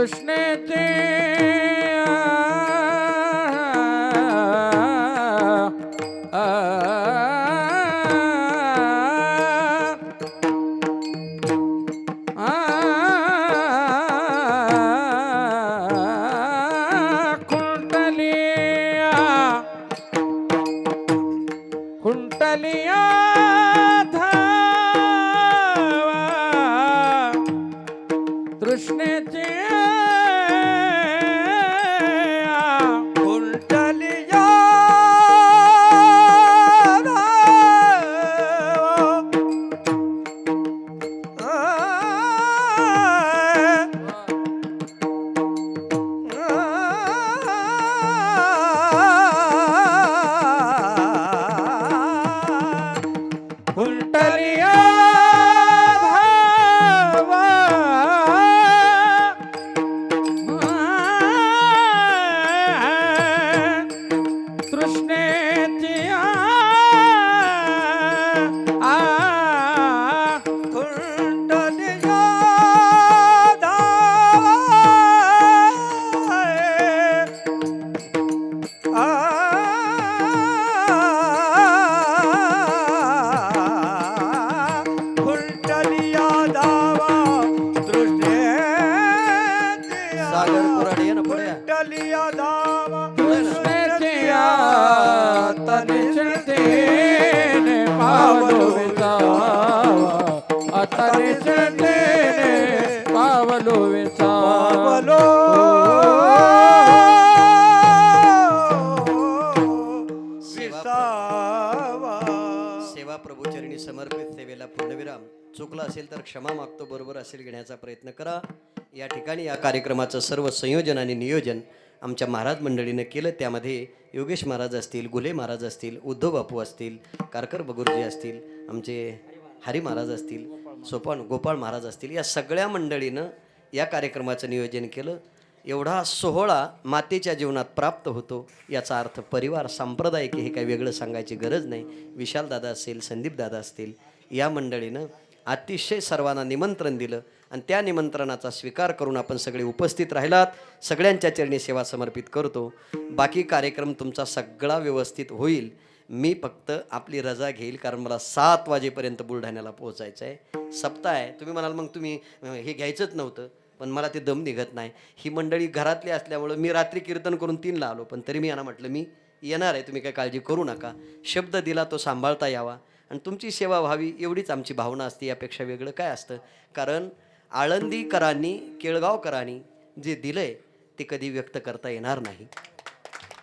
तृष्णेचे कुंटलिया धावा तृष्णेचे कुंडलिया कुंटलिया धावा तृष्णेची कुंडलिया कुंडलिया दावा दृष्टे सागर पुराडे ये ना पुढे या. कुंडलिया दावा तृष्णेच्या तनिष्ठेने पावलो विसावा आता निष्ठेने पावलो विसावा सेवा प्रभूचरणी समर्पित सेवेला पूर्णविराम. चुकलं असेल तर क्षमा मागतो, बरोबर असेल घेण्याचा प्रयत्न करा. या ठिकाणी या कार्यक्रमाचं सर्व संयोजन आणि नियोजन आमच्या महाराज मंडळीनं केलं. त्यामध्ये योगेश महाराज असतील, गुले महाराज असतील, उद्धव बापू असतील, कारकर बगुर्जी असतील, आमचे हरी महाराज असतील, गोपाळ महाराज असतील, या सगळ्या मंडळीनं या कार्यक्रमाचं नियोजन केलं. एवढा सोहळा मातेच्या जीवनात प्राप्त होतो याचा अर्थ परिवार सांप्रदायिक हे काही वेगळं सांगायची गरज नाही. विशाल दादा असेल, संदीप दादा असतील, या मंडळीनं अतिशय सर्वांना निमंत्रण दिलं आणि त्या निमंत्रणाचा स्वीकार करून आपण सगळे उपस्थित राहिलात. सगळ्यांच्या चरणी सेवा समर्पित करतो. बाकी कार्यक्रम तुमचा सगळा व्यवस्थित होईल. मी फक्त आपली रजा घेईल, कारण मला 7 वाजेपर्यंत बुलढाण्याला पोहोचायचं आहे. सप्ताह आहे. तुम्ही म्हणाल मग तुम्ही हे घ्यायचंच नव्हतं, पण मला ते दम निघत नाही. ही मंडळी घरातली असल्यामुळं मी रात्री कीर्तन करून 3ला आलो, पण तरी मी यांना म्हटलं मी येणार आहे, तुम्ही काही काळजी करू नका. शब्द दिला तो सांभाळता यावा आणि तुमची सेवा व्हावी एवढीच आमची भावना असते. यापेक्षा वेगळं काय असतं? कारण आळंदीकरांनी, केळगावकरांनी जे दिलंय ते कधी व्यक्त करता येणार नाही.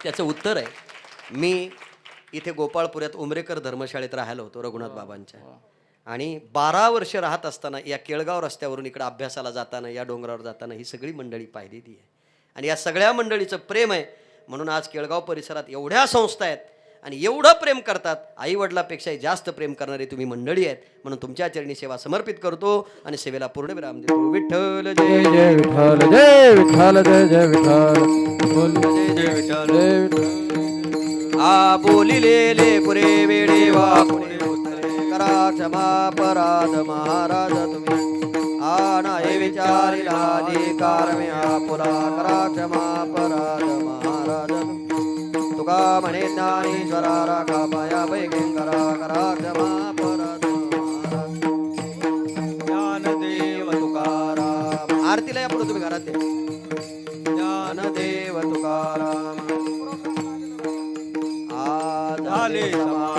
त्याचं उत्तर आहे, मी इथे गोपाळपुऱ्यात उमरेकर धर्मशाळेत राहायला होतो रघुनाथ बाबांच्या, आणि 12 वर्ष राहत असताना या केळगाव रस्त्यावरून इकडं अभ्यासाला जाताना, या डोंगरावर जाताना ही सगळी मंडळी पाहिलेली आहे. आणि या सगळ्या मंडळीचं प्रेम आहे. म्हणून आज केळगाव परिसरात एवढ्या संस्था आहेत आणि एवढं प्रेम करतात. आई वडिलापेक्षाही जास्त प्रेम करणारी तुम्ही मंडळी आहेत. म्हणून तुमच्या चरणी सेवा समर्पित करतो आणि सेवेला पूर्ण विराम देतो. विठ्ठल जय जय विठ्ठल, जय विठ्ठल, जय जय विठ्ठल, बोल जय जय विठ्ठल. जय विठ्ठल. आ बोलिलेले पुरे वेळे वापुरे उतरे करा क्षमा अपराध महाराज तुम्ही. आ नाही विचारिला अधिकार मी आपुला करा क्षमा अपराध महाराज तुम्ही. तुका म्हणे ज्ञानेश्वरा राखा पाया पैकी करा करा क्षमा अपराध महाराज. ज्ञानदेव तुकाराम. आरतीला या पुढे तुम्ही घरात या. ज्ञानदेव तुकाराम. झाले